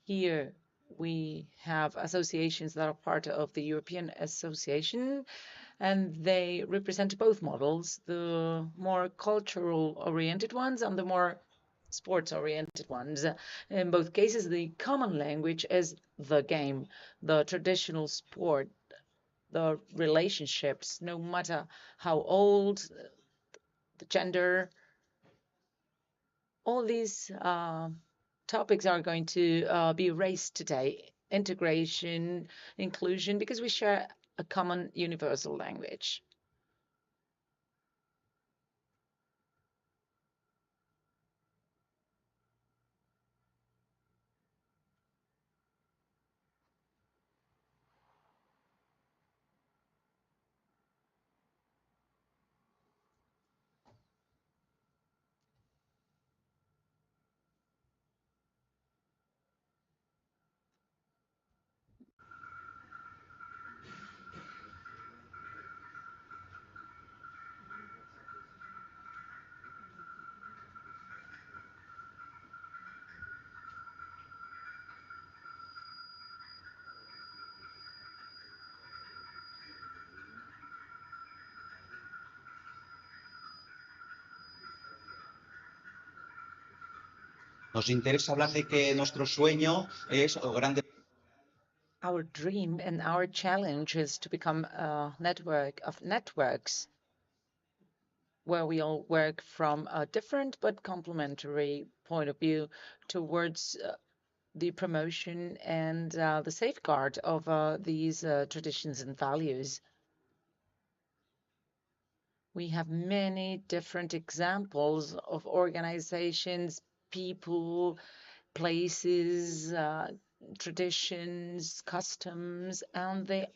Here we have associations that are part of the European Association, and they represent both models, the more cultural-oriented ones and the more sports-oriented ones. In both cases, the common language is the game, the traditional sport, the relationships, no matter how old, the gender, all these topics are going to be raised today. Integration, inclusion, because we share a common universal language. Nos interesa hablar de que nuestro sueño es grande. Our dream and our challenge is to become a network of networks where we all work from a different but complementary point of view towards the promotion and the safeguard of these traditions and values. We have many different examples of organizations, people, places, traditions, customs, and they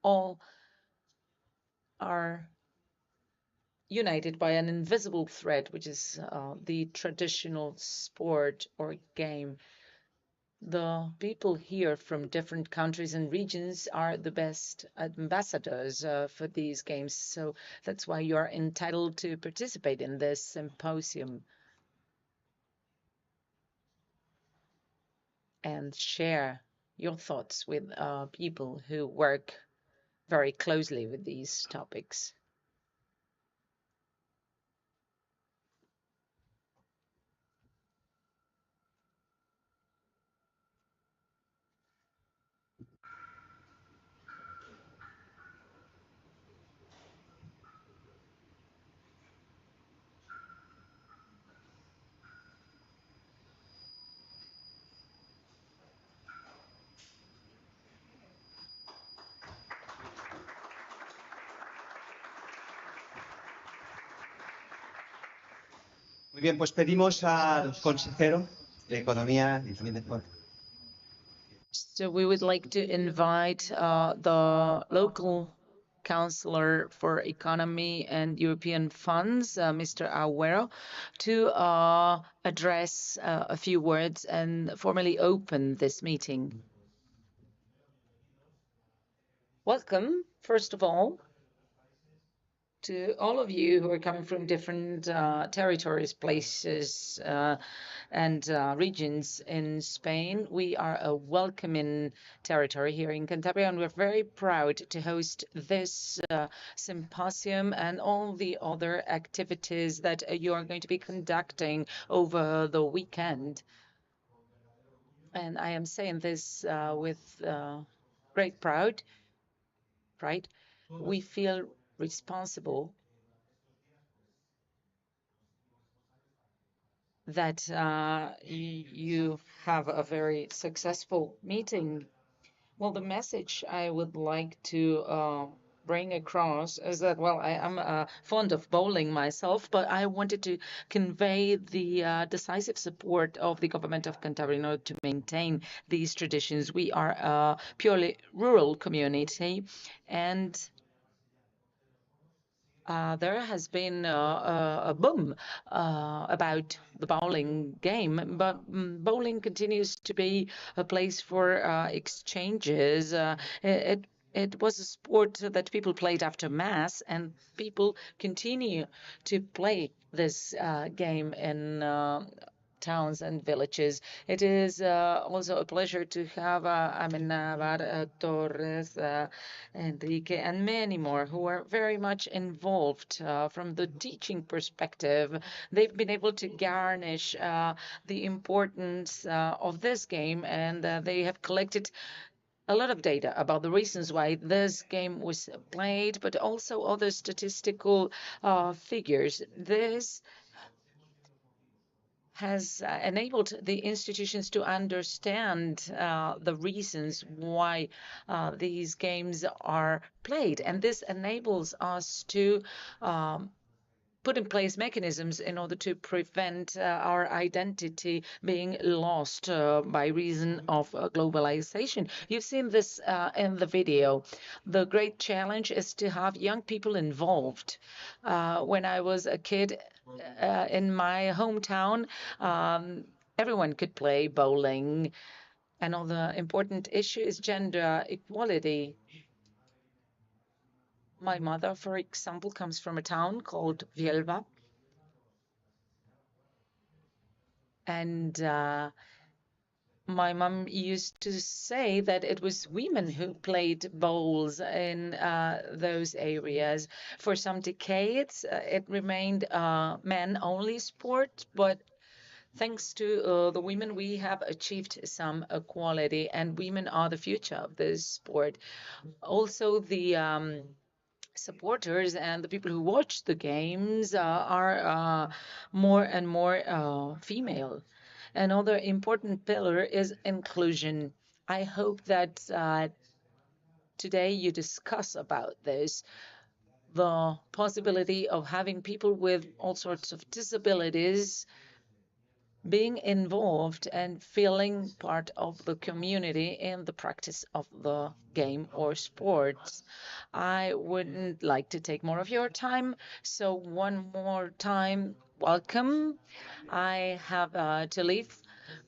all are united by an invisible thread, which is the traditional sport or game. The people here from different countries and regions are the best ambassadors for these games. So that's why you are entitled to participate in this symposium and share your thoughts with people who work very closely with these topics. Muy bien, pues pedimos al consejero de Economía y también de Deporte. So we would like to invite the local counselor for economy and European funds, Mr. Agüero, to address a few words and formally open this meeting. Welcome, first of all, to all of you who are coming from different territories, places, and regions in Spain. We are a welcoming territory here in Cantabria, and we're very proud to host this symposium and all the other activities that you are going to be conducting over the weekend. And I am saying this with great pride. We feel responsible that you have a very successful meeting. Well, the message I would like to bring across is that, well, I am fond of bowling myself, but I wanted to convey the decisive support of the government of Cantabria in order to maintain these traditions. We are a purely rural community, and there has been a boom about the bowling game, but bowling continues to be a place for exchanges. It was a sport that people played after mass, and people continue to play this game in towns and villages. It is also a pleasure to have Amenabar, Torres, Enrique, and many more who are very much involved from the teaching perspective. They've been able to garnish the importance of this game, and they have collected a lot of data about the reasons why this game was played, but also other statistical figures. This has enabled the institutions to understand the reasons why these games are played. And this enables us to put in place mechanisms in order to prevent our identity being lost by reason of globalization. You've seen this in the video. The great challenge is to have young people involved. When I was a kid in my hometown, everyone could play bowling. Another important issue is gender equality. My mother, for example, comes from a town called Vielva, and my mom used to say that it was women who played bowls in those areas. For some decades, it remained a men-only sport, but thanks to the women, we have achieved some equality, and women are the future of this sport. Also, the supporters and the people who watch the games are more and more female. Another important pillar is inclusion. I hope that today you discuss about this, the possibility of having people with all sorts of disabilities being involved and feeling part of the community in the practice of the game or sports. I wouldn't like to take more of your time, so one more time, welcome. I have to leave,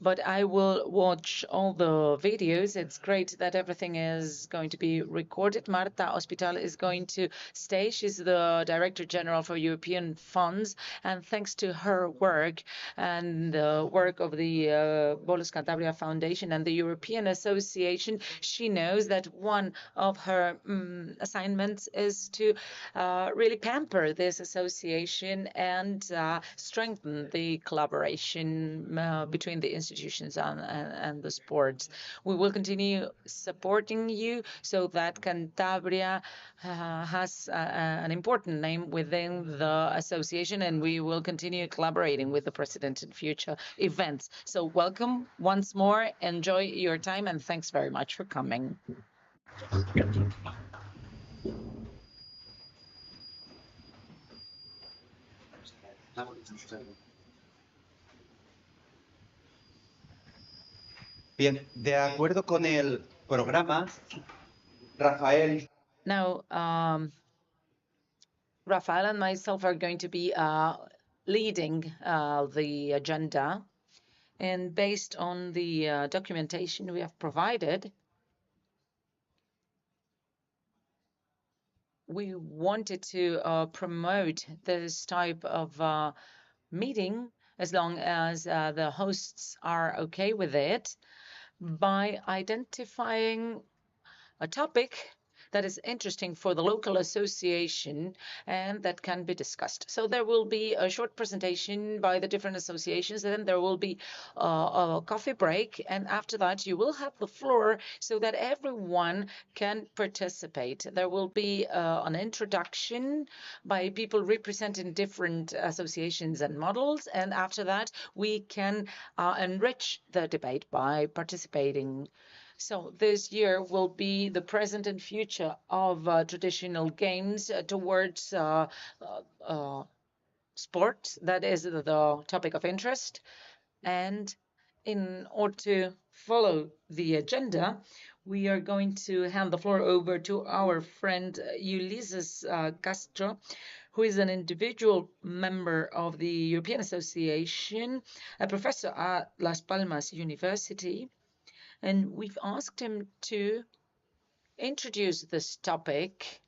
but I will watch all the videos. It's great that everything is going to be recorded. Marta Hospital is going to stay. She's the Director General for European funds, and thanks to her work and the work of the Bolus Cantabria Foundation and the European Association, she knows that one of her assignments is to really pamper this association and strengthen the collaboration between the institutions and the sports. We will continue supporting you so that Cantabria has an important name within the association, and we will continue collaborating with the president in future events. So welcome once more, enjoy your time, and thanks very much for coming. Bien, de acuerdo con el programa, Rafael. Now, Rafael and myself are going to be leading the agenda. And based on the documentation we have provided, we wanted to promote this type of meeting as long as the hosts are okay with it by identifying a topic that is interesting for the local association and that can be discussed. So there will be a short presentation by the different associations, and then there will be a coffee break. And after that, you will have the floor so that everyone can participate. There will be an introduction by people representing different associations and models. And after that, we can enrich the debate by participating. So this year will be the present and future of traditional games towards sports. That is the topic of interest. And in order to follow the agenda, we are going to hand the floor over to our friend Ulises Castro, who is an individual member of the European Association, a professor at Las Palmas University. And we've asked him to introduce this topic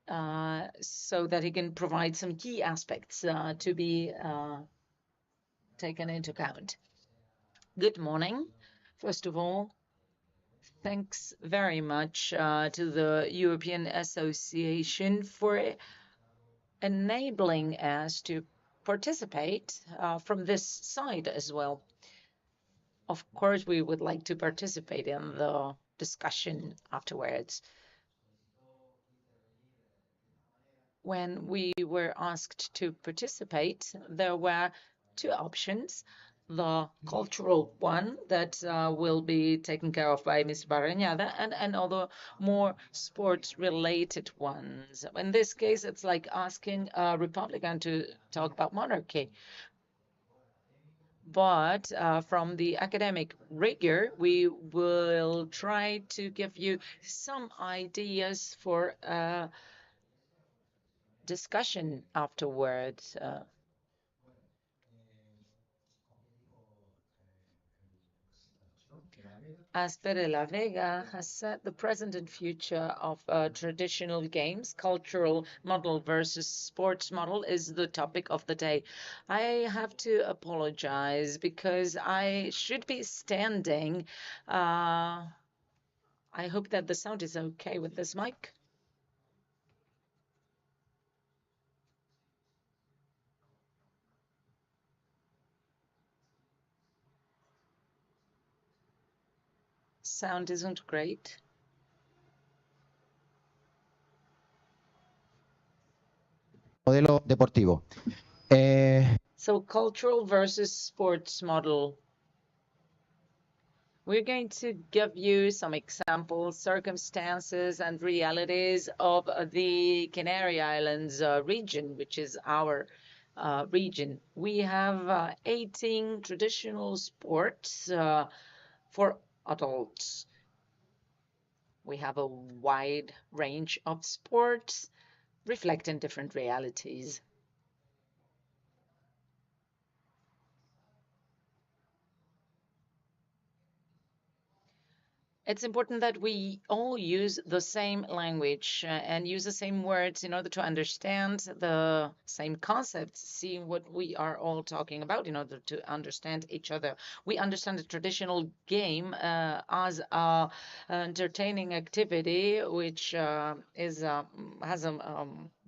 so that he can provide some key aspects to be taken into account. Good morning. First of all, thanks very much to the European Association for enabling us to participate from this side as well. Of course, we would like to participate in the discussion afterwards. When we were asked to participate, there were two options. The cultural one that will be taken care of by Ms. Barrañada, and other more sports-related ones. In this case, it's like asking a Republican to talk about monarchy. But from the academic rigor, we will try to give you some ideas for discussion afterwards. As Pere La Vega has said, the present and future of traditional games, cultural model versus sports model, is the topic of the day. I have to apologize because I should be standing. I hope that the sound is okay with this mic. Sound isn't great. Modelo deportivo. So cultural versus sports model. We're going to give you some examples, circumstances, and realities of the Canary Islands region, which is our region. We have 18 traditional sports for adults. We have a wide range of sports reflecting different realities. It's important that we all use the same language and use the same words in order to understand the same concepts, see what we are all talking about in order to understand each other. We understand the traditional game as an entertaining activity, which has a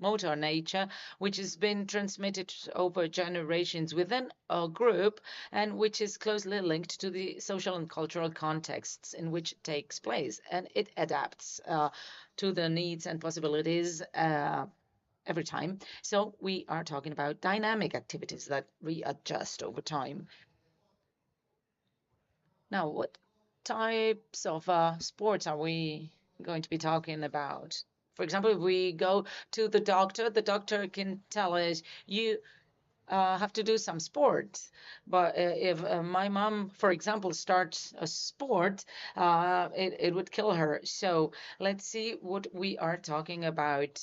motor nature, which has been transmitted over generations within a group and which is closely linked to the social and cultural contexts in which it takes place. And it adapts to the needs and possibilities every time. So we are talking about dynamic activities that readjust over time. Now, what types of sports are we going to be talking about? For example, if we go to the doctor can tell us, you have to do some sports. But if my mom, for example, starts a sport, it would kill her. So let's see what we are talking about.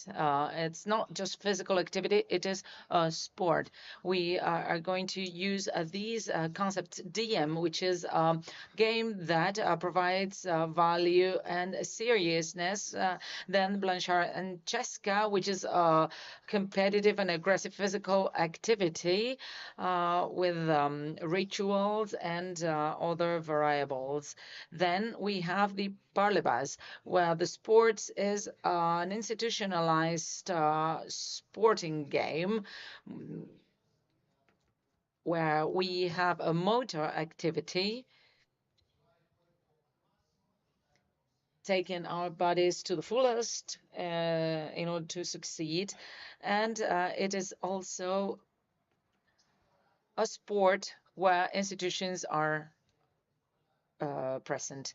It's not just physical activity, it is a sport. We are going to use these concepts DM, which is a game that provides value and seriousness. Then Blanchard and Cheska, which is a competitive and aggressive physical activity with rituals and other variables. Then we have the Parlebas, where the sports is an institutionalized sporting game where we have a motor activity taking our bodies to the fullest in order to succeed. And it is also a sport where institutions are present.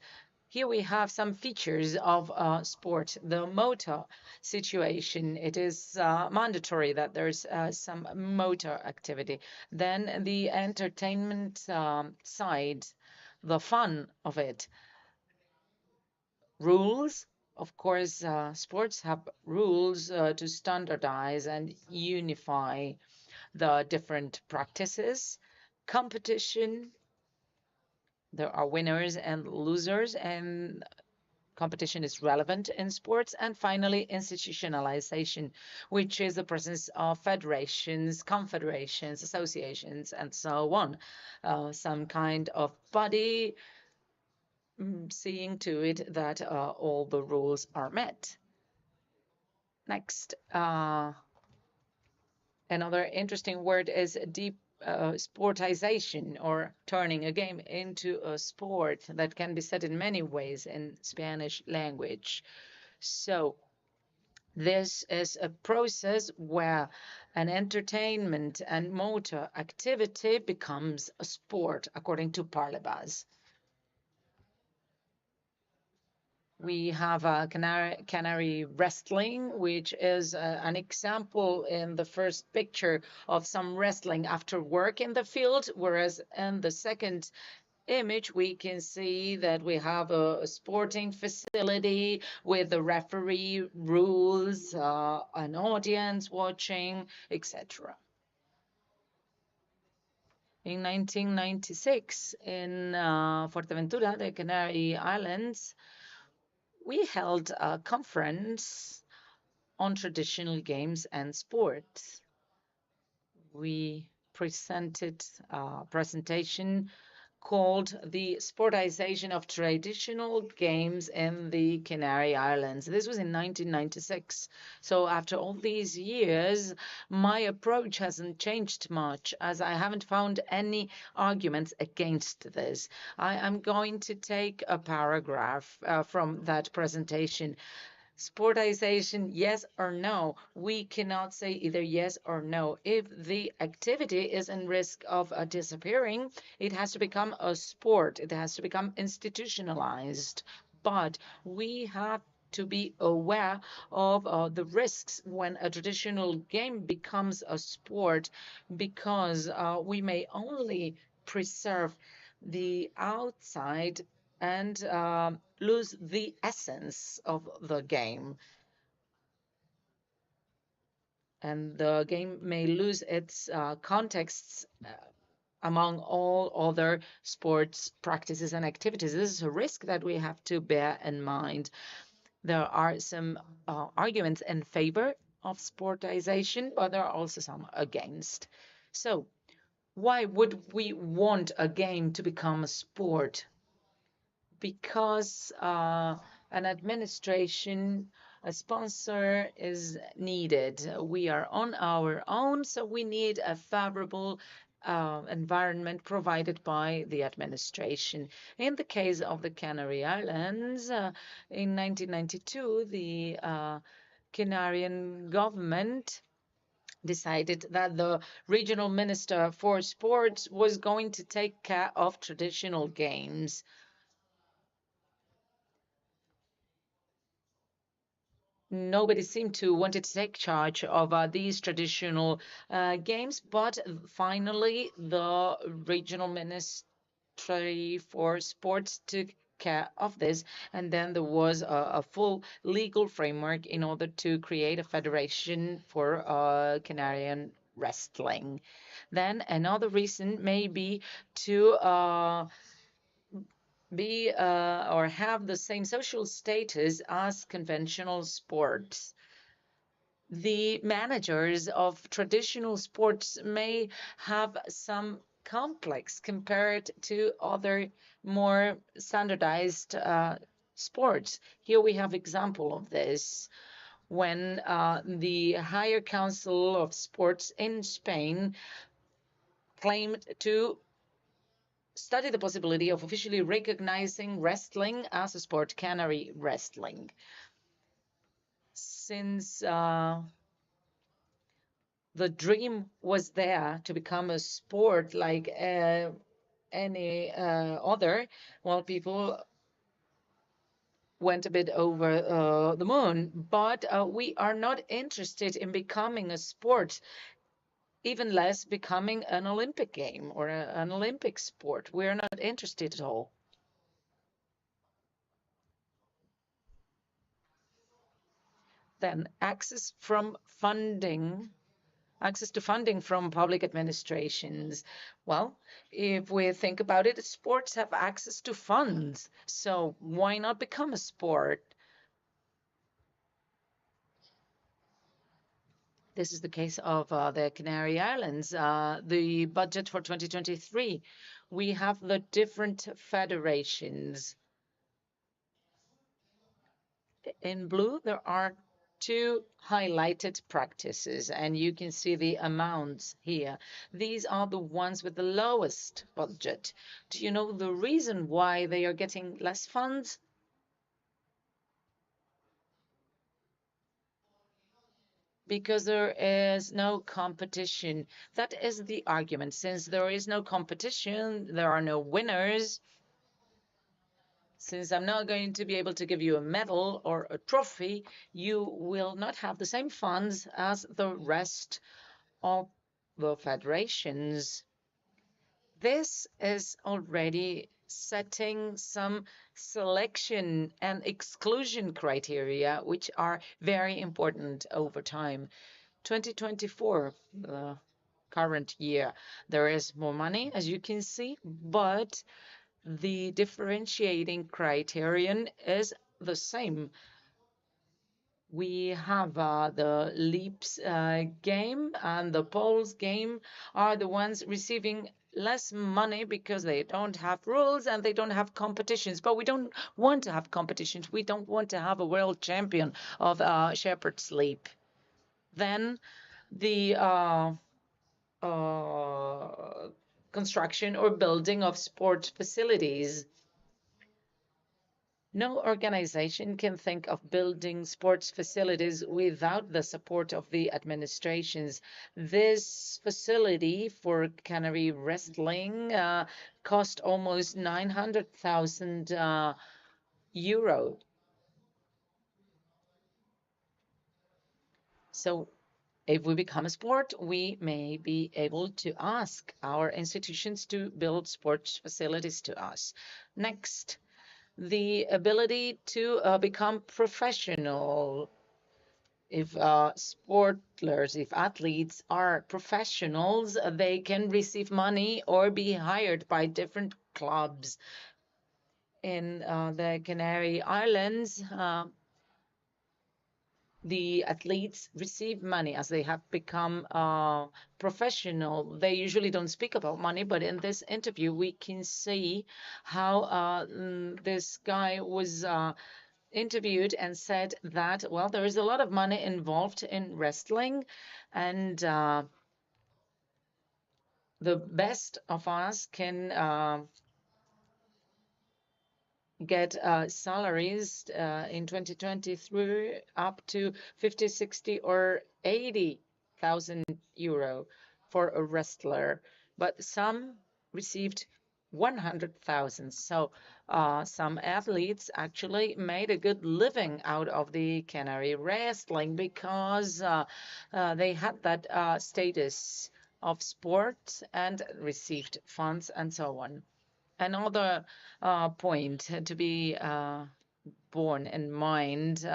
Here we have some features of sport. The motor situation, it is mandatory that there's some motor activity. Then the entertainment side, the fun of it. Rules, of course, sports have rules to standardize and unify the different practices. Competition, there are winners and losers, and competition is relevant in sports. And finally, institutionalization, which is the presence of federations, confederations, associations, and so on. Some kind of body seeing to it that all the rules are met. Next, another interesting word is deep sportization, or turning a game into a sport. That can be said in many ways in Spanish language. So this is a process where an entertainment and motor activity becomes a sport, according to Parlebas. We have canary wrestling, which is an example in the first picture of some wrestling after work in the field, whereas in the second image we can see that we have a sporting facility with the referee, rules, an audience watching, etc. In 1996, in Fuerteventura, the Canary Islands, we held a conference on traditional games and sports. We presented a presentation called The Sportization of Traditional Games in the Canary Islands. This was in 1996. So after all these years, my approach hasn't changed much, as I haven't found any arguments against this. I am going to take a paragraph from that presentation. Sportization, yes or no? We cannot say either yes or no. If the activity is in risk of disappearing, it has to become a sport. It has to become institutionalized. But we have to be aware of the risks when a traditional game becomes a sport, because we may only preserve the outside and lose the essence of the game. And the game may lose its contexts among all other sports practices and activities. This is a risk that we have to bear in mind. There are some arguments in favor of sportization, but there are also some against. So why would we want a game to become a sport? Because an administration, a sponsor is needed. We are on our own, so we need a favorable environment provided by the administration. In the case of the Canary Islands, in 1992, the Canarian government decided that the regional minister for sports was going to take care of traditional games. Nobody seemed to want to take charge of these traditional games, but finally the regional ministry for sports took care of this, and then there was a full legal framework in order to create a federation for Canarian wrestling. Then another reason may be to be or have the same social status as conventional sports. The managers of traditional sports may have some complex compared to other more standardized sports. Here we have example of this when the Higher Council of Sports in Spain claimed to study the possibility of officially recognizing wrestling as a sport, canary wrestling. Since the dream was there to become a sport like any other, well, people went a bit over the moon, but we are not interested in becoming a sport, even less becoming an Olympic game or an Olympic sport. We're not interested at all. Then access from funding access to funding from public administrations. Well, if we think about it, sports have access to funds. So why not become a sport? This is the case of the Canary Islands. The budget for 2023, we have the different federations. In blue, there are two highlighted practices, and you can see the amounts here. These are the ones with the lowest budget. Do you know the reason why they are getting less funds? Because there is no competition. That is the argument. Since there is no competition, there are no winners. Since I'm not going to be able to give you a medal or a trophy, you will not have the same funds as the rest of the federations. This is already setting some selection and exclusion criteria, which are very important over time. 2024, the current year, there is more money, as you can see, but the differentiating criterion is the same. We have the leaps game and the poles game are the ones receiving less money because they don't have rules and they don't have competitions. But we don't want to have competitions. We don't want to have a world champion of shepherd's leap. Then the construction or building of sport facilities. No organization can think of building sports facilities without the support of the administrations. This facility for Canary wrestling cost almost 900,000 euro. So if we become a sport, we may be able to ask our institutions to build sports facilities to us. Next, the ability to become professional. If sportlers, if athletes are professionals, they can receive money or be hired by different clubs. In the Canary Islands, the athletes receive money as they have become professional. They usually don't speak about money, but in this interview, we can see how this guy was interviewed and said that, well, there is a lot of money involved in wrestling, and the best of us can get salaries in 2023 up to 50, 60, or 80,000 euro for a wrestler, but some received 100,000. So some athletes actually made a good living out of the Canary wrestling because they had that status of sport and received funds and so on. Another point to be borne in mind,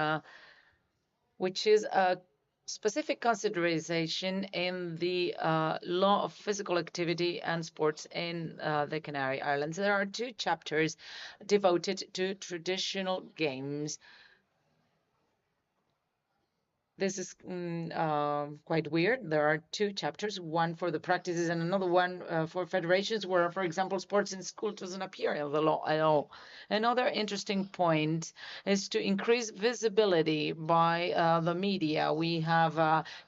which is a specific consideration in the law of physical activity and sports in the Canary Islands. There are two chapters devoted to traditional games. This is quite weird. There are two chapters, one for the practices and another one for federations, where, for example, sports in school doesn't appear in the law at all. Another interesting point is to increase visibility by the media. We have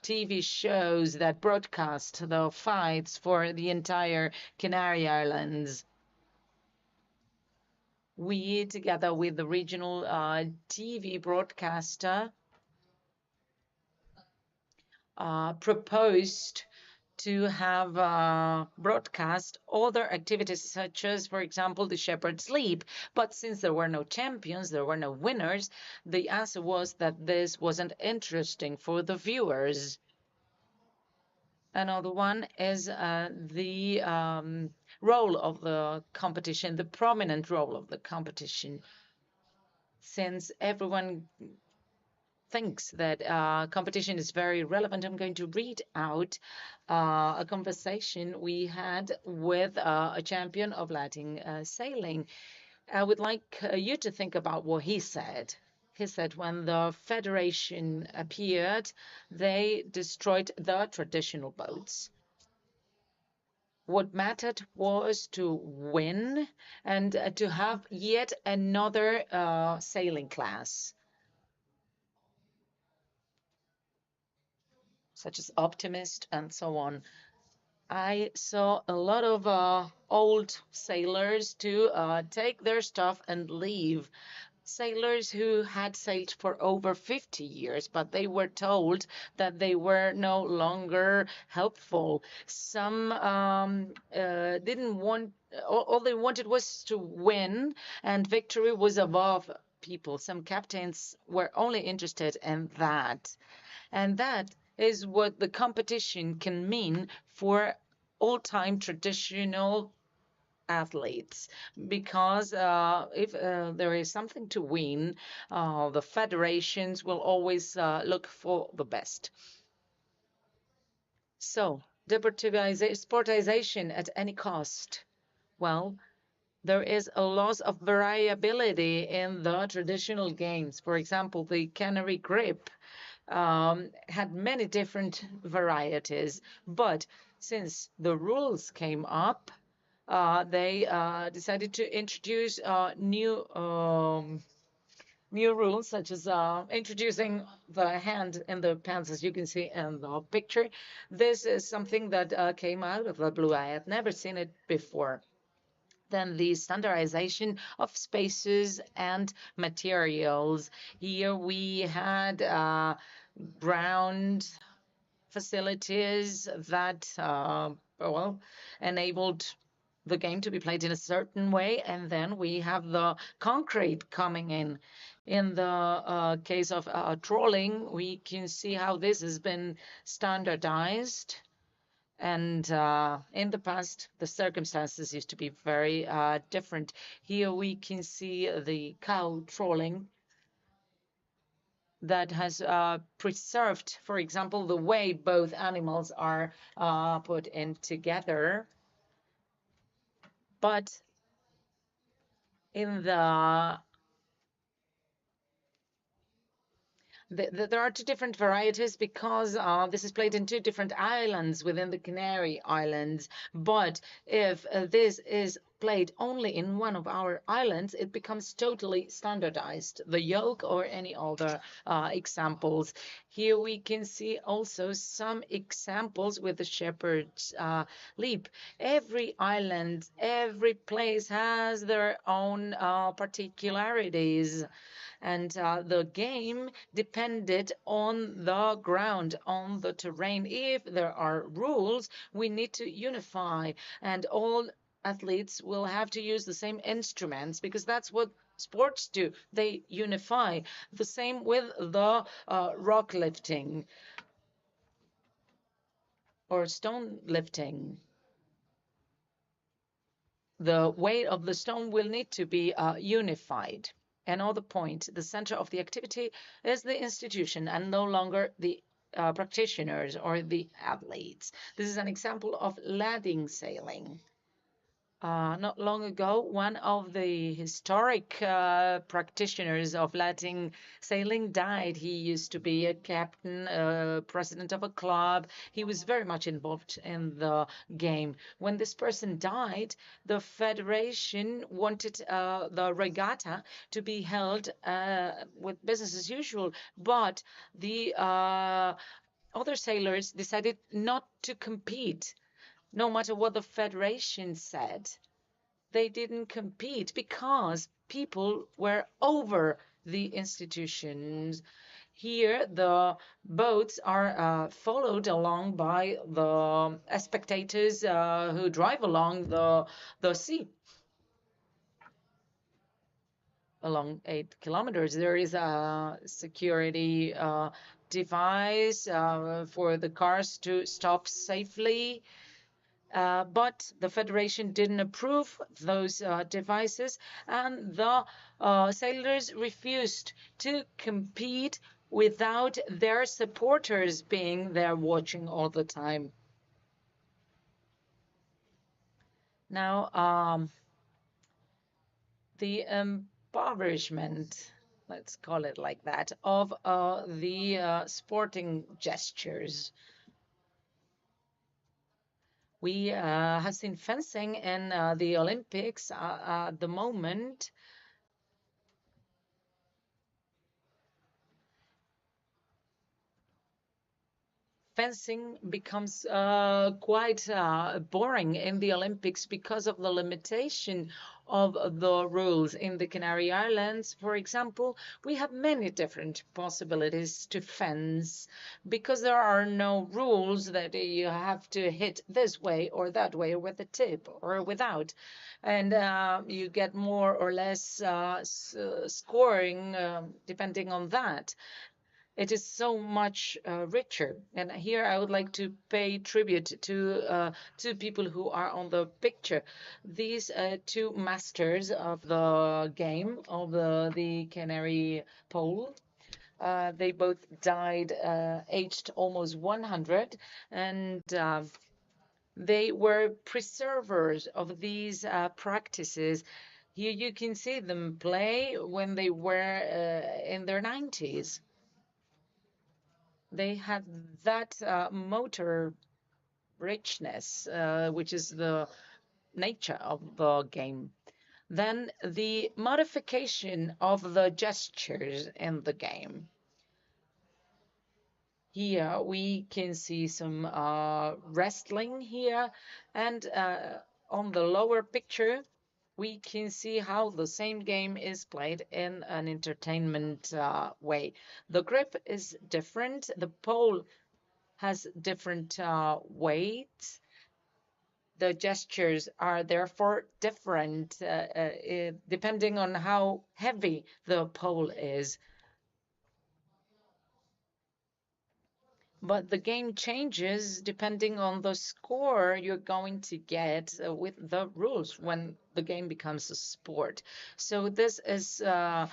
TV shows that broadcast the fights for the entire Canary Islands. We, together with the regional TV broadcaster, proposed to have broadcast other activities such as, for example, the shepherd's leap. But since there were no champions, there were no winners, the answer was that this wasn't interesting for the viewers. Another one is the role of the competition, the prominent role of the competition. Since everyone thinks that competition is very relevant, I'm going to read out a conversation we had with a champion of Latin sailing. I would like you to think about what he said. He said when the federation appeared, they destroyed the traditional boats. What mattered was to win and to have yet another sailing class, such as Optimist and so on. I saw a lot of old sailors to take their stuff and leave. Sailors who had sailed for over 50 years, but they were told that they were no longer helpful. Some didn't want, all they wanted was to win, and victory was above people. Some captains were only interested in that. And that is what the competition can mean for all-time traditional athletes, because if there is something to win, the federations will always look for the best. So, sportization at any cost. Well, there is a loss of variability in the traditional games. For example, the canary grip had many different varieties, but since the rules came up, they decided to introduce new rules, such as introducing the hand in the pants, as you can see in the picture. This is something that came out of the blue. I had never seen it before. Then the standardization of spaces and materials. Here we had ground facilities that well, enabled the game to be played in a certain way, and then we have the concrete coming in. In the case of trolling, we can see how this has been standardized. And in the past, the circumstances used to be very different. Here we can see the cow trolling that has preserved, for example, the way both animals are put in together. But in there are two different varieties because this is played in two different islands within the Canary Islands. But if this is played only in one of our islands, it becomes totally standardized, the yoke or any other examples. Here we can see also some examples with the shepherd's leap. Every island, every place has their own particularities. And the game depended on the ground, on the terrain. If there are rules, we need to unify, and all athletes will have to use the same instruments because that's what sports do. They unify. The same with the rock lifting or stone lifting. The weight of the stone will need to be unified. Another point, the center of the activity is the institution and no longer the practitioners or the athletes. This is an example of Latin sailing. Not long ago, one of the historic practitioners of Latin sailing died. He used to be a captain, president of a club. He was very much involved in the game. When this person died, the federation wanted the regatta to be held with business as usual, but the other sailors decided not to compete. No matter what the federation said, they didn't compete because people were over the institutions. Here, the boats are followed along by the spectators who drive along the sea. Along 8 kilometers, there is a security device for the cars to stop safely. But the federation didn't approve those devices, and the sailors refused to compete without their supporters being there watching all the time. Now, the impoverishment, let's call it like that, of the sporting gestures. We have seen fencing in the Olympics at the moment. Fencing becomes quite boring in the Olympics because of the limitation of the rules. In the Canary Islands, for example, we have many different possibilities to fence because there are no rules that you have to hit this way or that way, or with a tip or without. And you get more or less scoring depending on that. It is so much richer. And here I would like to pay tribute to two people who are on the picture. These two masters of the game of the Canary Pole. They both died aged almost 100, and they were preservers of these practices. Here you can see them play when they were in their 90s. They had that motor richness, which is the nature of the game. Then the modification of the gestures in the game. Here we can see some wrestling here, and on the lower picture we can see how the same game is played in an entertainment way. The grip is different. The pole has different weights. The gestures are therefore different depending on how heavy the pole is. But the game changes depending on the score you're going to get with the rules when the game becomes a sport. So this is the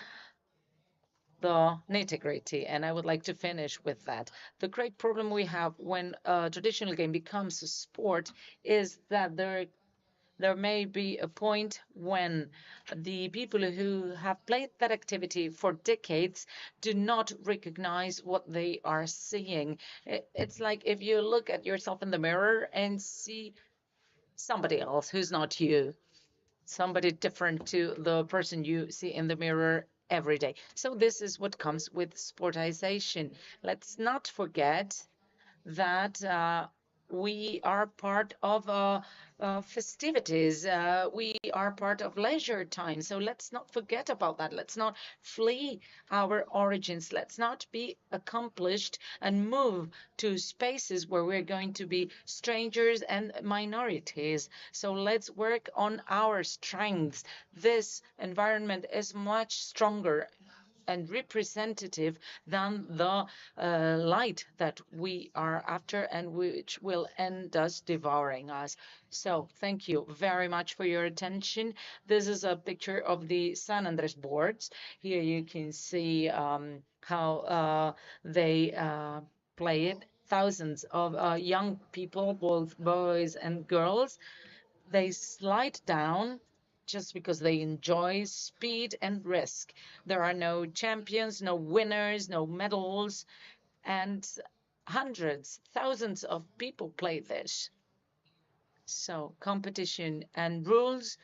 nitty-gritty, and I would like to finish with that. The great problem we have when a traditional game becomes a sport is that there may be a point when the people who have played that activity for decades do not recognize what they are seeing. It's like if you look at yourself in the mirror and see somebody else who's not you, somebody different to the person you see in the mirror every day. So this is what comes with sportization. Let's not forget that we are part of festivities. We are part of leisure time. So let's not forget about that. Let's not flee our origins. Let's not be accomplished and move to spaces where we're going to be strangers and minorities. So let's work on our strengths. This environment is much stronger and representative than the light that we are after and which will end us devouring us. So thank you very much for your attention. This is a picture of the San Andres boards. Here you can see how they play it. Thousands of young people, both boys and girls, they slide down just because they enjoy speed and risk. There are no champions, no winners, no medals, and hundreds, thousands of people play this. So competition and rules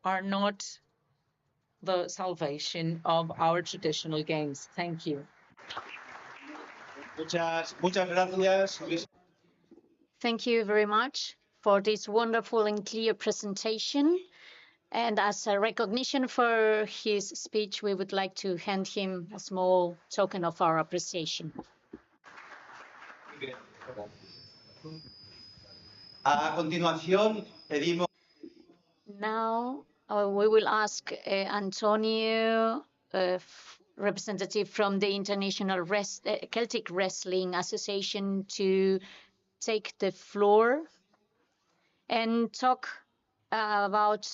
are not the salvation of our traditional games. Thank you. Muchas gracias. Thank you very much for this wonderful and clear presentation. And as a recognition for his speech, we would like to hand him a small token of our appreciation. A continuación, pedimos. Now we will ask Antonio, representative from the International Celtic Wrestling Association, to take the floor and talk about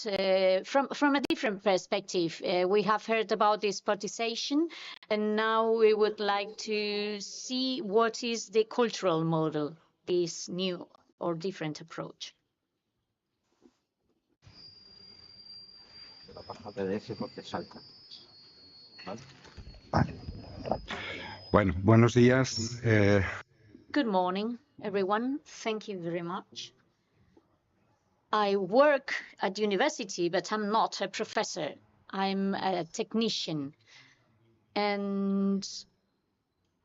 from a different perspective. We have heard about this participation, and now we would like to see what is the cultural model, this new or different approach. Bueno, buenos días. Good morning, everyone. Thank you very much. I work at university, but I'm not a professor. I'm a technician. And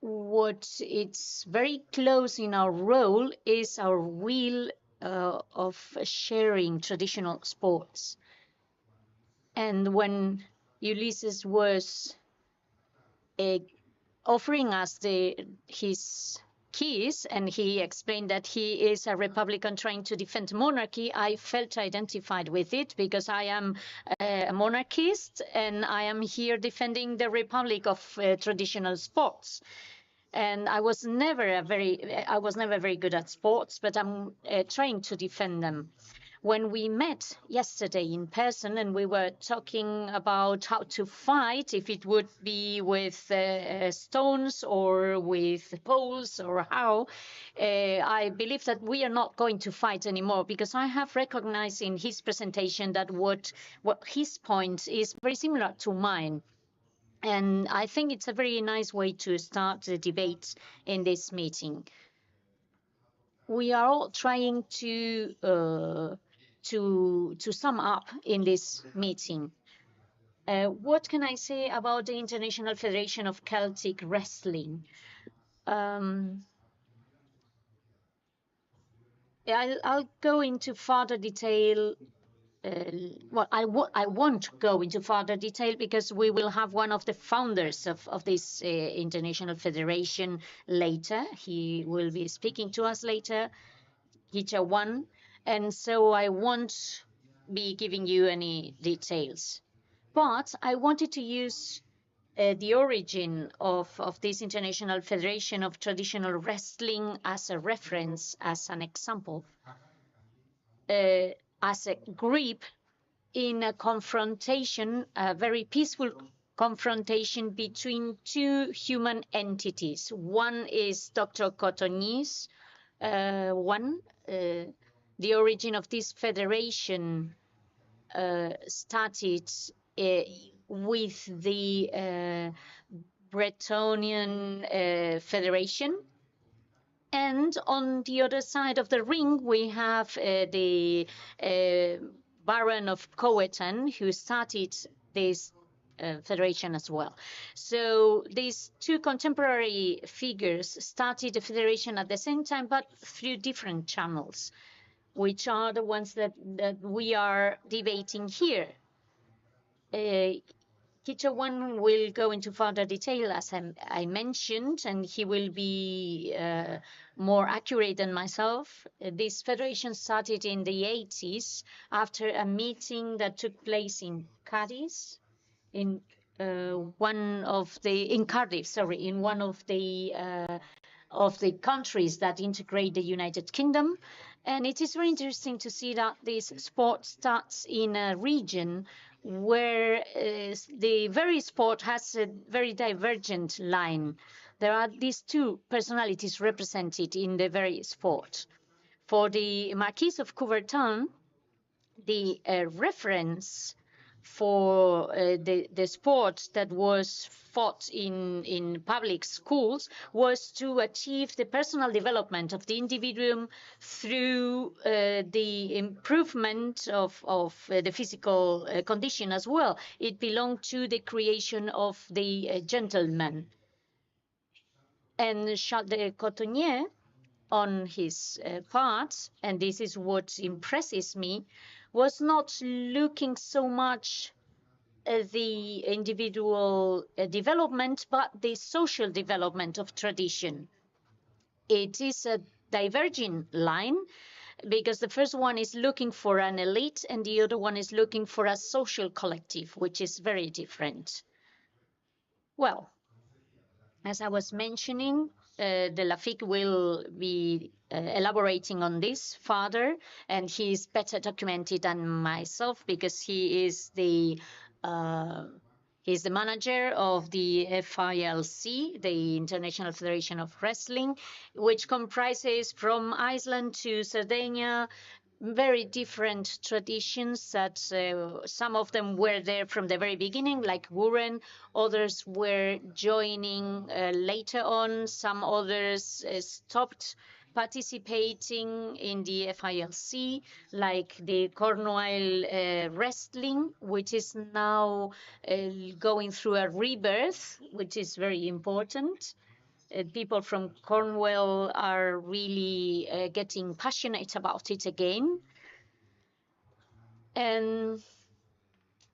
what it's very close in our role is our will of sharing traditional sports. And when Ulysses was offering us his keys, and he explained that he is a Republican trying to defend monarchy, I felt identified with it because I am a monarchist and I am here defending the Republic of traditional sports. And I was never very good at sports, but I'm trying to defend them. When we met yesterday in person and we were talking about how to fight, if it would be with stones or with poles or how, I believe that we are not going to fight anymore, because I have recognized in his presentation that what his point is very similar to mine. And I think it's a very nice way to start the debate in this meeting. We are all trying to sum up in this meeting. What can I say about the International Federation of Celtic Wrestling? I'll go into further detail. Well, I won't go into further detail because we will have one of the founders of this international federation later. He will be speaking to us later, Gicha One, and so I won't be giving you any details. But I wanted to use the origin of this International Federation of Traditional Wrestling as a reference, as an example, as a grip in a confrontation, a very peaceful confrontation between two human entities. One is Dr. Cotonni's one. The origin of this federation started with the Bretonian Federation. And on the other side of the ring, we have the Baron of Coetan, who started this federation as well. So these two contemporary figures started the federation at the same time, but through different channels, which are the ones that we are debating here. Kicho One will go into further detail, as I mentioned, and he will be more accurate than myself. This federation started in the 80s after a meeting that took place in Cadiz, in one of the countries that integrate the United Kingdom. And it is very interesting to see that this sport starts in a region where the very sport has a very divergent line. There are these two personalities represented in the very sport. For the Marquis of Coubertin, the reference for the sport that was fought in public schools was to achieve the personal development of the individual through the improvement of the physical condition as well. It belonged to the creation of the gentleman. And Charles de Cotonnier, on his part, and this is what impresses me, was not looking so much at the individual development, but the social development of tradition. It is a diverging line, because the first one is looking for an elite and the other one is looking for a social collective, which is very different. Well, as I was mentioning, de Lafitte will be elaborating on this further, and he's better documented than myself because he's the manager of the FILC, the International Federation of Wrestling, which comprises from Iceland to Sardinia very different traditions that some of them were there from the very beginning, like Wuren. Others were joining later on. Some others stopped participating in the FILC, like the Cornwall wrestling, which is now going through a rebirth, which is very important. People from Cornwall are really getting passionate about it again. And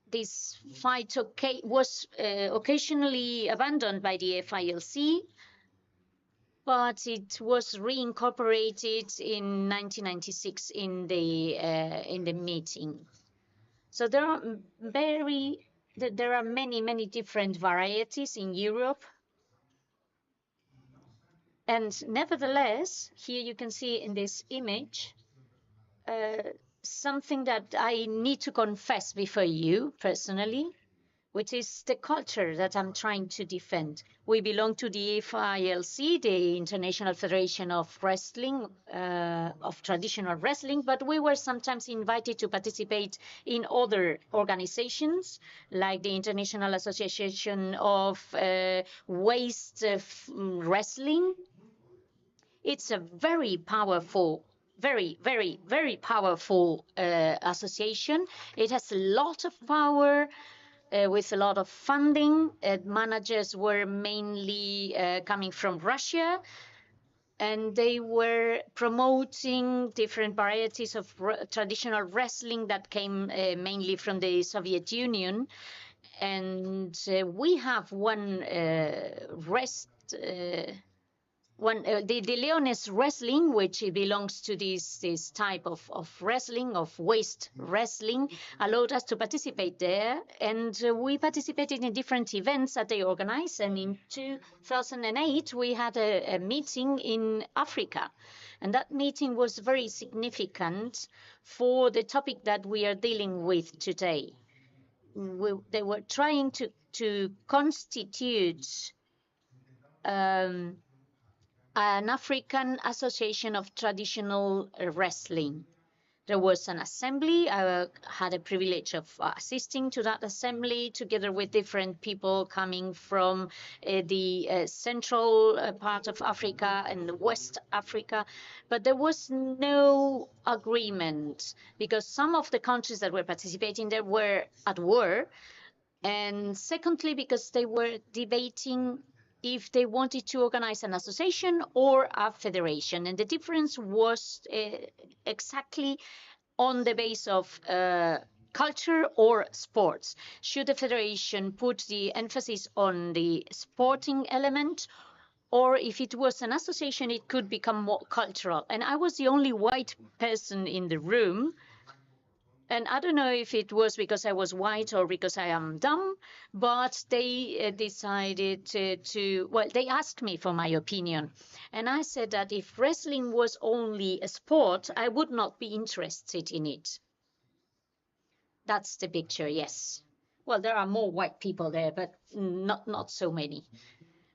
this fight was occasionally abandoned by the FILC, but it was reincorporated in 1996 in the meeting. So there are many different varieties in Europe. And nevertheless, here you can see in this image something that I need to confess before you personally, which is the culture that I'm trying to defend. We belong to the FILC, the International Federation of Wrestling, of Traditional Wrestling, but we were sometimes invited to participate in other organizations, like the International Association of Waist Wrestling. It's a very powerful, very powerful association. It has a lot of power with a lot of funding. Managers were mainly coming from Russia, and they were promoting different varieties of traditional wrestling that came mainly from the Soviet Union. And we have one the Leones wrestling, which belongs to this type of wrestling, of waist wrestling, allowed us to participate there. And we participated in different events that they organized. And in 2008, we had a meeting in Africa. And that meeting was very significant for the topic that we are dealing with today. They were trying to constitute an African Association of Traditional Wrestling. There was an assembly. I had a privilege of assisting to that assembly together with different people coming from the central part of Africa and West Africa. But there was no agreement because some of the countries that were participating there were at war. And secondly, because they were debating if they wanted to organize an association or a federation. And the difference was exactly on the base of culture or sports. Should the federation put the emphasis on the sporting element, or if it was an association, it could become more cultural? And I was the only white person in the room. And I don't know if it was because I was white or because I am dumb, but they decided they asked me for my opinion. And I said that if wrestling was only a sport, I would not be interested in it. That's the picture, yes. Well, there are more white people there, but not so many.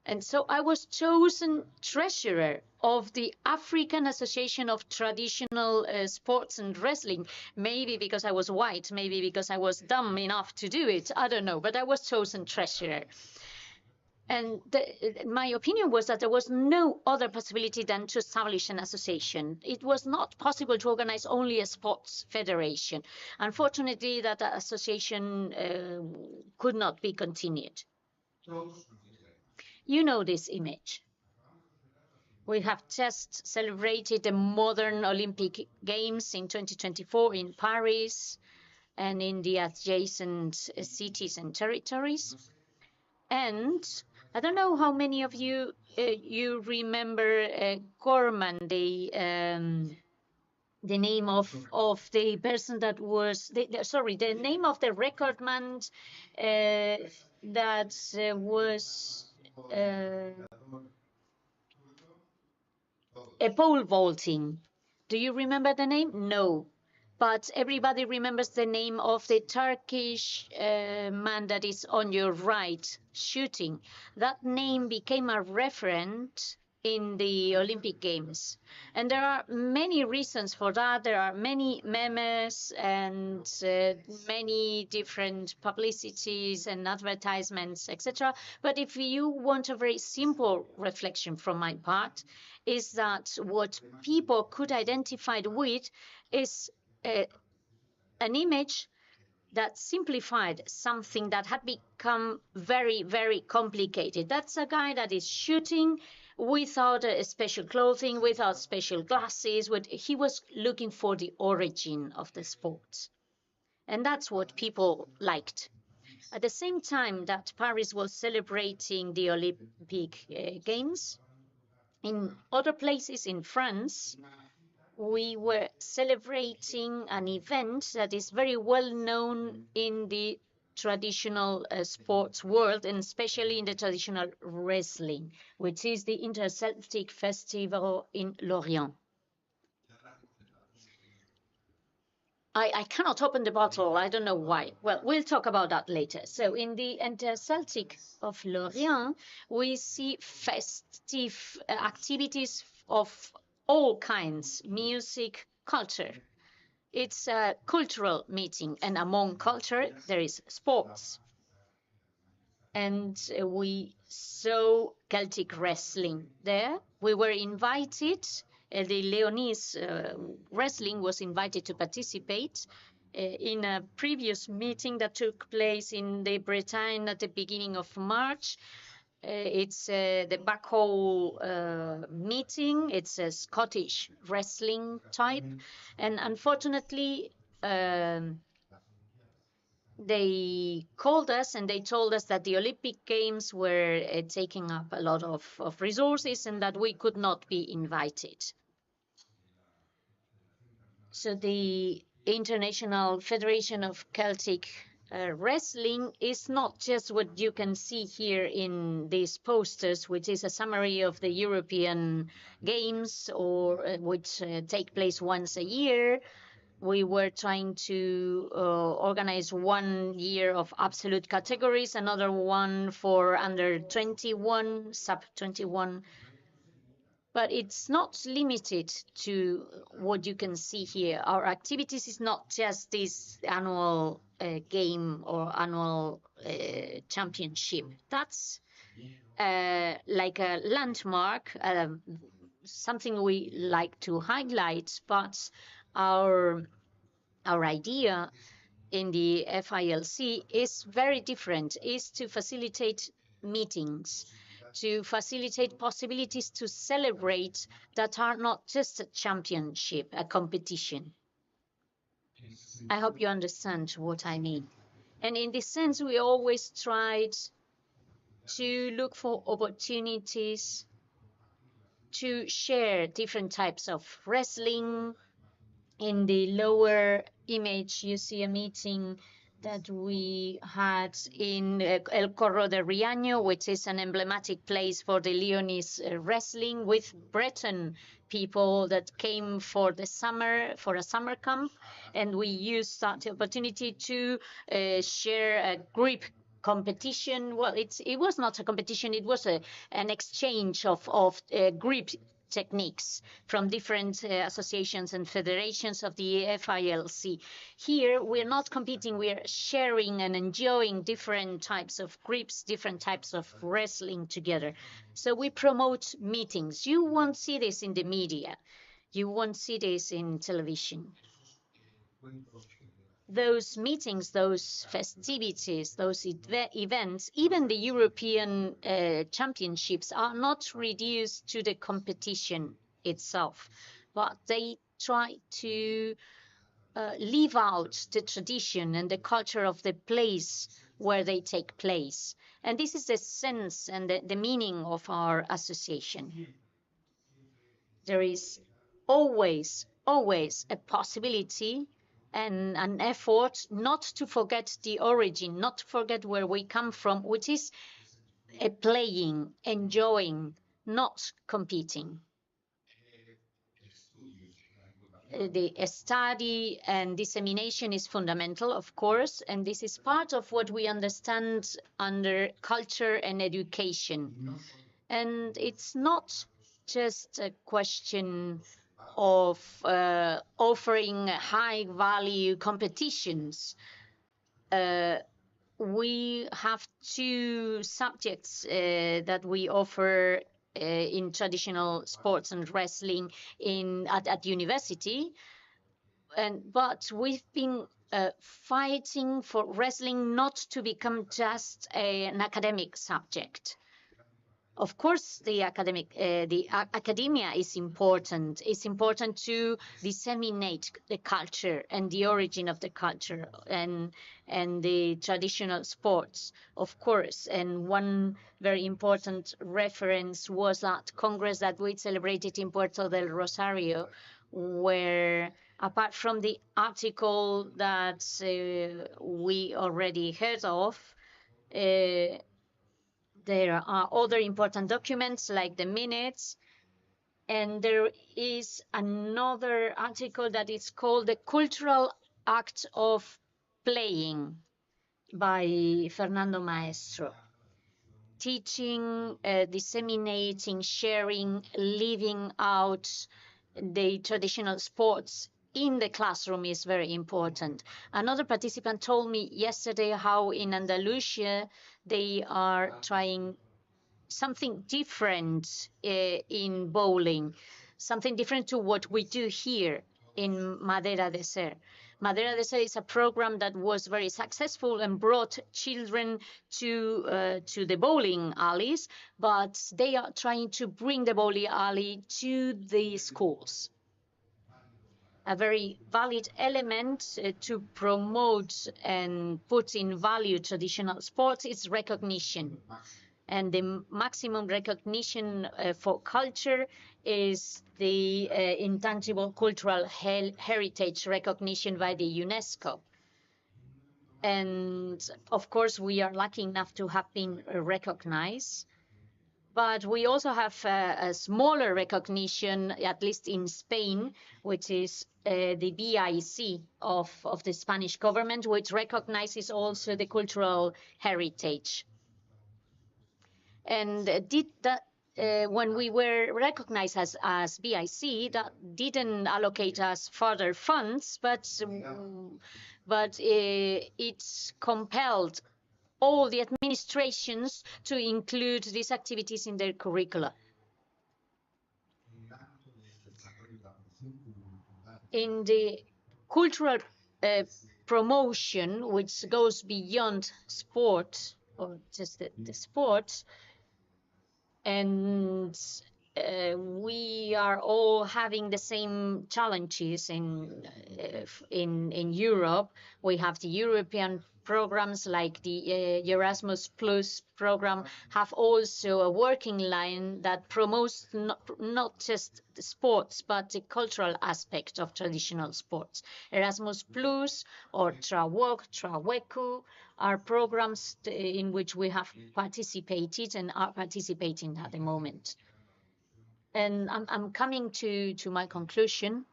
And so I was chosen treasurer of the African Association of Traditional Sports and Wrestling, maybe because I was white, maybe because I was dumb enough to do it. I don't know, but I was chosen treasurer. And my opinion was that there was no other possibility than to establish an association. It was not possible to organize only a sports federation. Unfortunately, that association could not be continued. You know this image. We have just celebrated the modern Olympic Games in 2024 in Paris and in the adjacent cities and territories. And I don't know how many of you remember Gorman, the name of the person that was the name of the recordman that was a pole vaulting. Do you remember the name? No. But everybody remembers the name of the Turkish man that is on your right shooting. That name became a referent in the Olympic Games. And there are many reasons for that. There are many memes and many different publicities and advertisements, etc. But if you want a very simple reflection from my part, is that what people could identify with is an image that simplified something that had become very, very complicated. That's a guy that is shooting without special clothing, without special glasses. He was looking for the origin of the sport. And that's what people liked. At the same time that Paris was celebrating the Olympic Games, in other places in France, we were celebrating an event that is very well known in the traditional sports world, and especially in the traditional wrestling, which is the Interceltic Festival in Lorient. I cannot open the bottle. I don't know why. Well, we'll talk about that later. So in the Interceltic of Lorient, we see festive activities of all kinds, music, culture. It's a cultural meeting, and among culture, there is sports. And we saw Celtic wrestling there. We were invited, the Leonese wrestling was invited to participate in a previous meeting that took place in the Bretagne at the beginning of March. It's the Backhall meeting. It's a Scottish wrestling type. And unfortunately, they called us and they told us that the Olympic Games were taking up a lot of resources and that we could not be invited. So the International Federation of Celtic Wrestling is not just what you can see here in these posters, which is a summary of the European Games, or which take place once a year. We were trying to organize 1 year of absolute categories, another one for under 21, sub 21. But it's not limited to what you can see here. Our activities is not just this annual game or annual championship. That's like a landmark, something we like to highlight, but our idea in the FILC is very different, is to facilitate meetings, to facilitate possibilities to celebrate that are not just a championship, a competition. I hope you understand what I mean. And in this sense, we always tried to look for opportunities to share different types of wrestling. In the lower image, you see a meeting that we had in El Corro de Riaño, which is an emblematic place for the Leonese wrestling, with Breton people that came for the summer, for a summer camp. And we used that opportunity to share a grip competition. Well, it was not a competition, it was an exchange of grip techniques from different associations and federations of the FILC. Here, we're not competing, we're sharing and enjoying different types of grips, different types of wrestling together. So we promote meetings. You won't see this in the media. You won't see this in television. Those meetings, those festivities, those events, even the European championships are not reduced to the competition itself, but they try to leave out the tradition and the culture of the place where they take place. And this is the sense and the meaning of our association. There is always a possibility and an effort not to forget the origin, not to forget where we come from, which is playing, enjoying, not competing. the study and dissemination is fundamental, of course, and this is part of what we understand under culture and education. And it's not just a question of offering high value competitions. We have two subjects that we offer in traditional sports and wrestling at university, but we've been fighting for wrestling not to become just an academic subject. Of course, the academia is important. It's important to disseminate the culture and the origin of the culture and the traditional sports, of course. And one very important reference was that Congress that we celebrated in Puerto del Rosario, where apart from the article that we already heard of, there are other important documents like the minutes, and there is another article that is called The Cultural Act of Playing by Fernando Maestro. Teaching, disseminating, sharing, living out the traditional sports in the classroom is very important. Another participant told me yesterday how in Andalusia they are trying something different in bowling, something different to what we do here in Madera de Ser. Madera de Ser is a program that was very successful and brought children to the bowling alleys, but they are trying to bring the bowling alley to the schools. A very valid element to promote and put in value traditional sports is recognition. And the maximum recognition for culture is the intangible cultural heritage recognition by the UNESCO. And of course, we are lucky enough to have been recognized. But we also have a smaller recognition, at least in Spain, which is the BIC of the Spanish government, which recognizes also the cultural heritage. And did that when we were recognized as BIC, that didn't allocate us further funds, but it's compelled all the administrations to include these activities in their curricula. In the cultural promotion, which goes beyond sport or just the sport, and we are all having the same challenges in Europe. We have the European programs like the Erasmus Plus program have also a working line that promotes not just the sports but the cultural aspect of traditional sports. Erasmus Plus or Trawok, Traweku are programs in which we have participated and are participating at the moment. And I'm coming to my conclusion.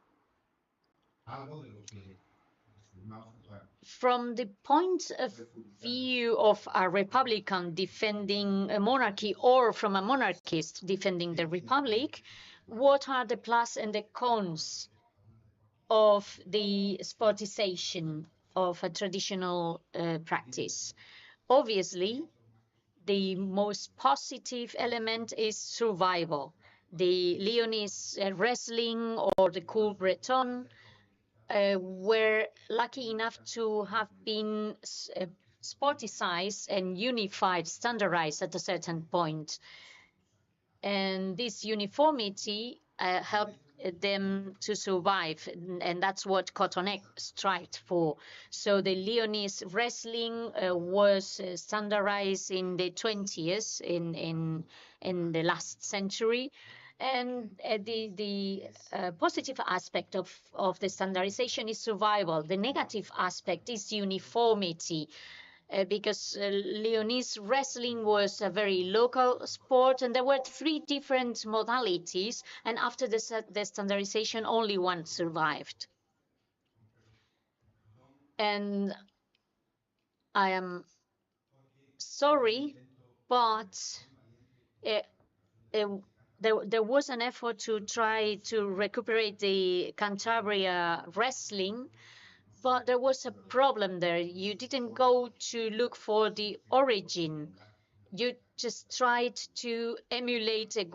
From the point of view of a Republican defending a monarchy or from a monarchist defending the Republic, what are the plus and the cons of the sportization of a traditional practice? Obviously, the most positive element is survival. The Leonese wrestling or the Cool Breton were lucky enough to have been sporticized and unified, standardized at a certain point. And this uniformity helped them to survive, and that's what Cotonet strived for. So the Leonese wrestling was standardized in the 20s in the last century. And the positive aspect of the standardization is survival. The negative aspect is uniformity. because Leonese wrestling was a very local sport, and there were 3 different modalities, and after the standardization, only one survived. And I am sorry, but there was an effort to try to recuperate the Cantabria wrestling, but there was a problem there. You didn't go to look for the origin. You just tried to emulate the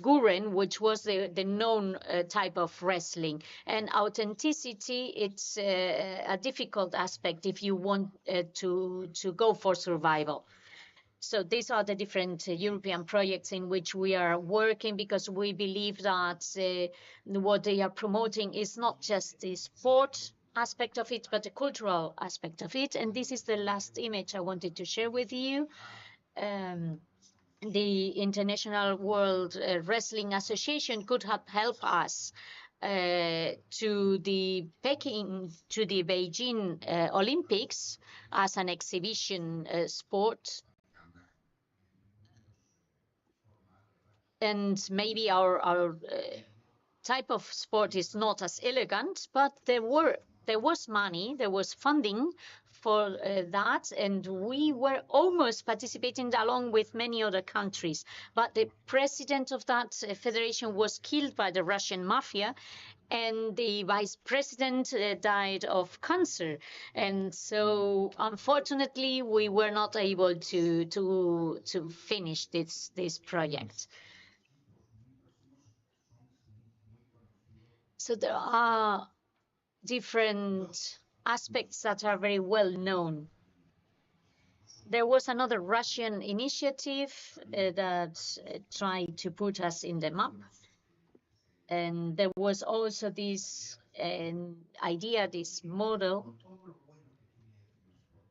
Guren, which was the known type of wrestling. And authenticity, it's a difficult aspect if you want to go for survival. So these are the different European projects in which we are working, because we believe that what they are promoting is not just the sport aspect of it, but the cultural aspect of it. And this is the last image I wanted to share with you. The International World Wrestling Association could have helped us to the Beijing Olympics as an exhibition sport. And maybe our type of sport is not as elegant, but there was money, there was funding for that, and we were almost participating along with many other countries. But the president of that federation was killed by the Russian mafia, and the vice president died of cancer. And so unfortunately we were not able to finish this project. So there are different aspects that are very well known. There was another Russian initiative that tried to put us in the map. And there was also this idea, this model.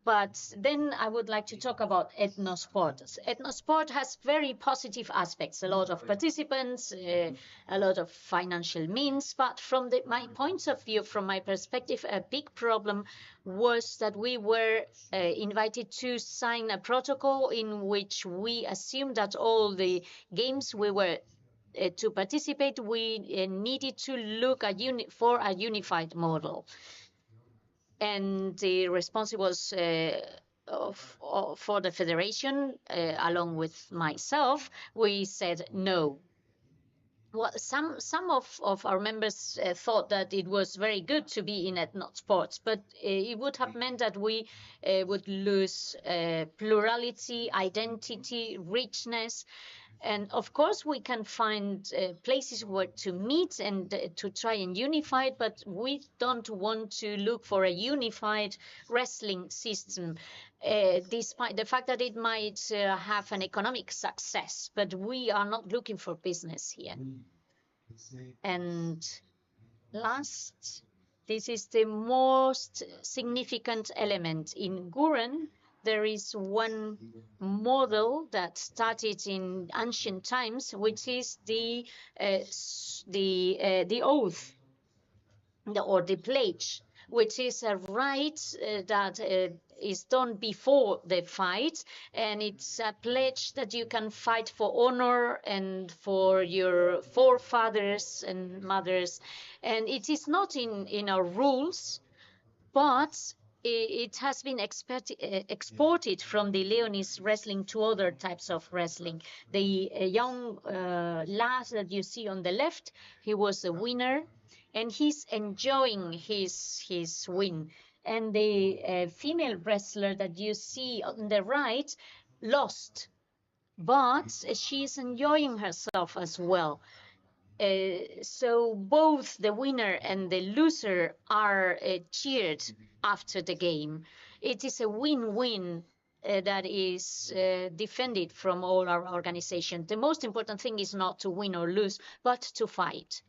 But then I would like to talk about ethnosport. Ethnosport has very positive aspects, a lot of participants, a lot of financial means. But from my point of view, from my perspective, a big problem was that we were invited to sign a protocol in which we assumed that all the games we were to participate, we needed to look for a unified model. And the responsible was for the federation, along with myself, we said no. Well, some of our members thought that it was very good to be in ethnosports, but it would have meant that we would lose plurality, identity, richness. And of course, we can find places where to meet and to try and unify it, but we don't want to look for a unified wrestling system, despite the fact that it might have an economic success. But we are not looking for business here. And last, this is the most significant element. In Guren, there is one model that started in ancient times, which is the oath, or the pledge, which is a rite that is done before the fight, and it's a pledge that you can fight for honor and for your forefathers and mothers. And it is not in our rules, but it has been exported from the Leonese wrestling to other types of wrestling. The young lad that you see on the left, he was a winner, and he's enjoying his win. And the female wrestler that you see on the right lost, but she's enjoying herself as well. So both the winner and the loser are cheered after the game. It is a win-win that is defended from all our organizations. The most important thing is not to win or lose, but to fight.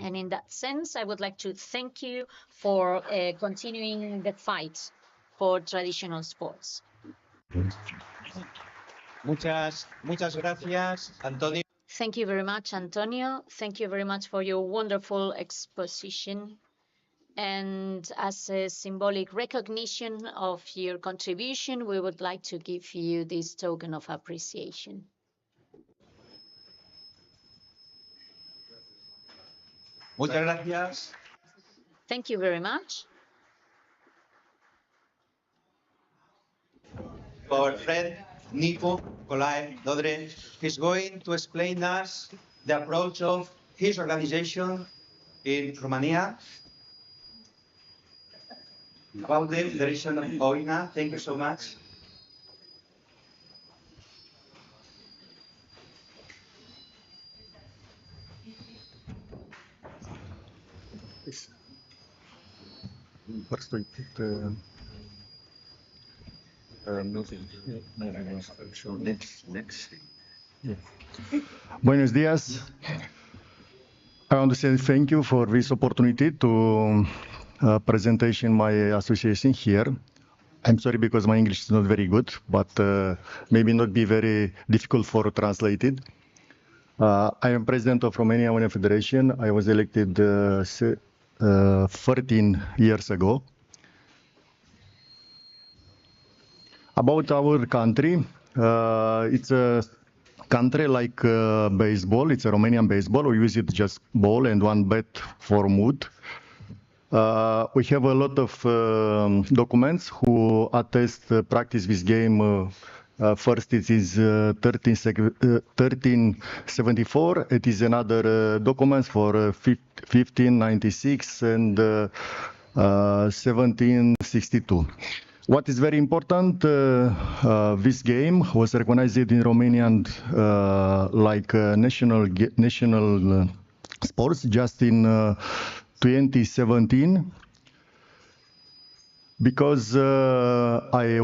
And in that sense, I would like to thank you for continuing the fight for traditional sports. Muchas gracias, Antonio. Thank you very much, Antonio. Thank you very much for your wonderful exposition. And as a symbolic recognition of your contribution, we would like to give you this token of appreciation. Muchas gracias. Thank you very much. Our friend Nico Colai Dodre is going to explain us the approach of his organization in Romania about the Federation of OINA. Thank you so much. First, we put nothing. Next. Yeah. Buenos dias. I want to say thank you for this opportunity to presentation my association here. I'm sorry because my English is not very good, but maybe not be very difficult for translated. I am president of Romania Women Federation. I was elected 13 years ago. About our country, it's a country like baseball. It's a Romanian baseball. We use it just ball and one bat for mood. We have a lot of documents who attest practice this game. First, it is 1374. It is another documents for 1596 and 1762. What is very important, this game was recognized in Romanian like national sports just in 2017. Because I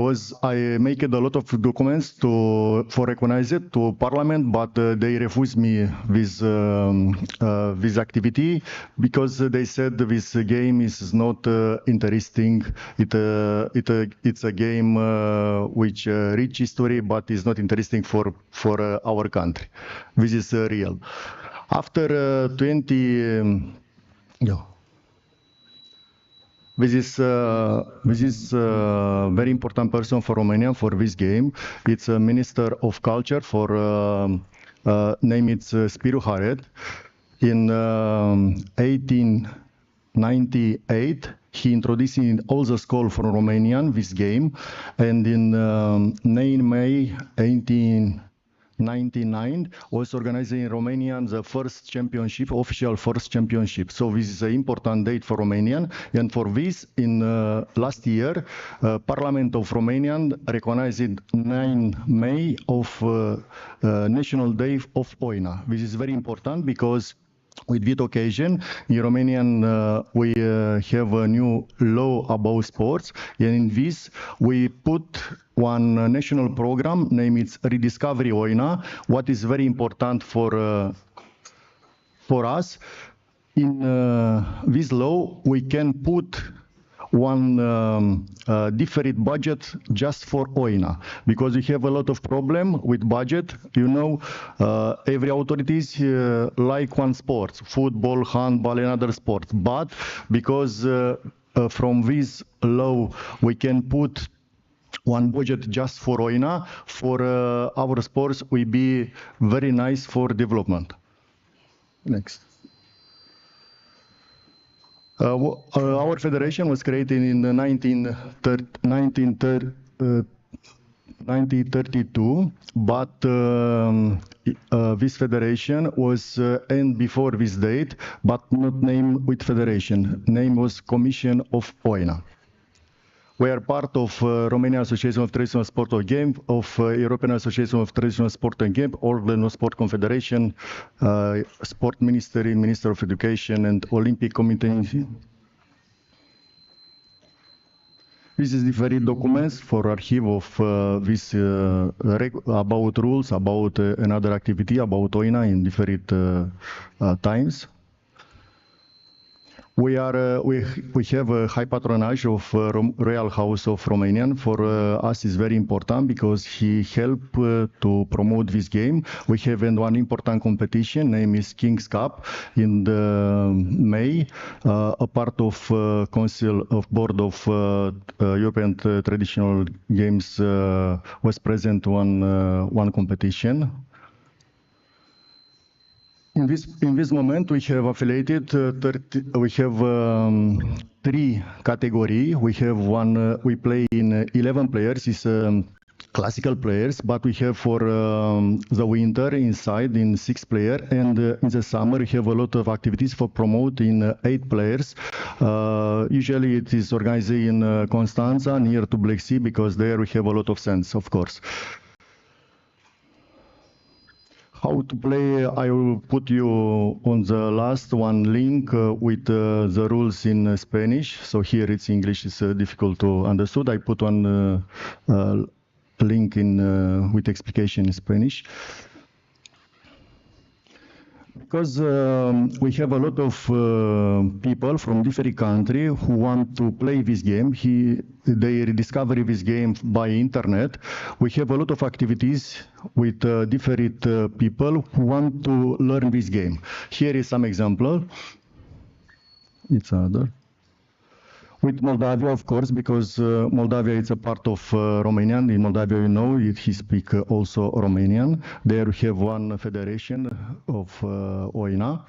make a lot of documents for recognize it to Parliament, but they refused me this activity because they said this game is not interesting. It's a game which rich history, but is not interesting for our country. This is real. After 20. This is very important person for Romania for this game. It's a Minister of Culture for name it's Spiru Haret. In 1898, he introduced in all the school for Romanian this game, and in 9 May 1899 was organized in Romania the first championship, official first championship. So this is an important date for Romanian, and for this, in last year, Parliament of Romanian recognized 9 May of National Day of OINA. This is very important because with this occasion, in Romanian, we have a new law about sports, and in this, we put one national program, named it's Rediscovery OINA, what is very important for us. In this law, we can put one different budget just for OINA, because we have a lot of problem with budget. You know, every authorities like one sport, football, handball, and other sports. But because from this law, we can put one budget just for OINA, for our sports will be very nice for development. Next. Our federation was created in 1932, but this federation was end before this date, but not named with federation. Name was Commission of OINA. We are part of Romanian Association of Traditional Sport and Game, of European Association of Traditional Sport and Game, Organo Sport Confederation, Sport Ministry, Minister of Education, and Olympic Committee. This is the very documents for archive of this about rules, about another activity, about OINA in different times. we have a high patronage of Royal House of Romanian. For us, is very important because he helped to promote this game. We have one important competition, name is King's Cup, in the May. A part of Council of Board of European Traditional Games was present one competition. In this moment, we have affiliated. We have 3 categories. We have one. We play in 11 players. It's classical players, but we have for the winter inside in 6 players, and in the summer we have a lot of activities for promote in 8 players. Usually it is organized in Constanța, near to Black Sea, because there we have a lot of sense, of course. How to play, I will put you on the last one link with the rules in Spanish. So here it's English, it's difficult to understand. I put one link in with explication in Spanish. Because we have a lot of people from different countries who want to play this game. They rediscover this game by internet. We have a lot of activities with different people who want to learn this game. Here is some example. It's other. With Moldavia, of course, because Moldavia is a part of Romanian. In Moldavia, you know, he speaks also Romanian. There we have one federation of OINA.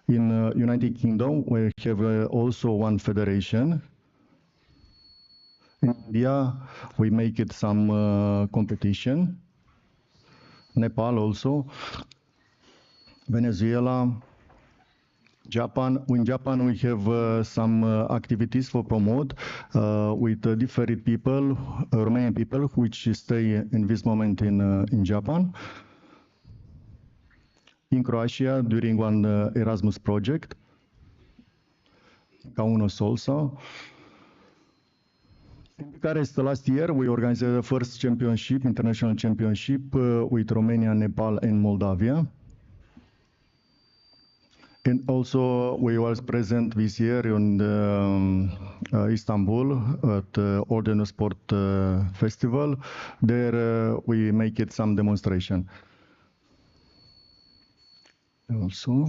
In United Kingdom, we have also one federation. In India, we make it some competition. Nepal also. Venezuela. Japan. In Japan, we have some activities for promote with different people, Romanian people, which stay in this moment in Japan. In Croatia, during one Erasmus project, Kaunos also. In Bucharest last year, we organized the first championship, international championship, with Romania, Nepal, and Moldavia. And also, we was present this year in Istanbul at the Ordeno Sport Festival. There we make it some demonstration. Also,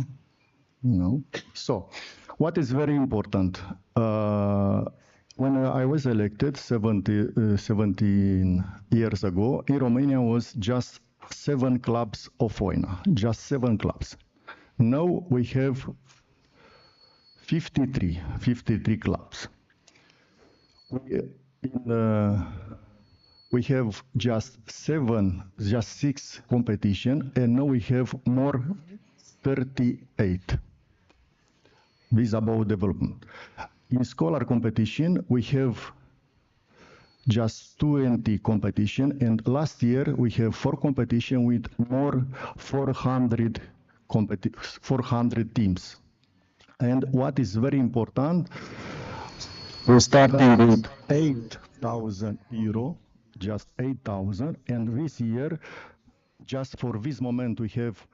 no. So, what is very important? When I was elected 17 years ago, in Romania was just 7 clubs of OINA, just 7 clubs. Now we have 53 clubs. We have just 6 competition, and now we have more 38. This is about development. In scholar competition, we have just 20 competition, and last year we have 4 competition with more 400 teams. And what is very important, we're starting with 8,000 euro, just 8,000, and this year, just for this moment, we have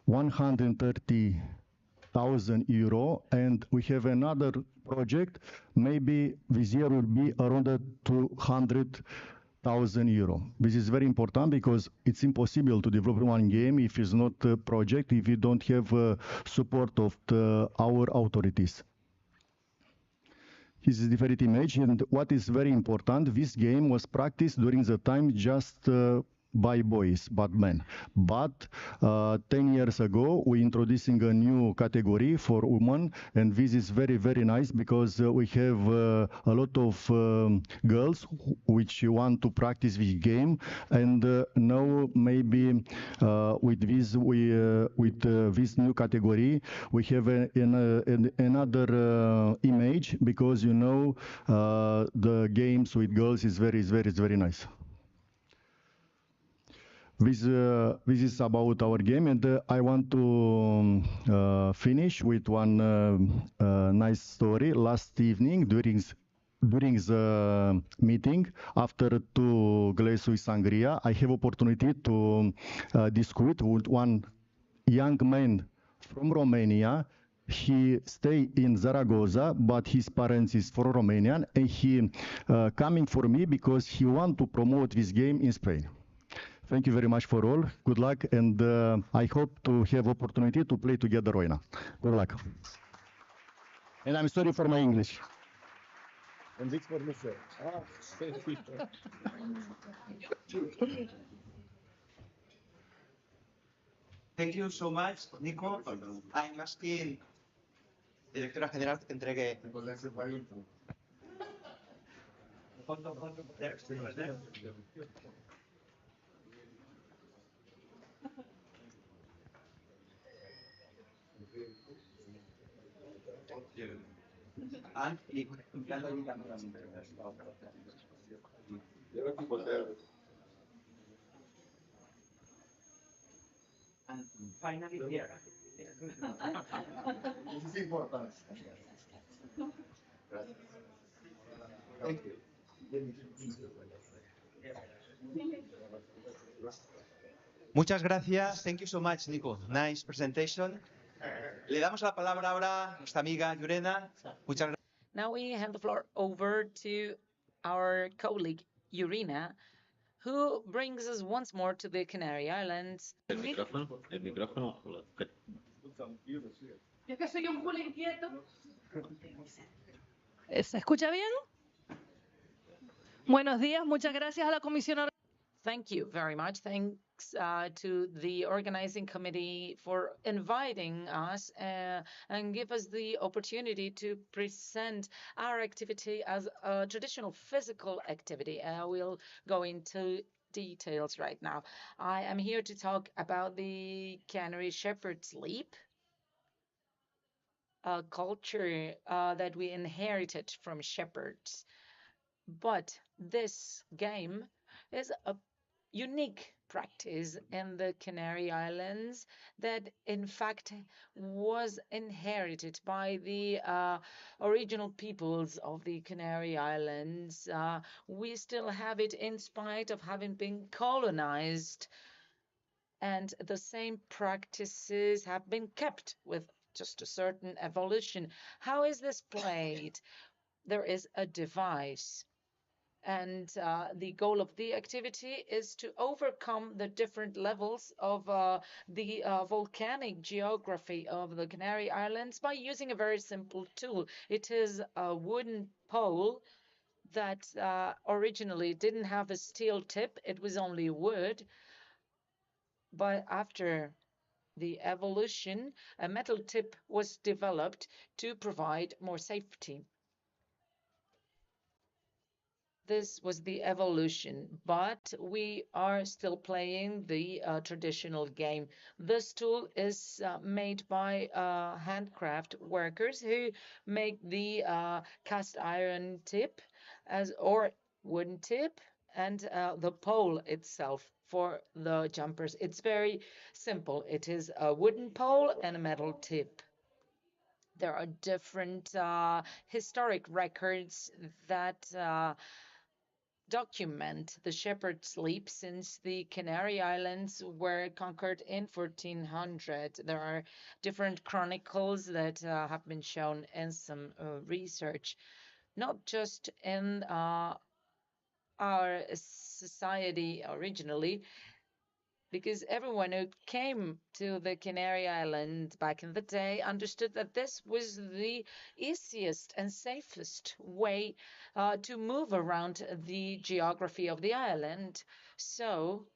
130,000 euro, and we have another project. Maybe this year will be around 200,000 euro. This is very important because it's impossible to develop one game if it's not a project, if you don't have support of our authorities. This is the different image, and what is very important, this game was practiced during the time just by boys, but men. But 10 years ago, we introducing a new category for women, and this is very, very nice because we have a lot of girls which want to practice this game, and now maybe with this new category, we have another image, because you know the games with girls is very nice. This is about our game, and I want to finish with one nice story. Last evening, during the meeting, after 2 glasses with sangria, I have opportunity to discuss with one young man from Romania. he stay in Zaragoza, but his parents is from Romanian, and he coming for me because he want to promote this game in Spain. Thank you very much for all. Good luck, and I hope to have opportunity to play together right now. Good luck. And I'm sorry for my English. And this for myself. Thank you so much, Nico. I'm asking Directora General que entregue. And finally here. This is important. Thank you. Muchas gracias. Thank you so much, Nico. Nice presentation. Le damos la palabra ahora a nuestra amiga Yurena. Muchas gracias. Now we hand the floor over to our colleague Urina, who brings us once more to the Canary Islands. El micrófono, el micrófono. Yo que soy un culo inquieto. ¿Se escucha bien? Buenos días, muchas gracias a la Comisión. Thank you very much. Thanks to the organizing committee for inviting us and give us the opportunity to present our activity as a traditional physical activity. We'll go into details right now. I am here to talk about the Canary Shepherd's Leap, a culture that we inherited from shepherds. But this game is a unique practice in the Canary Islands that in fact was inherited by the original peoples of the Canary Islands. We still have it in spite of having been colonized, and the same practices have been kept with just a certain evolution. How is this played? There is a device, and the goal of the activity is to overcome the different levels of the volcanic geography of the Canary Islands by using a very simple tool. It is a wooden pole that originally didn't have a steel tip. It was only wood. But after the evolution, a metal tip was developed to provide more safety. This was the evolution, but we are still playing the traditional game. This tool is made by handcraft workers who make the cast iron tip or wooden tip and the pole itself for the jumpers. It's very simple. It is a wooden pole and a metal tip. There are different historic records that document the shepherd's leap since the Canary Islands were conquered in 1400. There are different chronicles that have been shown in some research, not just in our society originally, because everyone who came to the Canary Islands back in the day understood that this was the easiest and safest way to move around the geography of the island. So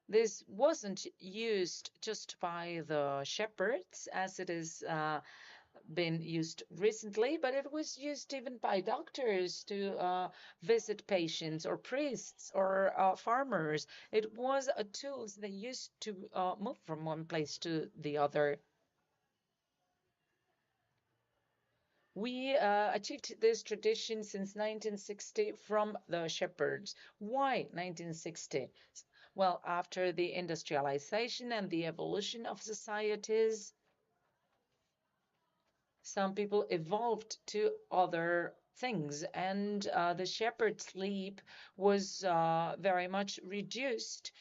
this wasn't used just by the shepherds, as it is been used recently, but it was used even by doctors to visit patients, or priests, or farmers. It was a tool they used to move from one place to the other. We achieved this tradition since 1960 from the shepherds. Why 1960? Well, after the industrialization and the evolution of societies, some people evolved to other things, and the shepherd's leap was very much reduced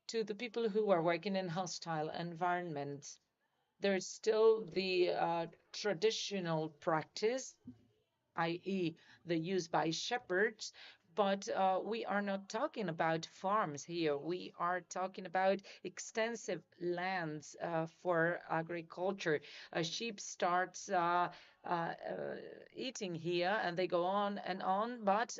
to the people who were working in hostile environments. There's still the traditional practice, i.e., the use by shepherds. But we are not talking about farms here. We are talking about extensive lands for agriculture. A sheep starts eating here and they go on, but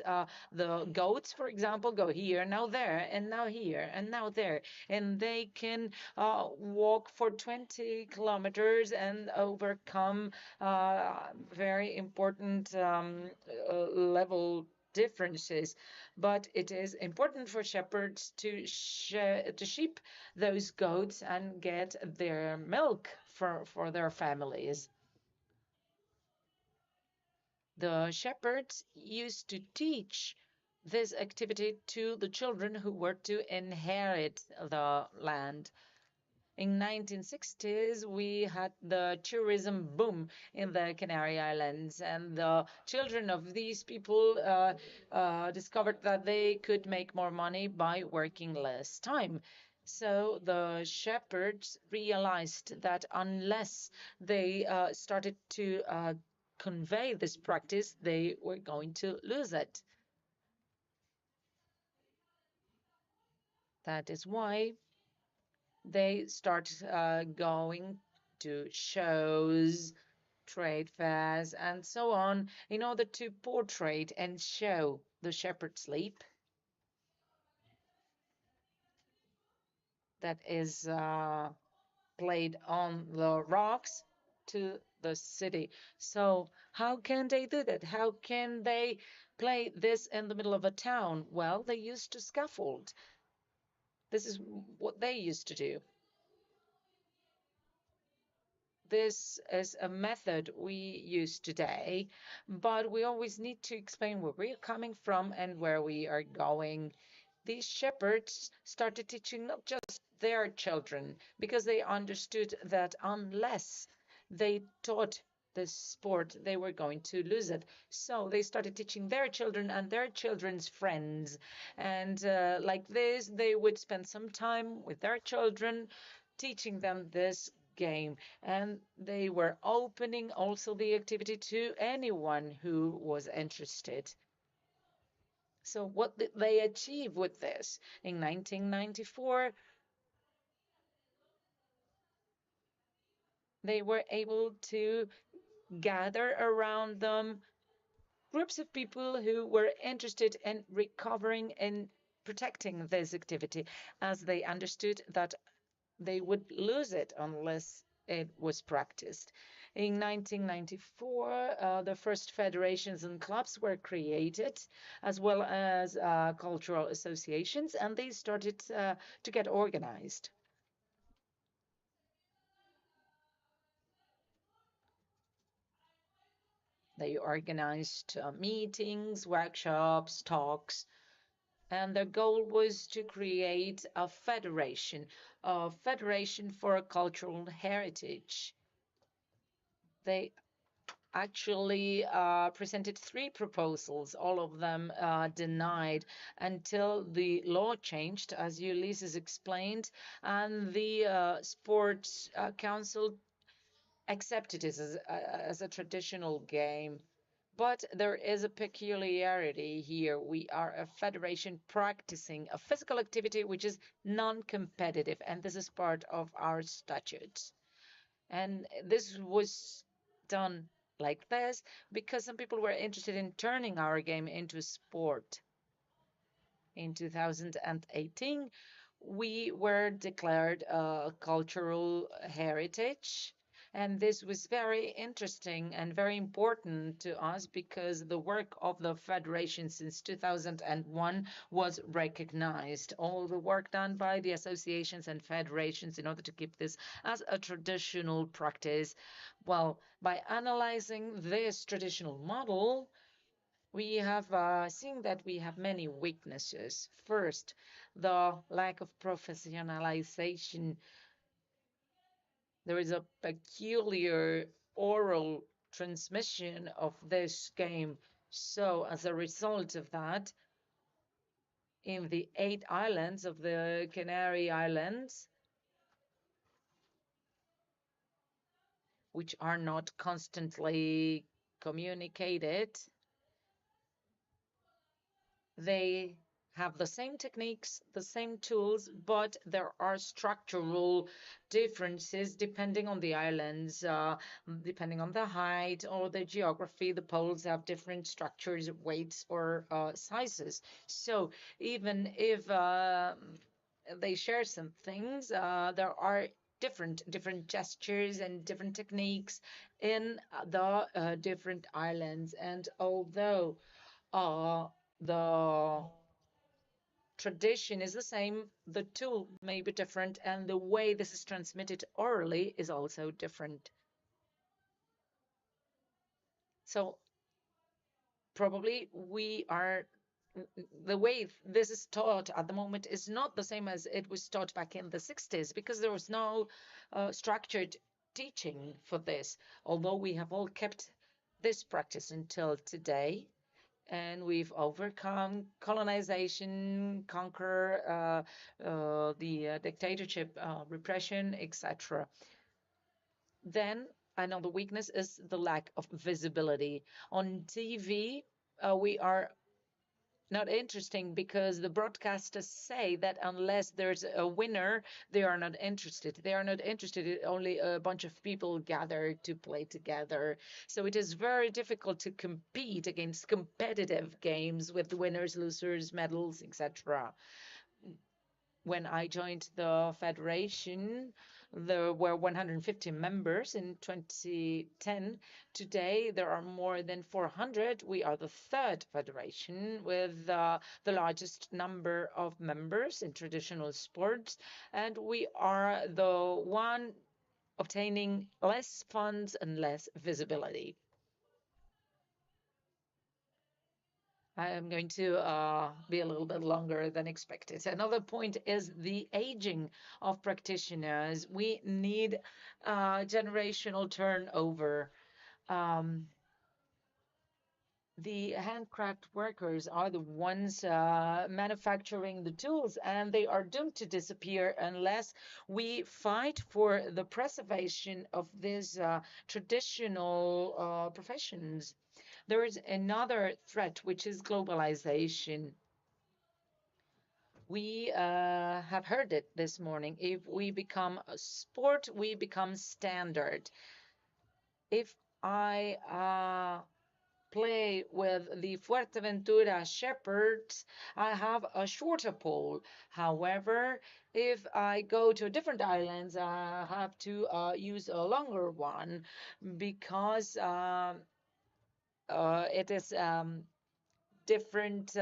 the goats, for example, go here, now there, and now here, and now there. And they can walk for 20 kilometers and overcome very important level differences. But it is important for shepherds to sheep those goats and get their milk for their families. The shepherds used to teach this activity to the children who were to inherit the land. In 1960s, we had the tourism boom in the Canary Islands, and the children of these people discovered that they could make more money by working less time. So the shepherds realized that unless they started to convey this practice, they were going to lose it. That is why they start going to shows, trade fairs, and so on in order to portray and show the shepherd sleep that is played on the rocks to the city. So how can they do that? How can they play this in the middle of a town? Well, they used to scaffold. This is what they used to do. This is a method we use today, but we always need to explain where we're coming from and where we are going. These shepherds started teaching not just their children, because they understood that unless they taught this sport, they were going to lose it. So they started teaching their children and their children's friends. And like this, they would spend some time with their children, teaching them this game, and they were opening also the activity to anyone who was interested. So what did they achieve with this? In 1994, they were able to gather around them groups of people who were interested in recovering and protecting this activity, as they understood that they would lose it unless it was practiced. In 1994, the first federations and clubs were created, as well as cultural associations, and they started to get organized. They organized meetings, workshops, talks, and their goal was to create a federation for cultural heritage. They actually presented 3 proposals, all of them denied until the law changed, as Ulysses explained, and the Sports Council accepted it as a traditional game. But there is a peculiarity here. We are a federation practicing a physical activity which is non-competitive, and this is part of our statutes. And this was done like this because some people were interested in turning our game into sport. In 2018, we were declared a cultural heritage. And this was very interesting and very important to us because the work of the Federation since 2001 was recognized. All the work done by the associations and federations in order to keep this as a traditional practice. Well, by analyzing this traditional model, we have seen that we have many weaknesses. First, the lack of professionalization. There is a peculiar oral transmission of this game. So as a result of that, in the 8 islands of the Canary Islands, which are not constantly communicated. They have the same techniques, the same tools, but there are structural differences depending on the islands, depending on the height or the geography. The poles have different structures, weights, or sizes. So even if they share some things, there are different gestures and different techniques in the different islands. And although the tradition is the same, the tool may be different, and the way this is transmitted orally is also different. So probably the way this is taught at the moment is not the same as it was taught back in the 60s, because there was no structured teaching for this, although we have all kept this practice until today. And we've overcome colonization, conquer the dictatorship, repression, etc. Then another weakness is the lack of visibility. On TV, we are not interesting because the broadcasters say that unless there's a winner, they are not interested. They are not interested in only a bunch of people gathered to play together. So it is very difficult to compete against competitive games with winners, losers, medals, etc. When I joined the federation, there were 150 members in 2010. Today, there are more than 400. We are the third federation with the largest number of members in traditional sports, and we are the one obtaining less funds and less visibility. I am going to be a little bit longer than expected. Another point is the aging of practitioners. We need generational turnover. The handcraft workers are the ones manufacturing the tools, and they are doomed to disappear unless we fight for the preservation of these traditional professions. There is another threat, which is globalization. We have heard it this morning. If we become a sport, we become standard. If I play with the Fuerteventura Shepherds, I have a shorter pole. However, if I go to different islands, I have to use a longer one because it is different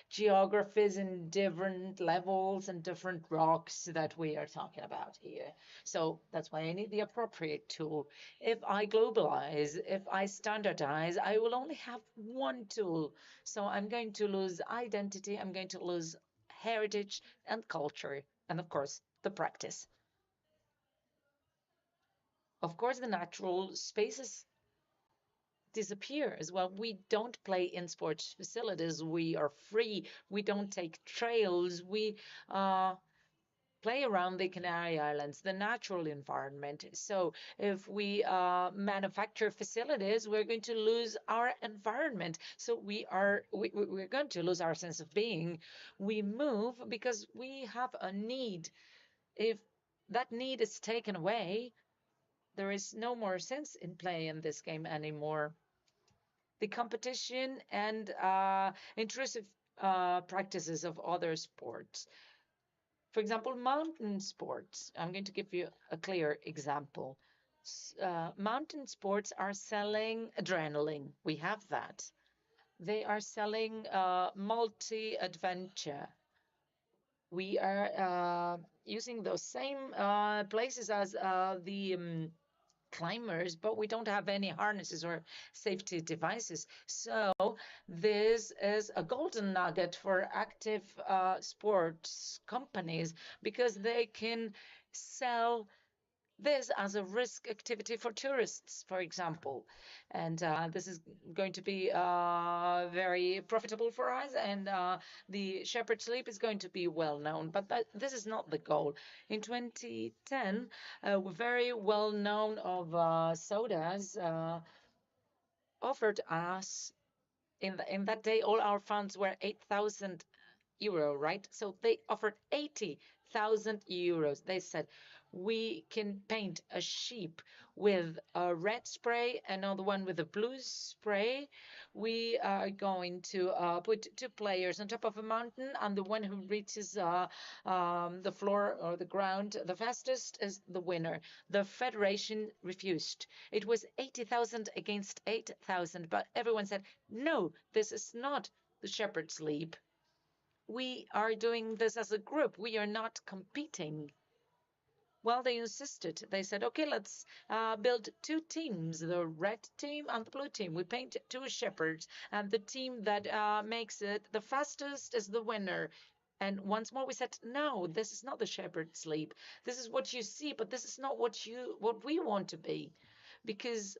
geographies and different levels and different rocks that we are talking about here. So that's why I need the appropriate tool. If I globalize, if I standardize, I will only have one tool. So I'm going to lose identity, I'm going to lose heritage and culture, and of course, the practice. Of course, the natural spaces disappear as well. We don't play in sports facilities. We are free. We don't take trails. We play around the Canary Islands, the natural environment. So if we manufacture facilities, we're going to lose our environment. So we're going to lose our sense of being. We move because we have a need. If that need is taken away, there is no more sense in playing this game anymore. The competition and intrusive practices of other sports. For example, mountain sports. I'm going to give you a clear example. Mountain sports are selling adrenaline. We have that. They are selling multi-adventure. We are using those same places as the climbers, but we don't have any harnesses or safety devices. So this is a golden nugget for active sports companies because they can sell this as a risk activity for tourists, for example. And this is going to be very profitable for us, and the shepherd's sleep is going to be well known. But this is not the goal. In 2010, we're very well known of sodas offered us in that day. All our funds were 8,000 euro, right? So they offered 80,000 euros. They said, we can paint a sheep with a red spray, another one with a blue spray. We are going to put two players on top of a mountain, and the one who reaches the floor or the ground the fastest is the winner. The federation refused. It was 80,000 against 8,000, but everyone said, no, this is not the shepherd's sleep. We are doing this as a group. We are not competing. Well, they insisted. They said, okay, let's build two teams, the red team and the blue team. We paint two shepherds, and the team that makes it the fastest is the winner. And once more, we said, no, this is not the shepherd's sleep. This is what you see, but this is not what we want to be, because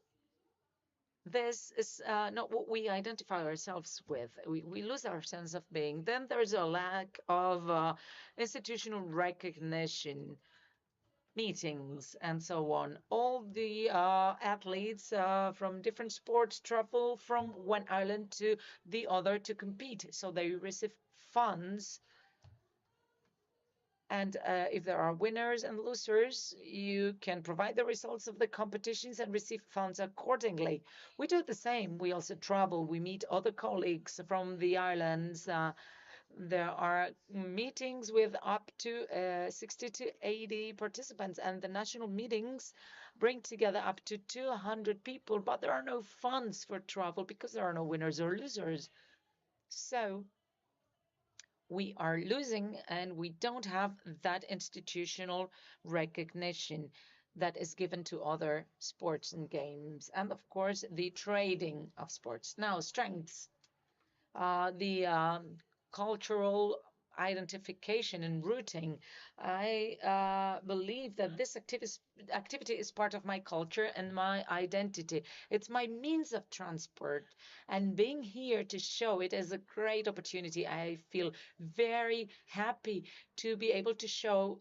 this is not what we identify ourselves with. We lose our sense of being. Then there's a lack of institutional recognition, meetings, and so on. All the athletes from different sports travel from one island to the other to compete. So they receive funds. And if there are winners and losers, you can provide the results of the competitions and receive funds accordingly. We do the same. We also travel. We meet other colleagues from the islands. There are meetings with up to 60 to 80 participants, and the national meetings bring together up to 200 people, but there are no funds for travel because there are no winners or losers. So we are losing, and we don't have that institutional recognition that is given to other sports and games. And of course, the trading of sports. Now, strengths. The cultural identification and rooting. I believe that this activity is part of my culture and my identity. It's my means of transport, and being here to show it is a great opportunity. I feel very happy to be able to show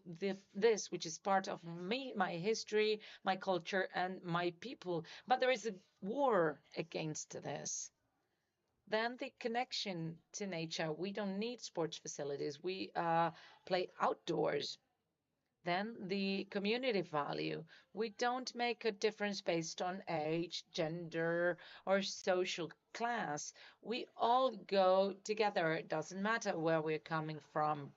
this, which is part of me, my history, my culture, and my people. But there is a war against this. Then the connection to nature. We don't need sports facilities. We play outdoors. Then the community value. We don't make a difference based on age, gender, or social class. We all go together. It doesn't matter where we're coming from.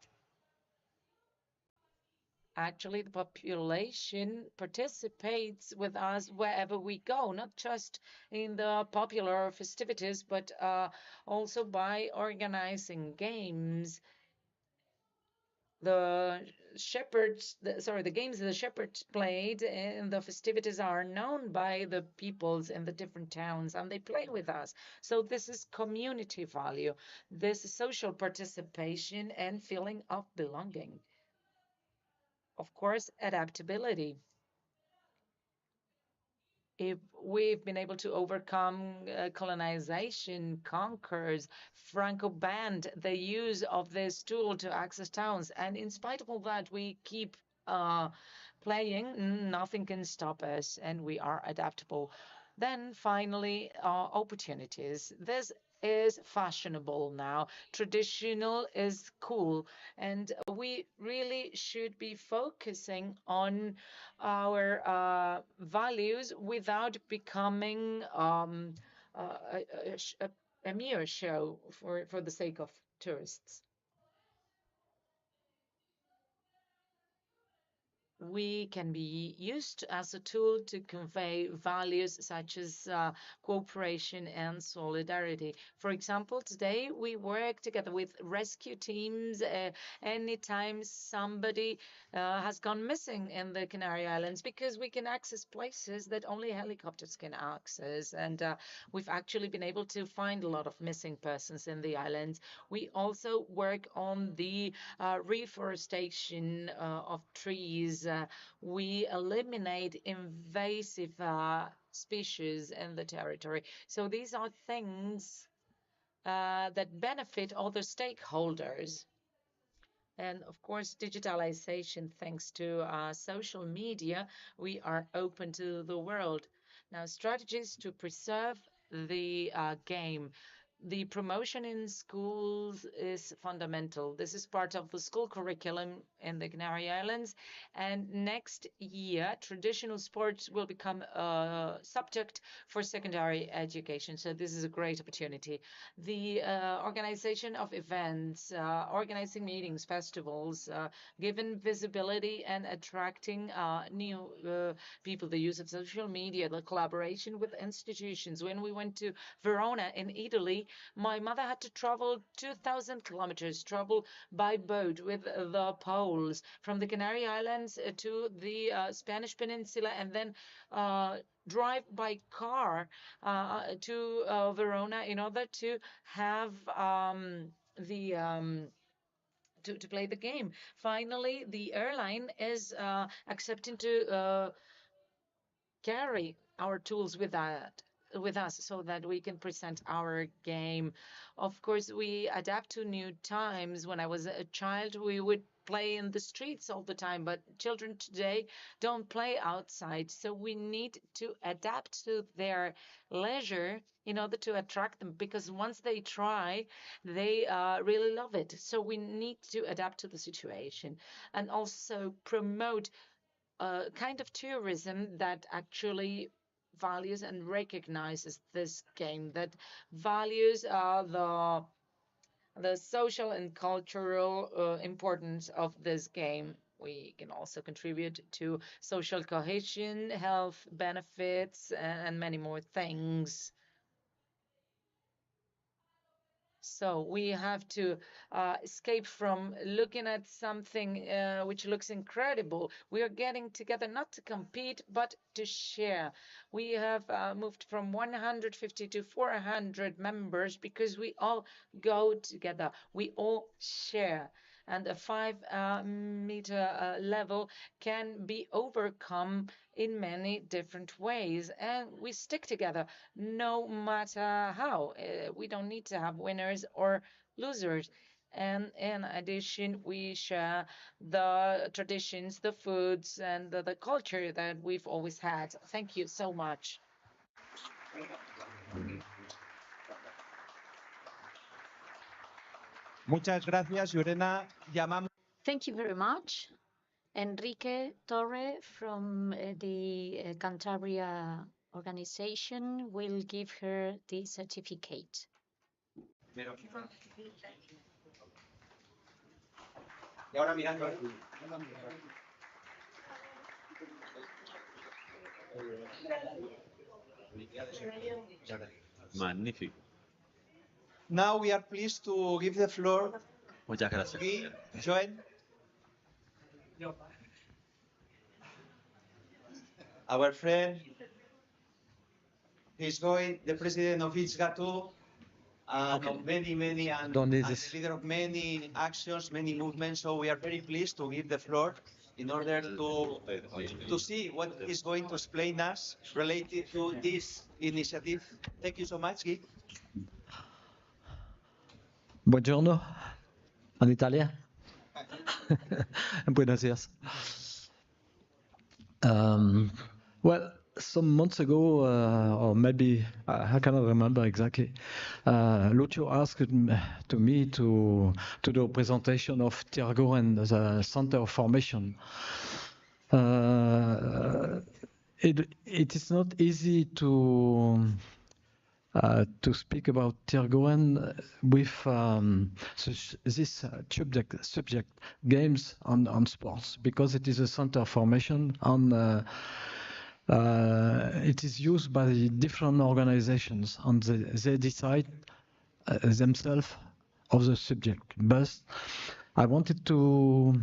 Actually, the population participates with us wherever we go, not just in the popular festivities, but also by organizing games. The games the shepherds played in the festivities are known by the peoples in the different towns, and they play with us. So this is community value. This is social participation and feeling of belonging. Of course, adaptability. If we've been able to overcome colonization, conquers, Franco banned the use of this tool to access towns. And in spite of all that, we keep playing. Nothing can stop us, and we are adaptable. Then finally, opportunities. This is fashionable now. Traditional is cool. And we really should be focusing on our values without becoming a mere show for the sake of tourists. We can be used as a tool to convey values such as cooperation and solidarity. For example, today we work together with rescue teams anytime somebody has gone missing in the Canary Islands, because we can access places that only helicopters can access. And we've actually been able to find a lot of missing persons in the islands. We also work on the reforestation of trees we eliminate invasive species in the territory. So these are things that benefit all the stakeholders. And of course, digitalization, thanks to social media, we are open to the world. Now, strategies to preserve the game. The promotion in schools is fundamental. This is part of the school curriculum in the Canary Islands. And next year, traditional sports will become a subject for secondary education. So this is a great opportunity. The organization of events, organizing meetings, festivals, given visibility and attracting new people, the use of social media, the collaboration with institutions. When we went to Verona in Italy, my mother had to travel 2,000 kilometers, travel by boat with the Poles from the Canary Islands to the Spanish Peninsula, and then drive by car to Verona in order to have to play the game. Finally, the airline is accepting to carry our tools with us so that we can present our game. Of course, we adapt to new times. When I was a child, we would play in the streets all the time, but children today don't play outside. So we need to adapt to their leisure in order to attract them, because once they try, they really love it. So we need to adapt to the situation and also promote a kind of tourism that actually values and recognizes this game, that values the social and cultural importance of this game. We can also contribute to social cohesion, health benefits, and many more things. So we have to escape from looking at something which looks incredible. We are getting together not to compete, but to share. We have moved from 150 to 400 members because we all go together. We all share. And a 5-meter level can be overcome in many different ways. And we stick together no matter how. We don't need to have winners or losers. And in addition, we share the traditions, the foods, and the culture that we've always had. Thank you so much. Muchas gracias, Lorena. Llamamos. Thank you very much. Enrique Torre from the Cantabria organization will give her the certificate. Y ahora mirando. Magnífico. Now we are pleased to give the floor Muchas gracias. to Joan, our friend. He's going the president of ITSGATU, of many, and the leader of many actions, many movements. So we are very pleased to give the floor in order to see what is going to explain us related to this initiative. Thank you so much, Guy. Buongiorno, in Italia. Buenos dias. Well, some months ago, or maybe I cannot remember exactly, Lucio asked to me to do a presentation of Tirgoren, the center of formation. It is not easy to speak about Tirgoren with this subject games on sports, because it is a center of formation and it is used by different organizations, and they decide themselves of the subject. But I wanted to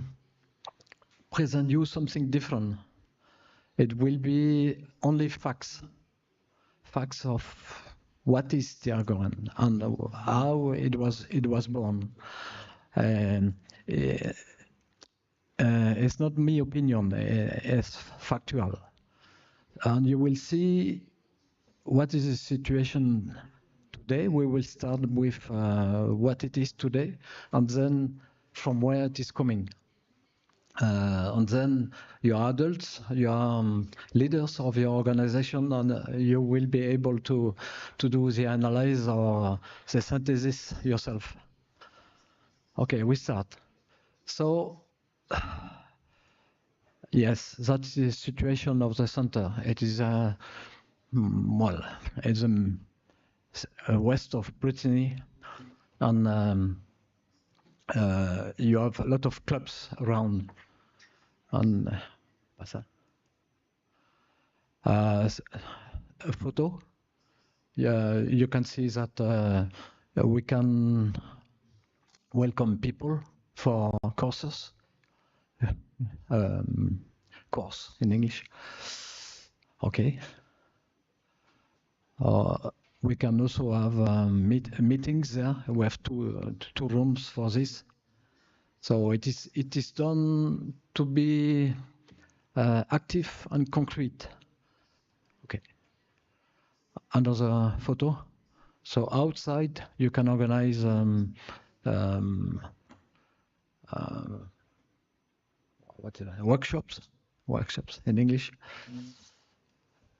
present you something different. It will be only facts of what is Tirgoren and how it was born. it's not my opinion, it's factual. And you will see what is the situation today. We will start with what it is today, and then from where it is coming. And then you are adults, you are leaders of your organization, and you will be able to do the analysis or the synthesis yourself. Okay, we start. So, yes, that's the situation of the center. It is, well, it's west of Brittany, and you have a lot of clubs around. And a photo. Yeah, you can see that we can welcome people for courses. Course in English. Okay. We can also have meetings there. We have two rooms for this. So it is done to be active and concrete. Okay. Another photo. So outside you can organize workshops in English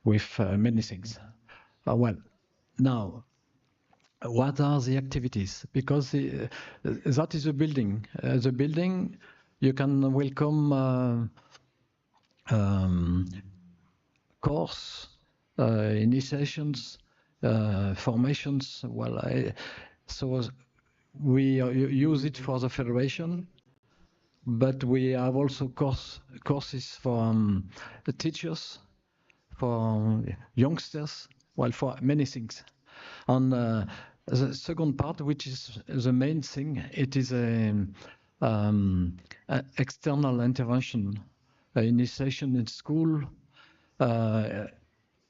with many things. Well, now, what are the activities? Because that is a building. The building, you can welcome course, initiations, formations. Well, so we use it for the federation, but we have also courses for the teachers, for youngsters, well, for many things. And the second part, which is the main thing, it is external intervention, initiation in school,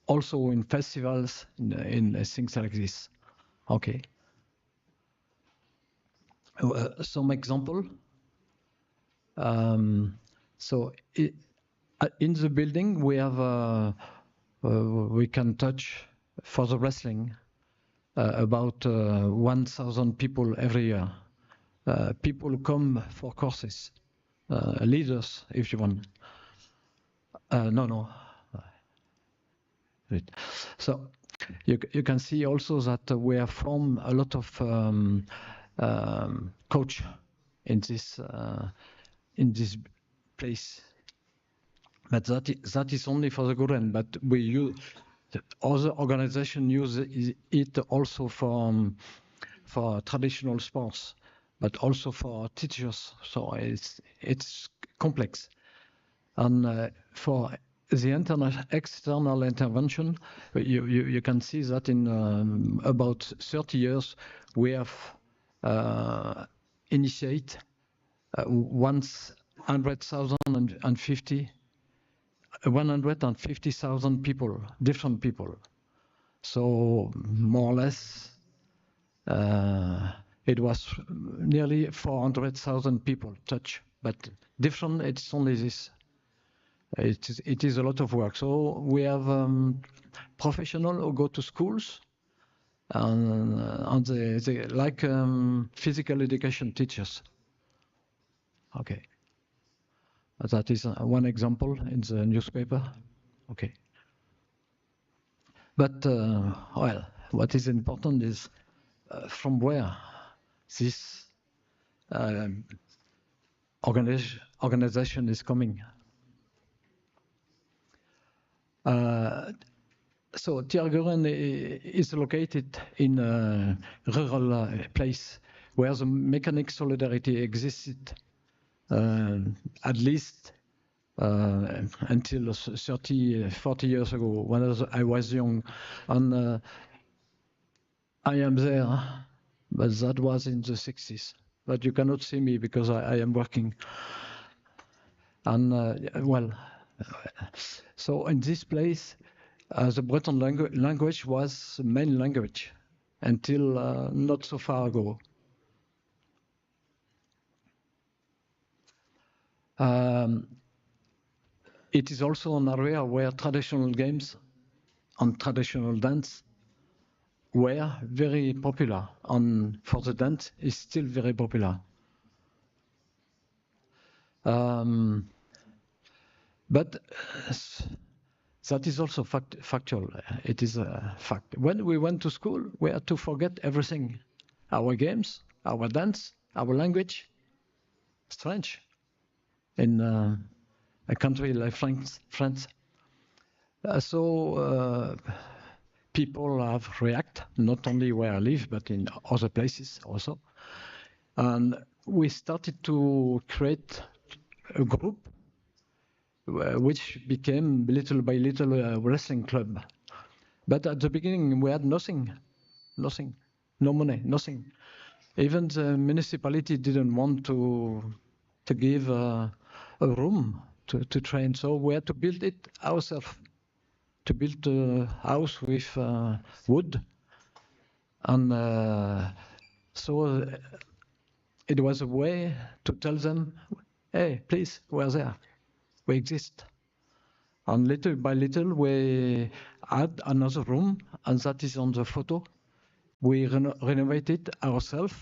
also in festivals, in things like this. Okay. Some example. So in the building we have we can touch for the wrestling about 1,000 people every year. People come for courses, leaders if you want. No. Right. So you can see also that we have formed a lot of coach in this place. But that is only for the Guren. But we use other organizations use it also for traditional sports, but also for teachers. So it's complex. And for the external intervention, you can see that in about 30 years we have initiate 150,000 people, different people. So more or less, it was nearly 400,000 people touch, but different. It's only this. It is a lot of work. So we have professionals who go to schools, and they like physical education teachers. Okay. That is one example in the newspaper. Okay. But, well, what is important is from where this organization is coming. So Tierguren is located in a rural place where the mechanic solidarity existed at least until 30, 40 years ago when I was young. And I am there, but that was in the 60s. But you cannot see me because I am working. And well, so in this place, the Breton language was the main language until not so far ago. It is also an area where traditional games and traditional dance were very popular, and for the dance is still very popular. But that is also factual. It is a fact. When we went to school, we had to forget everything. Our games, our dance, our language. Strange. In a country like France. People have react, not only where I live, but in other places also. And we started to create a group which became little by little a wrestling club. But at the beginning, we had nothing, no money, nothing. Even the municipality didn't want to give a room to train, so we had to build it ourselves. To build a house with wood, and so it was a way to tell them, "Hey, please, we're there, we exist." And little by little, we add another room, and that is on the photo. We renovated ourselves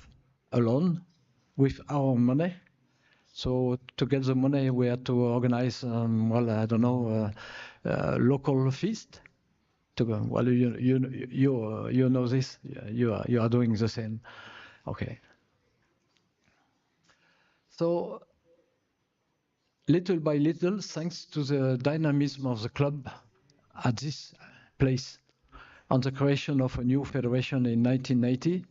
alone with our money. So to get the money, we had to organize, local feast. To go. Well, you know this. You are doing the same. Okay. So little by little, thanks to the dynamism of the club at this place, and the creation of a new federation in 1980,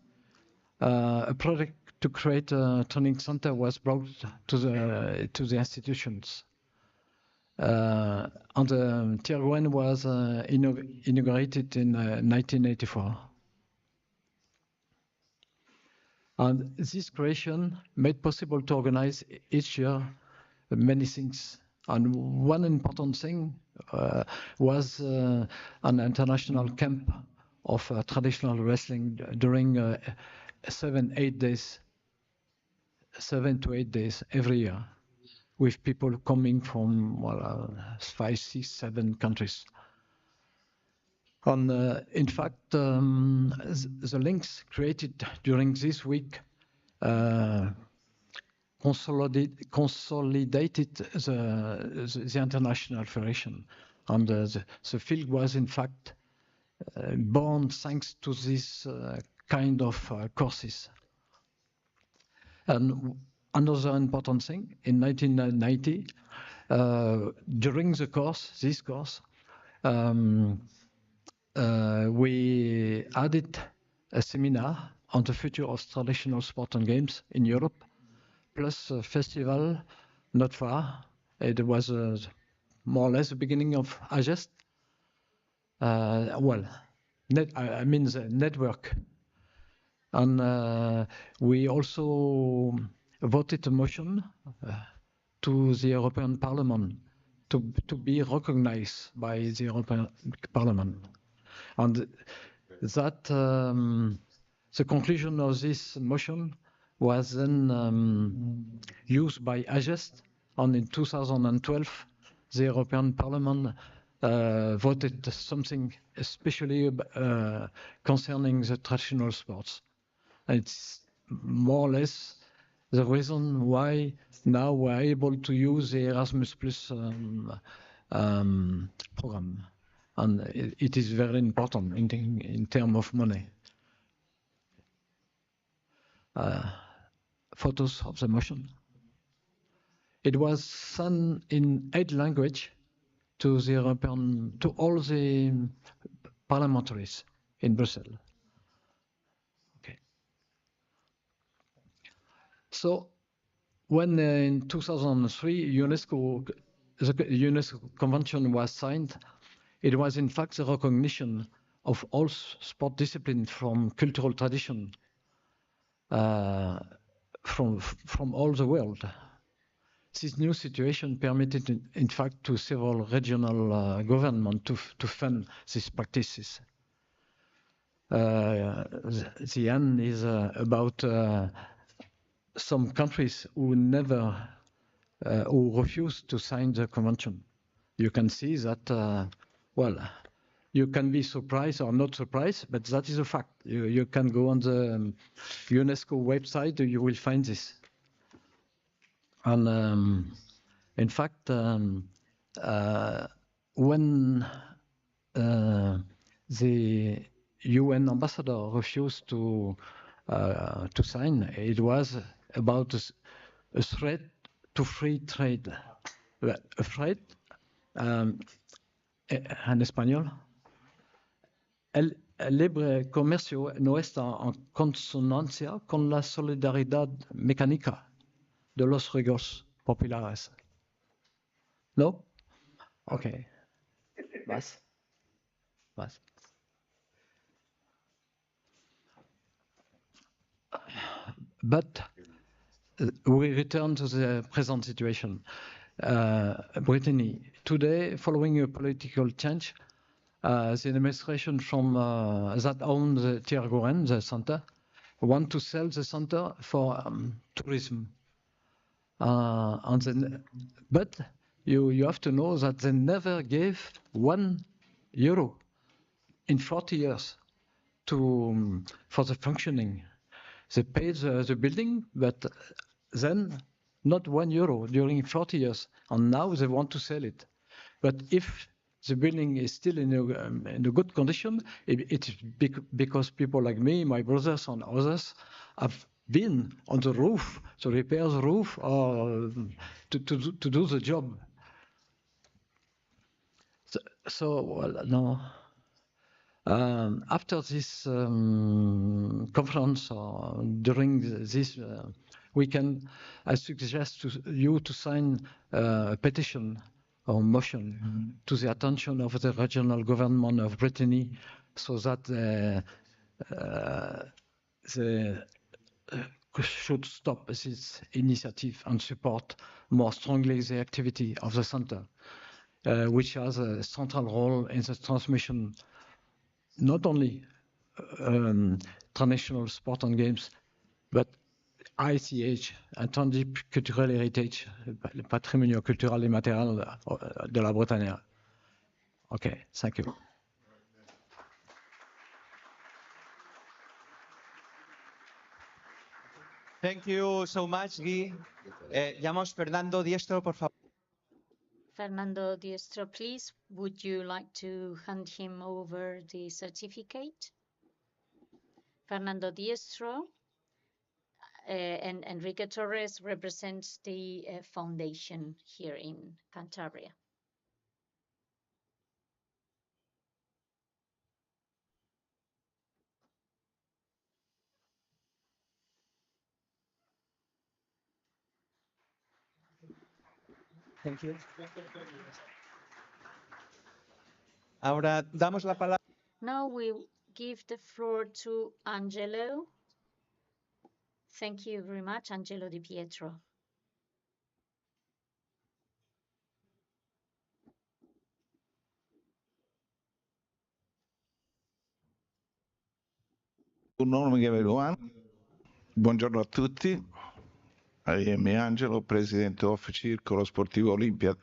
a project to create a training center was brought to the institutions. And the Tier 1 was inaugurated in 1984. And this creation made possible to organize each year many things. And one important thing was an international camp of traditional wrestling during 7 to 8 days every year, with people coming from 5, 6, 7 countries. And in fact, the links created during this week consolidated the international federation. And the field was in fact born thanks to this kind of courses. And another important thing, in 1990, during this course, we added a seminar on the future of traditional sport and games in Europe, plus a festival not far. It was more or less the beginning of AGEST. The network. And we also voted a motion to the European Parliament to be recognized by the European Parliament. And that the conclusion of this motion was then used by AGEST, and in 2012 the European Parliament voted something especially concerning the traditional sports. It's more or less the reason why now we're able to use the Erasmus Plus program. And it is very important in terms of money. Photos of the motion. It was sent in 8 languages to all the parliamentaries in Brussels. Okay. So when in 2003 the UNESCO Convention was signed, it was in fact the recognition of all sport disciplines from cultural tradition from all the world. This new situation permitted, in fact, to several regional governments to fund these practices. The end is about some countries who never who refused to sign the convention. You can see that, well, you can be surprised or not surprised, but that is a fact. You can go on the UNESCO website, you will find this. And in fact, when the UN ambassador refused to sign, it was about a threat to free trade. A threat, en español, el libre comercio no está en consonancia con la solidaridad mecánica de los riesgos populares. No? Okay. Was? But we return to the present situation. Brittany, today, following a political change, the administration from that owns the Tiergoren, the center, want to sell the center for tourism. But you have to know that they never gave €1 in 40 years for the functioning. They paid the building, but then not €1 during 40 years. And now they want to sell it. But if the building is still in a good condition, it's because people like me, my brothers and others have been on the roof to repair the roof or to do the job. So well, no. After this conference or during this weekend, I suggest you to sign a petition or motion to the attention of the regional government of Brittany so that they should stop this initiative and support more strongly the activity of the center, which has a central role in the transmission not only traditional sport and games, but ICH, Intangible Cultural Heritage, le patrimonio culturel et matériel de la Bretagne. Okay, thank you. Thank you so much, Guy. Llamamos Fernando Diestro, por favor. Fernando Diestro, please, would you like to hand him over the certificate? Fernando Diestro and Enrique Torres represents the foundation here in Cantabria. Thank you. Ahora damos la palabra. Now we give the floor to Angelo. Thank you very much, Angelo Di Pietro. Good morning, everyone. Buongiorno a tutti. I am Angelo, President of Circolo Sportivo Olimpia.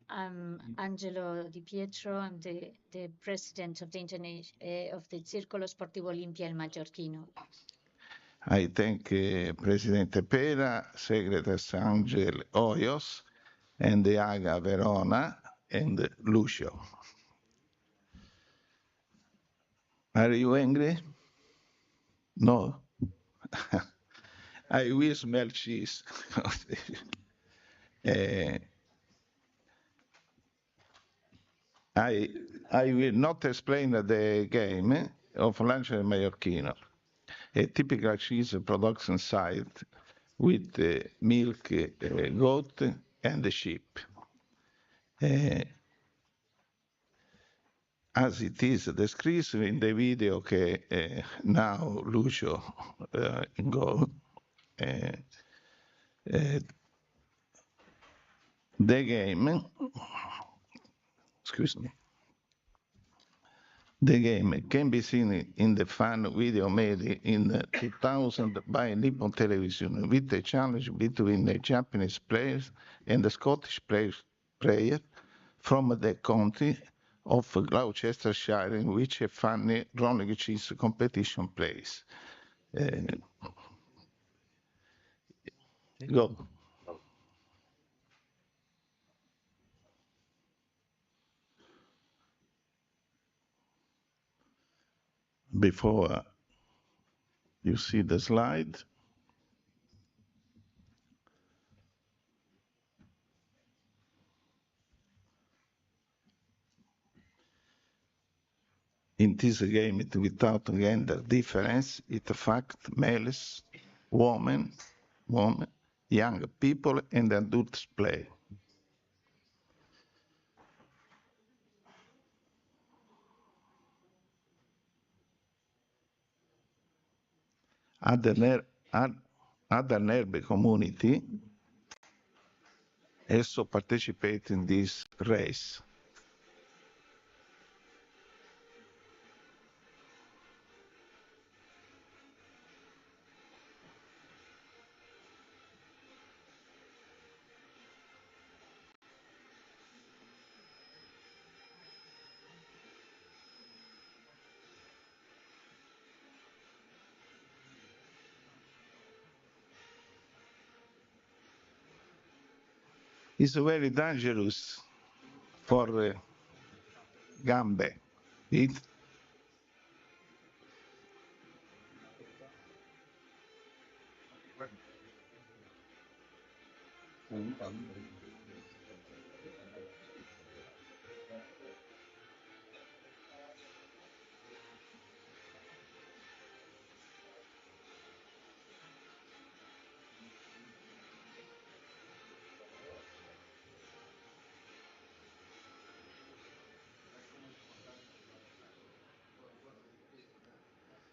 I'm Angelo Di Pietro. I'm the president of the Circolo Sportivo Olimpia Il Mallorquino. I thank President Pera, Secretary Angel Hoyos, and the Aga Verona, and Lucio. Are you angry? No? I will smell cheese. I will not explain the game of Lancia Mallorquino, a typical cheese production site with milk, goat, and sheep. As it is described in the video che now Lucio go, the game, excuse me, The game can be seen in the fan video made in 2000 by Nippon Television with a challenge between the Japanese players and the Scottish player from the county of Gloucestershire, in which a funny rolling cheese competition plays. Go. Before you see the slide. In this game, it without gender difference, it affects males, women, young people, and adults play. Other neighbor community also participate in this race. It's very dangerous for gambe.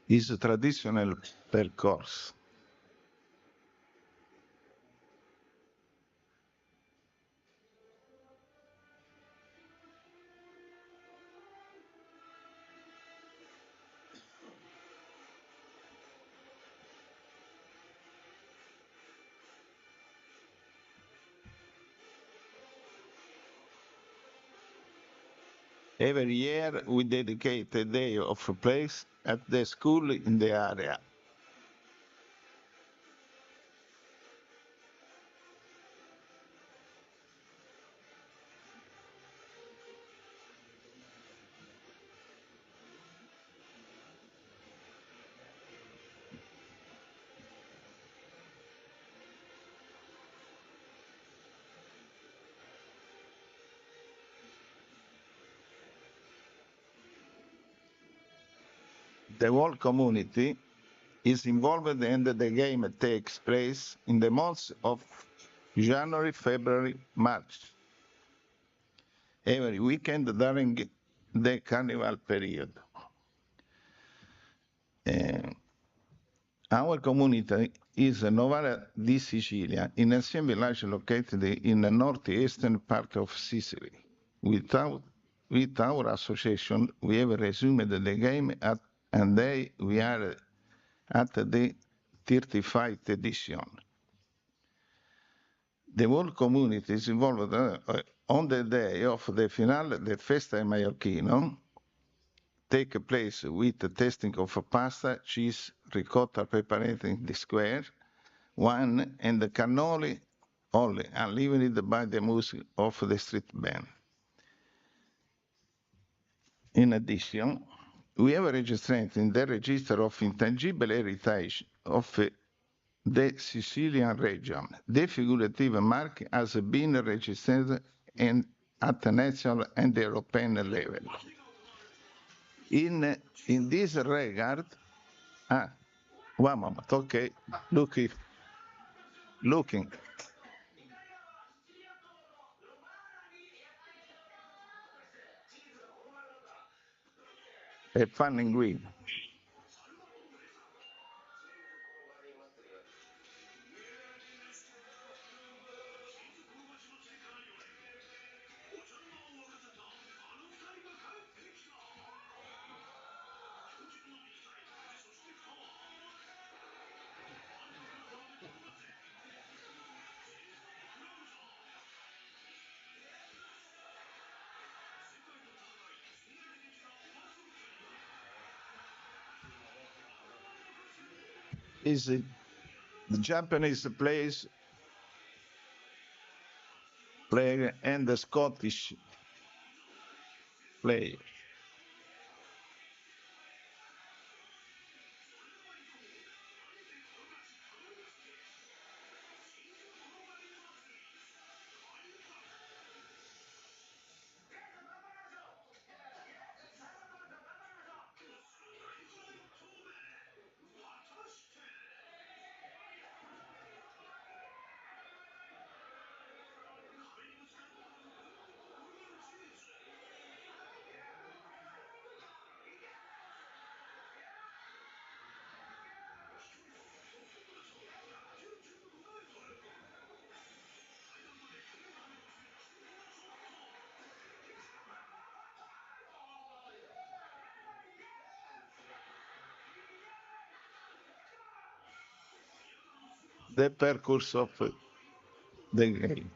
Is a traditional percourse. Every year, we dedicate a day of a place at the school in the area. The whole community is involved and the game takes place in the months of January, February, March, every weekend during the carnival period. Our community is Novara di Sicilia, in a same village located in the northeastern part of Sicily. With our association, we have resumed the game and we are at the 35th edition. The whole community is involved on the day of the finale, the Festa Maiorchino, take place with the tasting of pasta, cheese, ricotta prepared in the square, wine, and the cannoli, only unlimited by the music of the street band. In addition, we have registered in the Register of Intangible Heritage of the Sicilian region. The figurative mark has been registered at the national and European level. In this regard, one moment, okay, looking. A fun and green. is the Japanese player and the Scottish player. The percourse of the game.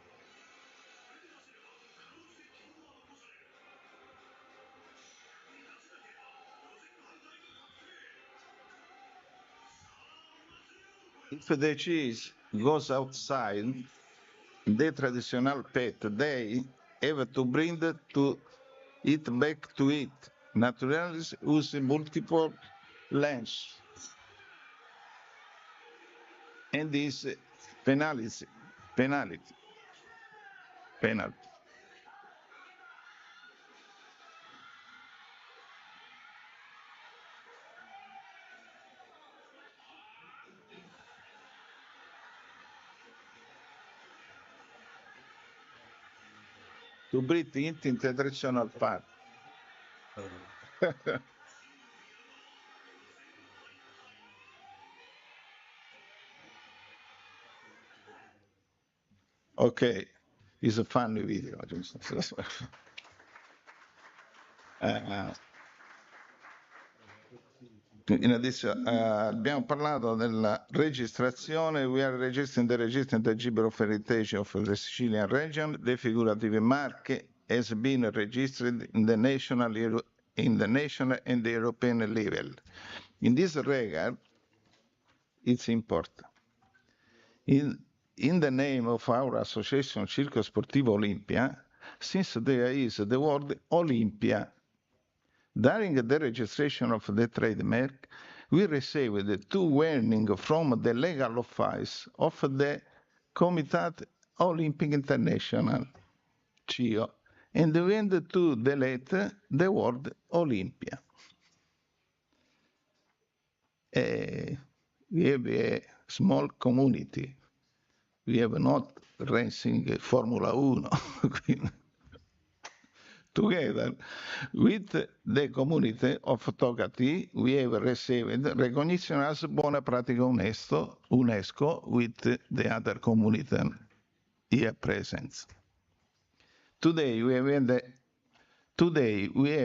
If the cheese goes outside the traditional pet, they have to bring it back to it. Naturalists use multiple lengths, and this penalty. To bring it in the traditional part. Okay, it's a funny video. In addition, abbiamo parlato della registrazione. We are registering the register in the Library of Heritage of the Sicilian region. The figurative mark has been registered in the national and the European level. In this regard, it's important. In the name of our association Circo Sportivo Olimpia, since there is the word Olympia, during the registration of the trademark, we received 2 warnings from the legal office of the Comité Olympique International, CIO, and went to delete the word Olympia. We have a small community. We have not racing Formula 1. Together with the community of Tocati, we have received recognition as Buona Pratica UNESCO with the other community here present. Today we have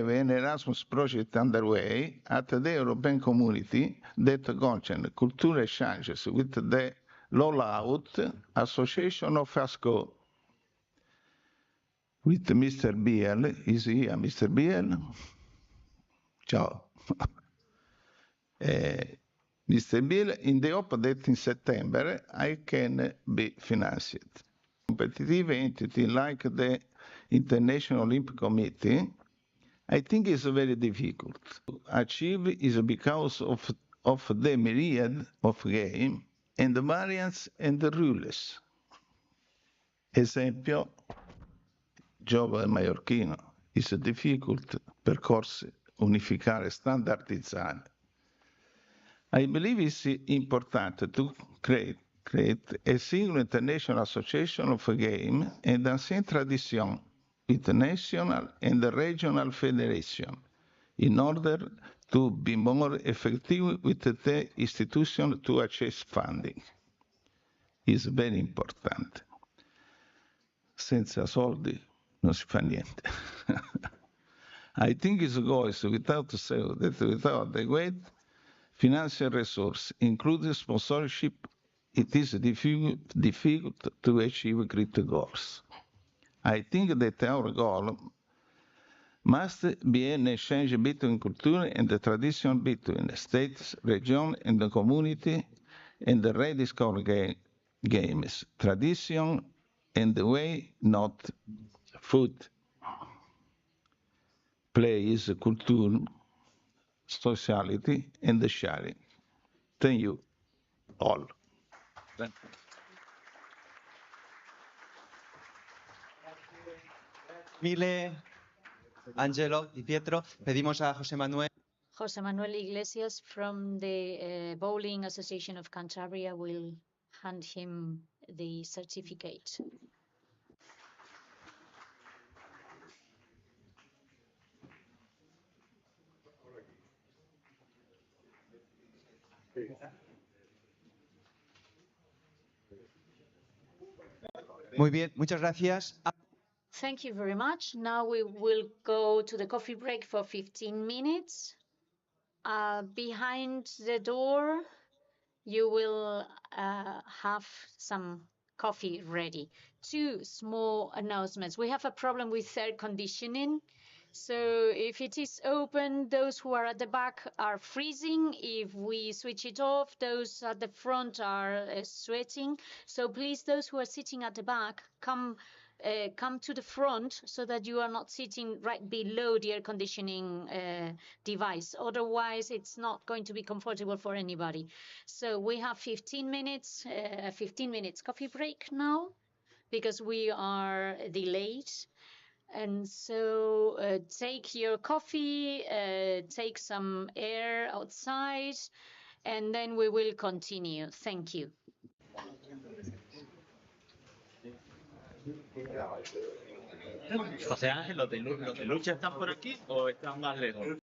an Erasmus project underway at the European community that concerns cultural exchanges with the Rollout Association of ASCO. With Mr. Biel, is here Mr. Biel? Ciao. Mr. Biel, in the hope that in September I can be financed. Competitive entity like the International Olympic Committee, I think is very difficult to achieve is because of the myriad of games and the variants and the rules. Esempio, Gioco maiorchino is a difficult percorso unificare, standardizzare. I believe it's important to create a single international association of a game and ancien tradition with national and regional federation in order to be more effective with the institution to access funding. It's very important. Senza soldi non si fa niente. I think it goes without saying that without adequate financial resources, including sponsorship, it is difficult to achieve great goals. I think that our goal must be an exchange between culture and the tradition between the states, region, and the community and rediscover games, tradition, and the way, not food. Play is culture, sociality, and the sharing. Thank you all. Mille, Angelo, Di Pietro, pedimos a José Manuel. Jose Manuel Iglesias from the Bowling Association of Cantabria will hand him the certificate. Muy bien, muchas gracias. Thank you very much. Now we will go to the coffee break for 15 minutes. Behind the door, you will have some coffee ready. Two small announcements. We have a problem with air conditioning. So if it is open, those who are at the back are freezing. If we switch it off, those at the front are sweating. So please, those who are sitting at the back, come to the front so that you are not sitting right below the air conditioning device. Otherwise, it's not going to be comfortable for anybody. So we have 15 minutes coffee break now because we are delayed. And so take your coffee, take some air outside, and then we will continue. Thank you. José Ángel, ¿los de lucha están por aquí o están más lejos?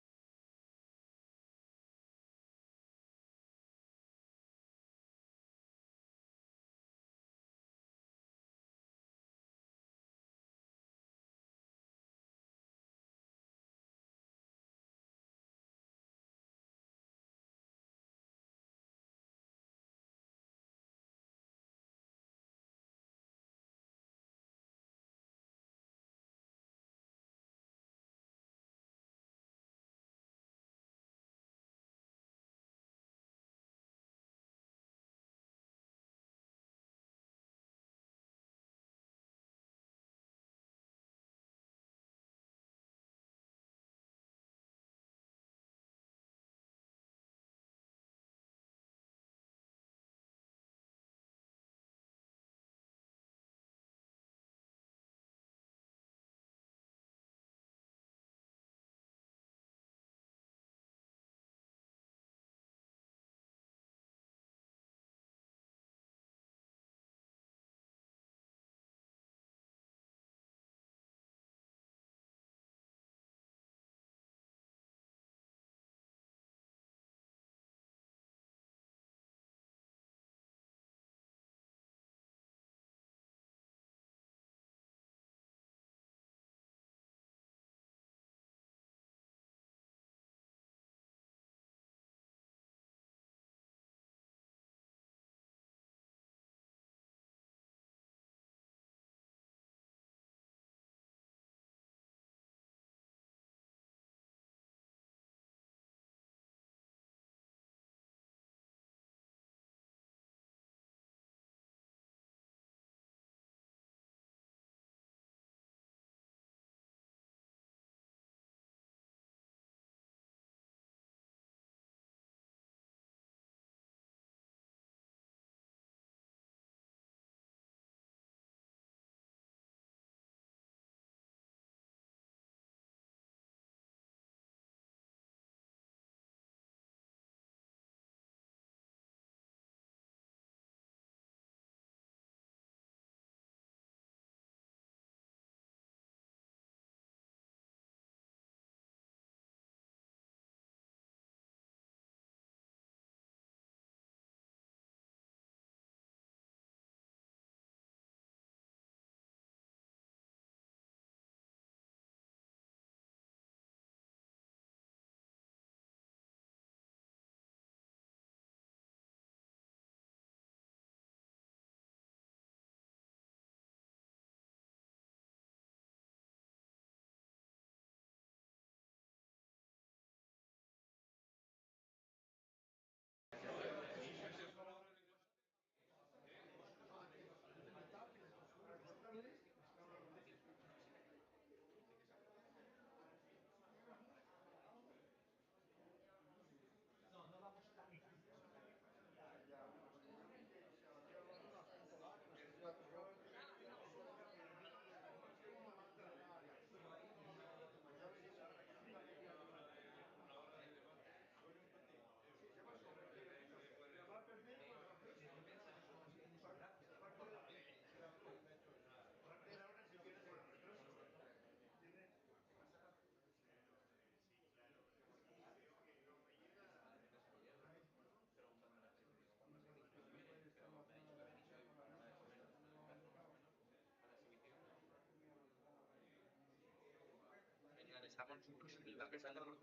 Está pensando en el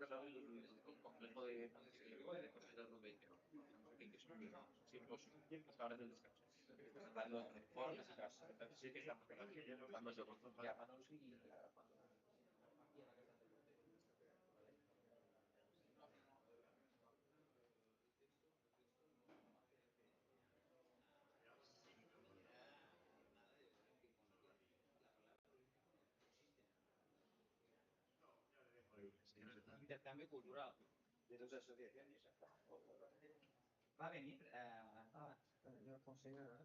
complejo de Simposio, hasta ahora del descanso. Hablando de formas y casos. Sí que estamos cuando se llamanos y intercambio cultural de dos asociaciones. Va a venir señor consejero.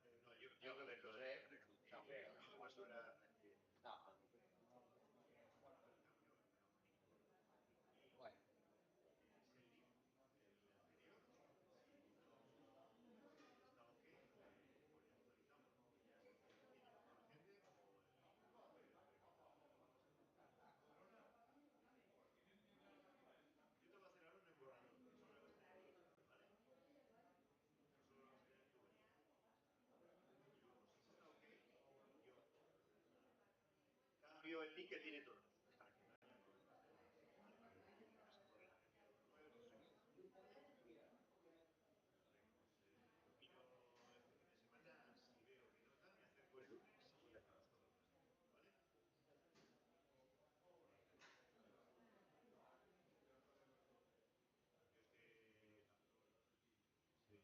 No, yo lo declaré, Bueno. Yo te voy a hacer ahora un borrador, solo lo vas a tener, ¿vale? Solo lo vas a tener tú. Y luego, si eso está ok, yo cambio el link que tiene todo. Para que no haya problema. Para que se pueda opino este fin de semana, si veo que no tal, me acerco el lunes y hacemos todo el resto, ¿vale? Yo es que... Sí.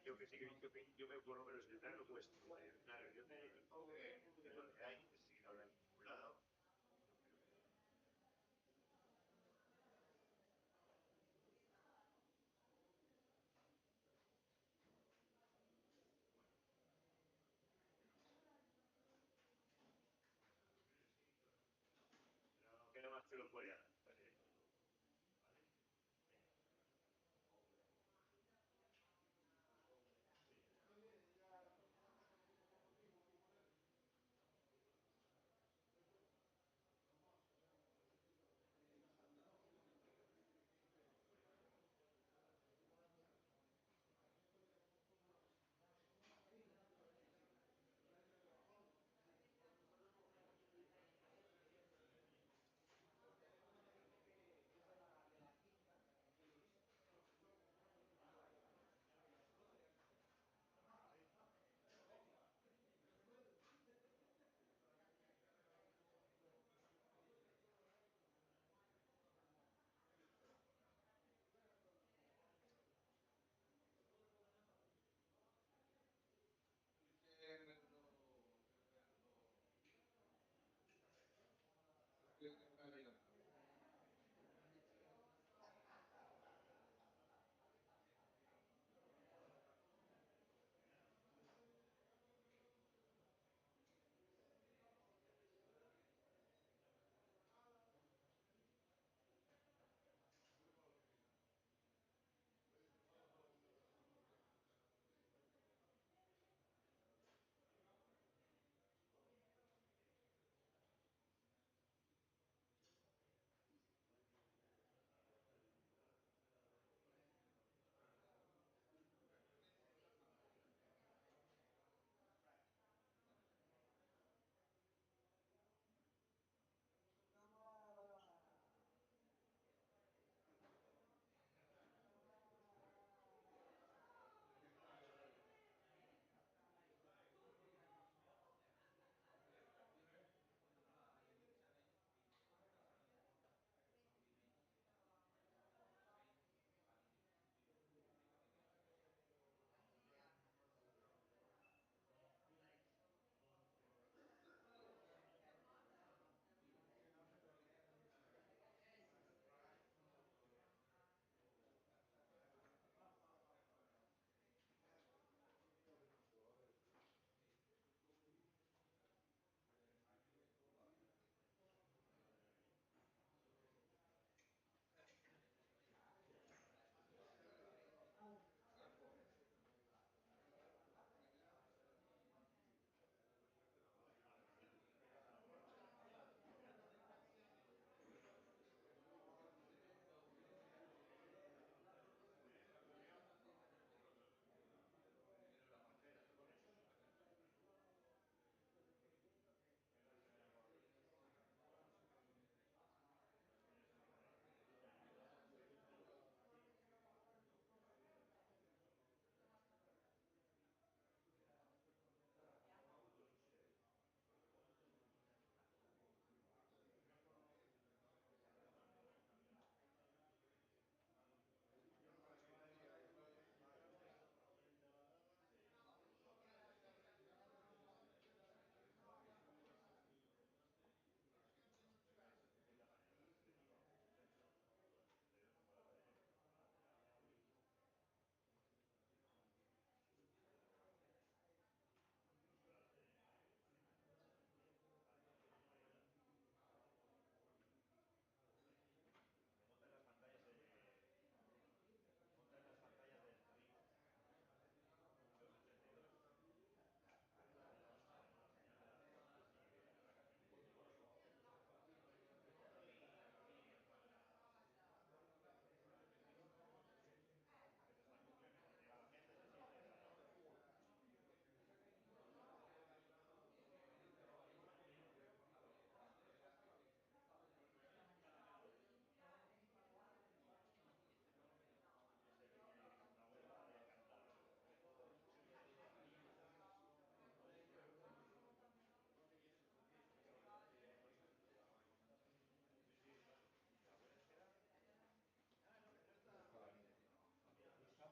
Yo que sí que yo me por lo menos entrar no puesto una reunión de lo que hay, si no hay en ningún lado. Pero que no más te lo pueda.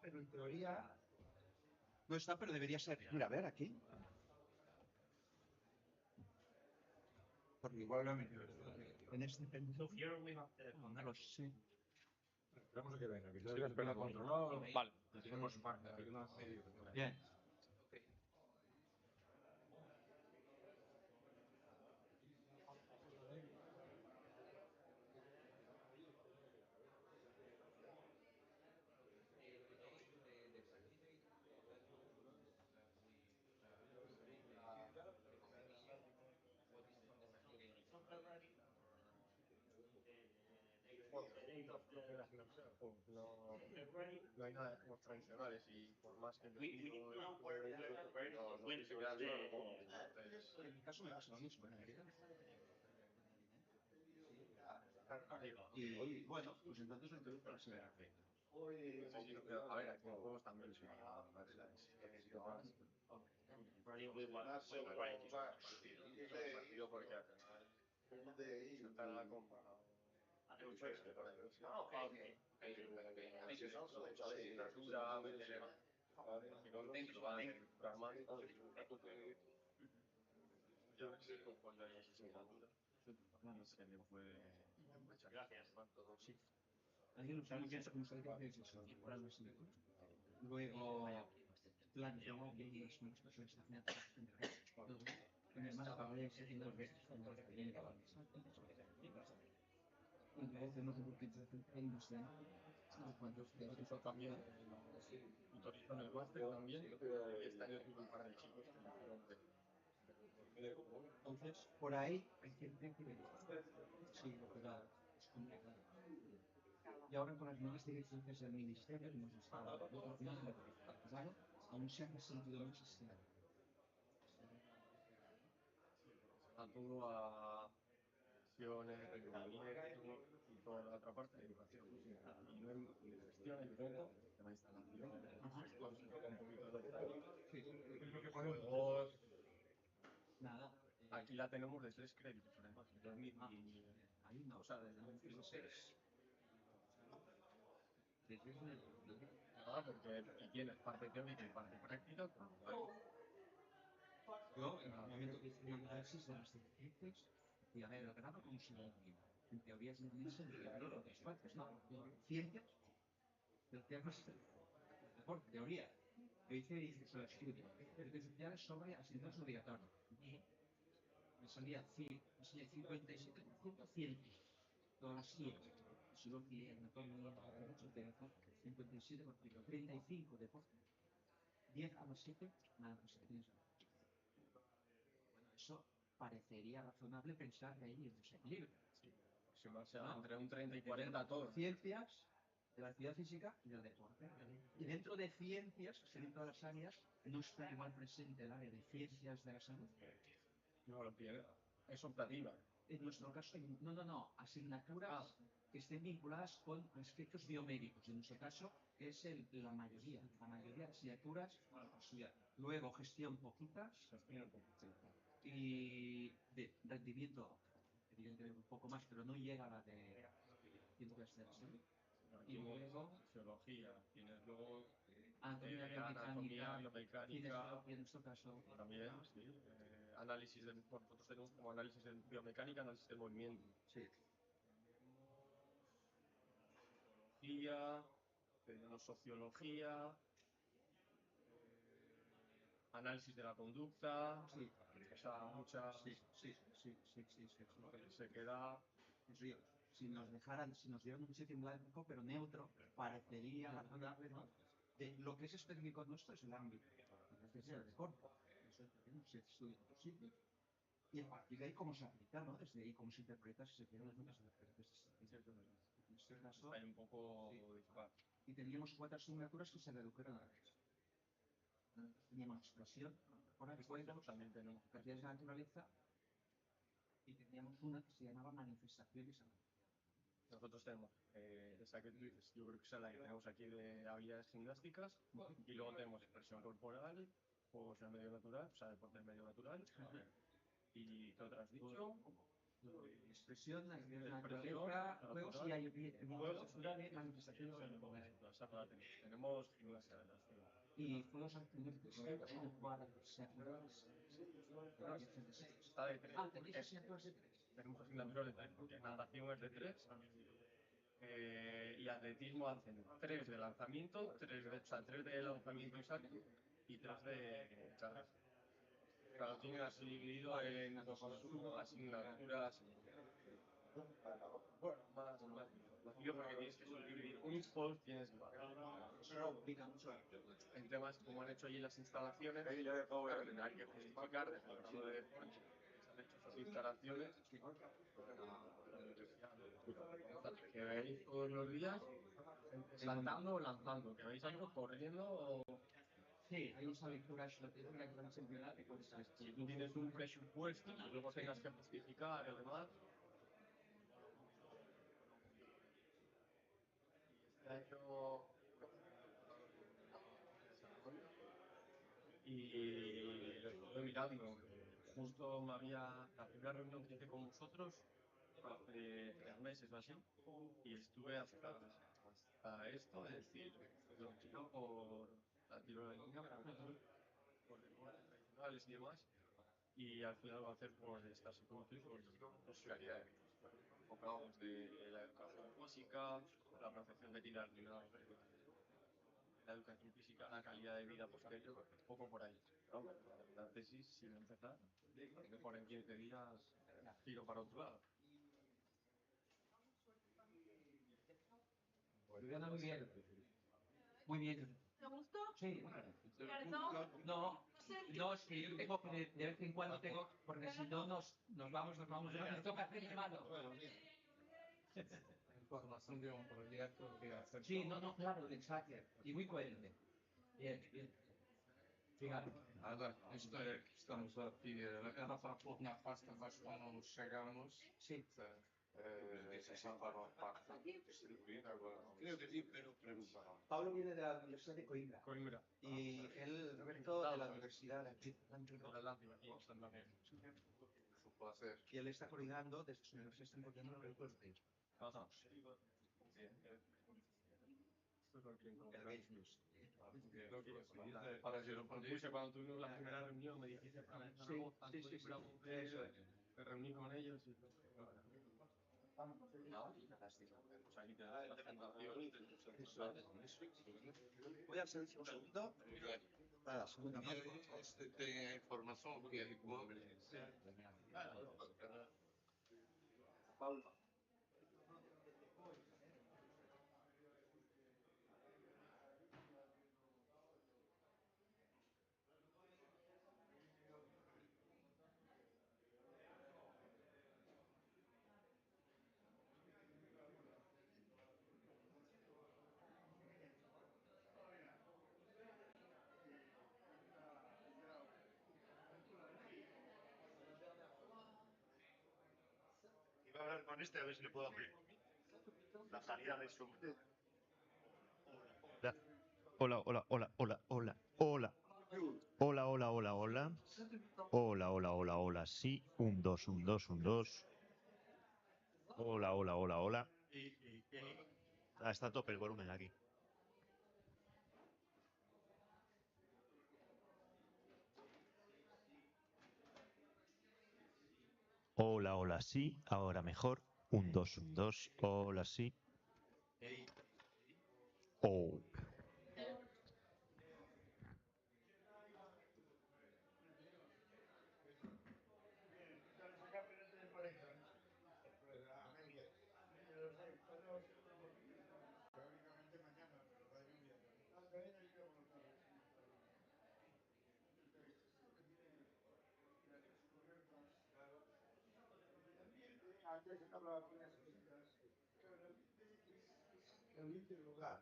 pero en teoría no está, pero debería ser. Mira, a ver aquí. Porque igual lo he metido en este pendiente. No lo sé. Esperamos a que venga, que ya está controlado. Vale. Tenemos marca, hay una medio. Bien. No hay nada de juegos tradicionales y por más que no se quedan entonces, En mi caso me pasa lo mismo. Y bueno, pues entonces el truco se verá. a ver, aquí en juegos también se partido porque al final estará comparado. Alguien lo piensa como usted dice, eso, incorporar los símbolos. Luego plantear que hay unas personas que hacen con el más probable es que dos veces cuando se viene a la mesa. Y luego tenemos un poquito de industria. Cuando ustedes Eso también autorizó en el máster también. Este año tuve un par de chicos que me dijeron entonces, por ahí hay gente que sí, pero es complicado. Y ahora con las nuevas directrices del ministerio hemos estado claro, aún se han sentido mucho este año. a todo a acciones, y toda la otra parte de educación. Y no hay gestión, hay poco, tema instalación, gestión, se toca un poquito de juegos. Nada. Aquí la tenemos de 3 créditos, además. Hay una cosa desde 2006. Porque aquí tienes parte teórica y parte práctica. Yo, en el momento que hice mi análisis de las directrices, y a ver, el grado como se lo en teoría es de unirse en otras partes, ¿no? Ciencias, pero por teoría. Yo hice el estudio, ciencias sociales sobre asignaturas obligatorias. Me salía 57% ciencias. Todas las ciencias, psicología, anatomía, 57 por 35 deporte, 10,7 nada más. Bueno, eso parecería razonable pensar que hay un desequilibrio. Sí, entre un 30 y 40 todo. Ciencias, de la actividad física y del deporte. Y dentro de ciencias, en todas las áreas, no está igual presente el área de ciencias de la salud. No, lo tiene. Es optativa. En nuestro caso, no, asignaturas que estén vinculadas con aspectos biomédicos. En nuestro caso, es la mayoría de asignaturas para estudiar. Luego, gestión poquitas. Y de rendimiento, evidentemente un poco más, pero no llega a la de ciencias de la salud. Y luego, fisiología, tienes luego anatomía, biomecánica, en nuestro caso. También, sí. Análisis nosotros tenemos como análisis de biomecánica, análisis del movimiento. Sí. Tenemos sociología, análisis de la conducta, sí. O sea, muchas. Sí. Se queda. Si nos dieran un sitio en blanco, pero neutro, parecería razonable, ¿no? De lo que es específico nuestro es el ámbito. Es el deporte. Eso se estudia en otros sitios. Y a partir de ahí, cómo se aplica, ¿no? Desde ahí, cómo se interpreta, si se quiere, en este caso. Hay un poco dispar. Y teníamos 4 asignaturas que se redujeron a 3. Teníamos expresión, ahora recuerdo, también tenemos ciencias de la naturaleza, y teníamos una que se llamaba manifestaciones. Nosotros tenemos esa que tú dices, yo creo que esa es la que tenemos aquí de habilidades gimnásticas, y luego tenemos expresión corporal, juegos en el medio natural, o sea, deporte en el medio natural, y ¿qué otra has dicho? Expresión, naturaleza, juegos y hay culturales, manifestaciones en el comercio. Tenemos gimnasia de natación. Y juegos activísticos. Está de tres. Tenéis asignaturas de tres. Tenemos asignaturas de tres, porque natación es de tres. Y atletismo hacen tres de lanzamiento, tres de lanzamiento y salto y tres de cargas. Claro, tienen así dividido en dos asignaturas. Bueno, más yo porque tienes que subdividir un post, tienes que en temas como han hecho allí las instalaciones, claro, tendrán que justificar desde el grado de deporte que se han hecho esas instalaciones que veis todos los días saltando o lanzando, que veis algo corriendo o... Sí, hay esa lectura estratégica que van siempre pues, si tú tienes un presupuesto y luego tengas que justificar y demás. Este año y lo estuve mirando. Justo me había la primera reunión que hice con vosotros hace 3 meses o así y estuve hasta esto, es decir, lo quiero por la tiro de línea, por deportes tradicionales y demás, y al final va a hacer por estas psicológicas por su calidad de vida. Enfocados de la educación física, la protección de tirar la educación física, la calidad de vida posterior, un poco por ahí. ¿No? La tesis, sin empezar, a lo mejor en 15 días tiro para otro lado. Muy bien. Muy bien. ¿Te gustó? Sí. ¿Perdón? No, es que yo tengo que de vez en cuando tengo, porque si no nos vamos, nos toca hacer de mano. Información de un proyecto que hacer. Sí, no, claro, exacto. Y muy coherente. Bien. Fíjate. Agora, isto é que estamos a pedir. Era para pôr na pasta, mas como chegamos, sí. Esa para pasta distribuida. Creo que sí, pero preguntaron. Pablo viene de la Universidad de Coimbra. Coimbra. Y él, Roberto, de la Universidad de aquí. Su placer. Y él está coordinando desde su universidad, está coordinando proyectos de ellos. Ajá. Para que lo puse cuando tuvimos la primera reunión, me dijiste para me reuní con ellos y voy a hacer un segundo para la segunda parte. Tenha informação que é igual. Paulo. Iba a hablar con este a ver si le puedo abrir la salida de su. Hola, hola, hola, hola, hola, hola. Hola, hola, hola, hola. Hola, hola, hola, hola. Sí, un, dos, un, dos, un, dos. Hola, hola, hola, hola. Está a tope el volumen aquí. Hola, hola, sí. Ahora mejor. Un, dos, un, dos. Hola, sí. Oh. Teóricamente mañana, pero da lluvia. Antes hablaba con las cositas. El ambiente del lugar.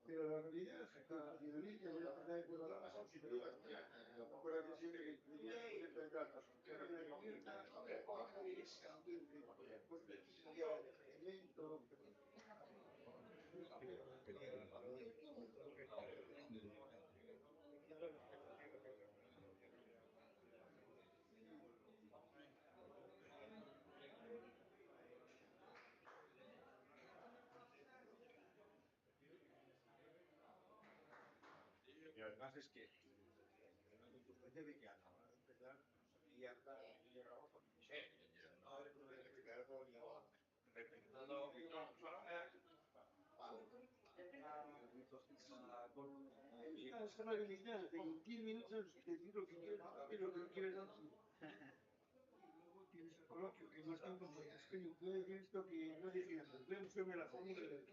Pero la realidad es que el ambiente voy a pasar por la razón si te lo vas a hacer. Recuerda que siempre que te tratas, que no hay abierta, además es que la consecuencia de que a la hora de empezar y hasta llegamos con no respetando es una habilidad de 10 minutos decir lo que quieres, lo que quieres decir. Y luego tienes el coloquio, que no es tan como es que yo esto que no decía, vemos que me la fórmula del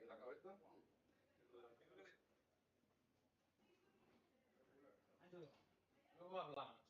la cabeza. Luego hablamos.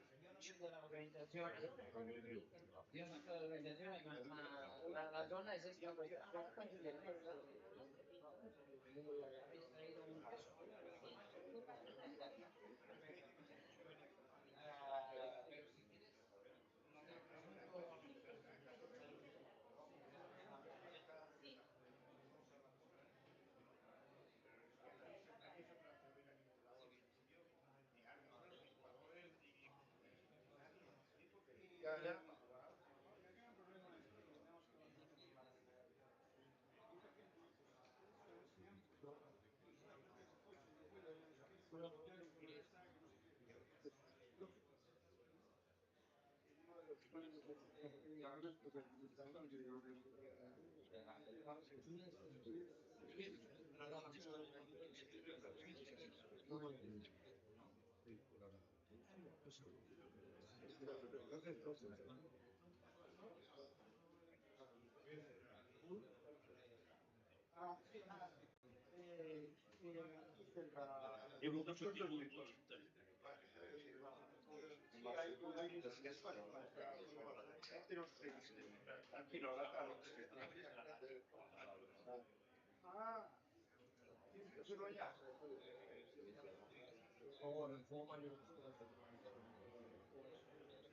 Yo no soy de la organización, yo no soy de la organización, la zona es esta, habéis traído un caso. Pero si quieres, nadie se puede atrever a ningún lado, ni árbitros, ni jugadores, ni nadie, porque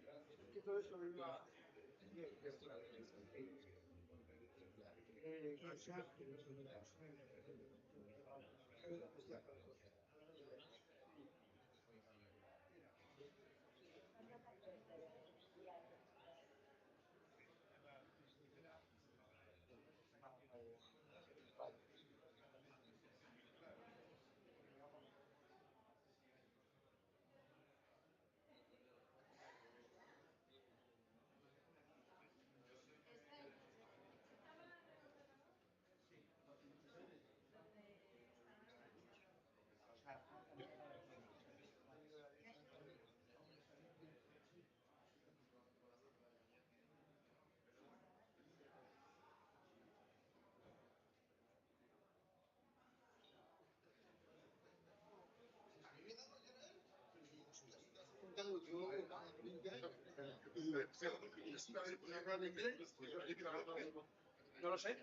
ya. Que todo eso iba no lo sé.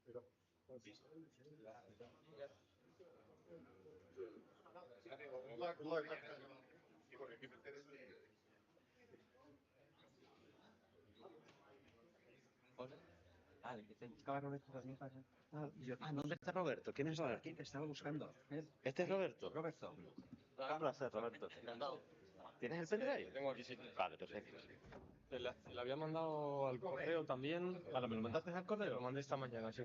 Pero ¿Dónde está Roberto? ¿Quién es Roberto? Aquí te estaba buscando. ¿Este es Roberto? Roberto. Un placer, Roberto. Encantado. ¿Tienes el pendrive? Lo tengo aquí, sí. Vale, perfecto. Te la había mandado al correo también. Vale, ¿me lo mandaste al correo? Lo mandé esta mañana, sí.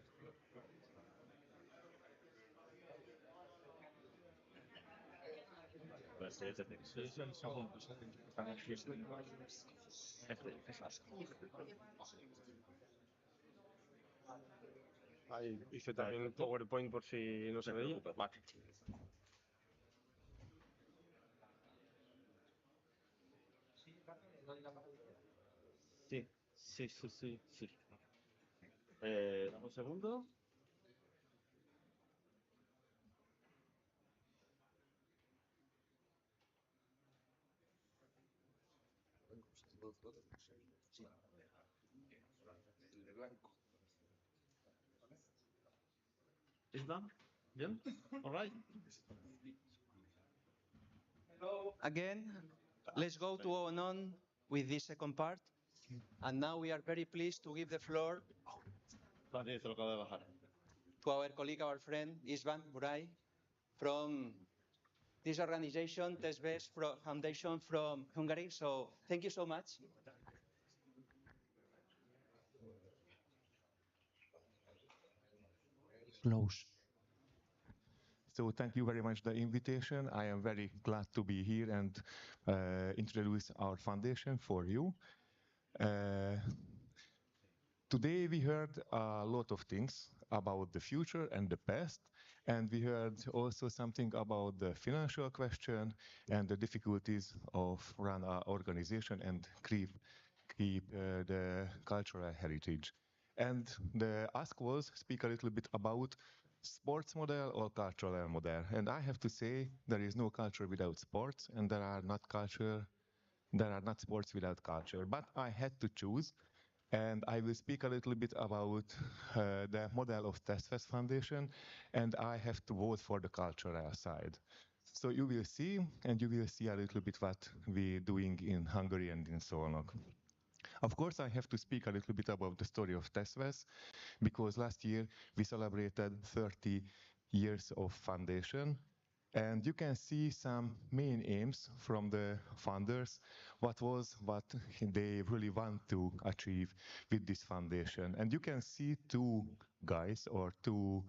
Pues sí, Sí, es el segundo. Están aquí. Ahí hice también un PowerPoint por si no se veía. Vale. Sí. Dame un segundo. ¿Es done? ¿Bien? All right. Again, let's go to on with this second part. And now we are very pleased to give the floor Vale, se lo acabo de bajar. to our colleague, our friend, István Buray, from this organization, TestBest Foundation from Hungary. So thank you so much. Close. So thank you very much for the invitation. I am very glad to be here and introduce our foundation for you. Today we heard a lot of things about the future and the past, and we heard also something about the financial question and the difficulties of run our organization and keep the cultural heritage. And the ask was speak a little bit about sports model or cultural model. And I have to say there is no culture without sports, and there are not sports without culture. But I had to choose. And I will speak a little bit about the model of TestFest Foundation, and I have to vote for the cultural side. So you will see, and you will see a little bit what we're doing in Hungary and in Szolnok. Of course, I have to speak a little bit about the story of TestFest, because last year we celebrated 30 years of foundation. And you can see some main aims from the founders, what they really want to achieve with this foundation. And you can see two guys or two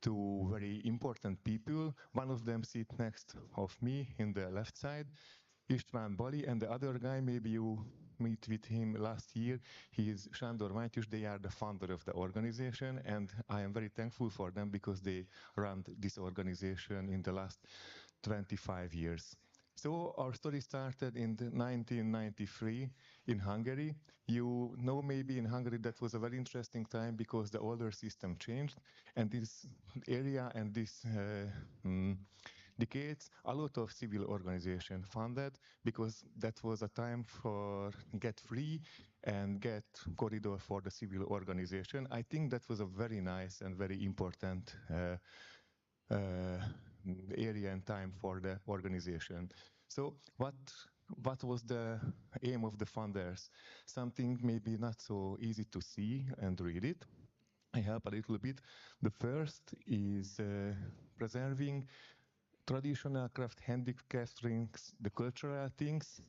very important people. One of them sits next of me in the left side, István Bali, and the other guy, maybe you meet with him last year, he is Sándor Mátyus. They are the founder of the organization, and I am very thankful for them because they run this organization in the last 25 years. So our story started in 1993 in Hungary. You know, maybe in Hungary that was a very interesting time because the older system changed, and this area and this decades, a lot of civil organization funded because that was a time for get free and get corridor for the civil organization. I think that was a very nice and very important area and time for the organization. So what was the aim of the funders? Something maybe not so easy to see and read it. I help a little bit. The first is preserving traditional craft handicrafts, the cultural things,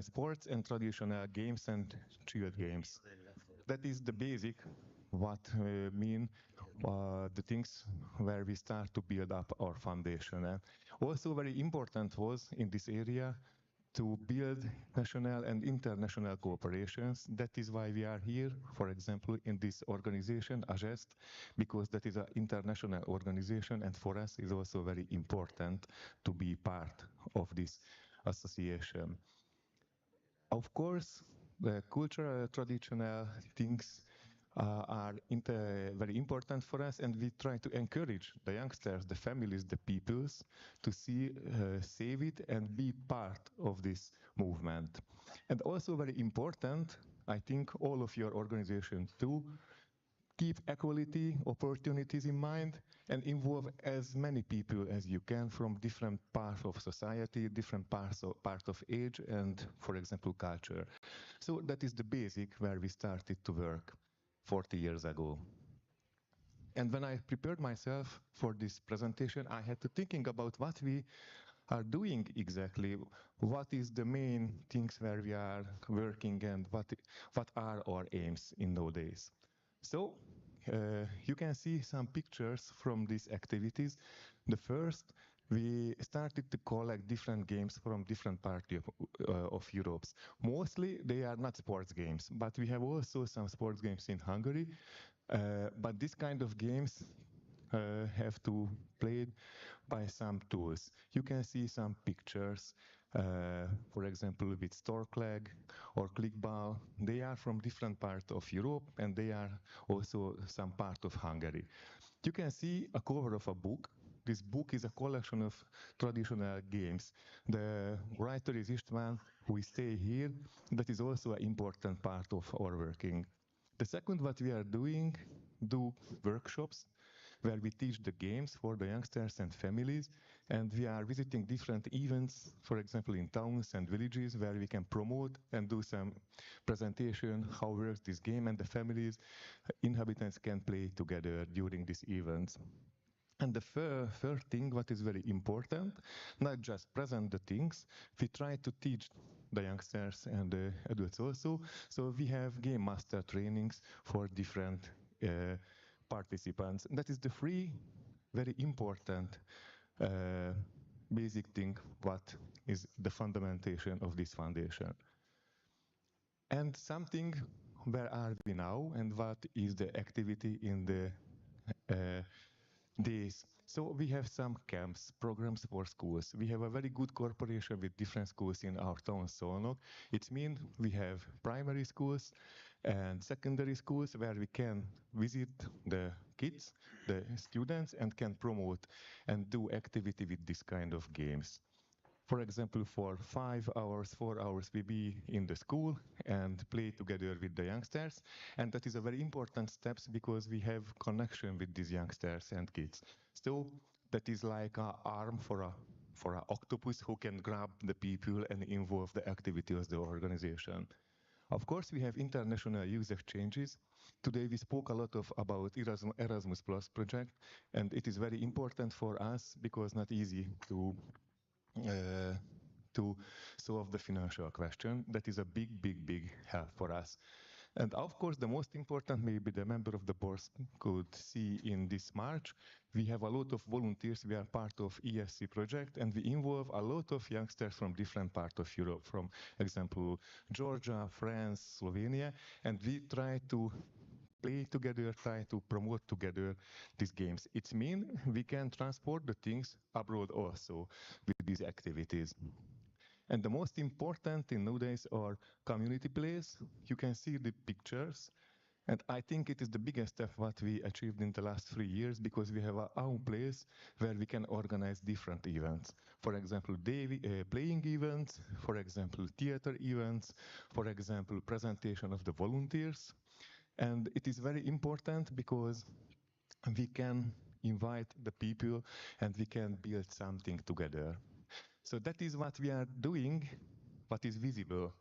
sports and traditional games and chilled games. That is the basic what mean the things where we start to build up our foundation. Also very important was in this area to build national and international cooperations. That is why we are here, for example, in this organization, AGEST, because that is an international organization, and for us is also very important to be part of this association. Of course, the cultural traditional things are very important for us, and we try to encourage the youngsters, the families, the peoples to save it and be part of this movement. And also very important, I think all of your organizations too, keep equality, opportunities in mind, and involve as many people as you can from different parts of society, different parts of age, and, for example, culture. So that is the basic where we started to work 40 years ago. And when I prepared myself for this presentation, I had to thinking about what we are doing exactly, what is the main things where we are working, and what are our aims in nowadays. So you can see some pictures from these activities. The first, we started to collect different games from different parts of Europe. Mostly they are not sports games, but we have also some sports games in Hungary. But this kind of games have to play by some tools. You can see some pictures, for example, with Storkleg or Clickball. They are from different parts of Europe, and they are also some part of Hungary. You can see a cover of a book. This book is a collection of traditional games. The writer is István, who stay here. That is also an important part of our working. The second, what we are doing, do workshops where we teach the games for the youngsters and families, and we are visiting different events, for example, in towns and villages, where we can promote and do some presentation how works this game, and the families, inhabitants can play together during these events. And the third thing, what is very important, not just present the things, we try to teach the youngsters and the adults also. So we have game master trainings for different participants. And that is the three very important basic thing, what is the fundamentation of this foundation. And something, where are we now, and what is the activity in the days. So we have some camps, programs for schools. We have a very good cooperation with different schools in our town, Szolnok. It means we have primary schools and secondary schools where we can visit the kids, the students, and can promote and do activity with this kind of games. For example, for 5 hours, 4 hours, we be in the school and play together with the youngsters. And that is a very important step because we have connection with these youngsters and kids. So that is like an arm for a octopus who can grab the people and involve the activity of the organization. Of course, we have international youth exchanges. Today we spoke a lot about Erasmus Plus project, and it is very important for us because not easy to solve the financial question. That is a big help for us. And of course, the most important, maybe the member of the board could see in this March, we have a lot of volunteers. We are part of ESC project, and we involve a lot of youngsters from different parts of Europe, from example, Georgia, France, Slovenia, and we try to play together, try to promote together these games. It means we can transport the things abroad also with these activities. And the most important thing nowadays are community plays. You can see the pictures. And I think it is the biggest step what we achieved in the last 3 years because we have our own place where we can organize different events. For example, playing events, for example, theater events, for example, presentation of the volunteers. And it is very important because we can invite the people and we can build something together. So that is what we are doing, what is visible.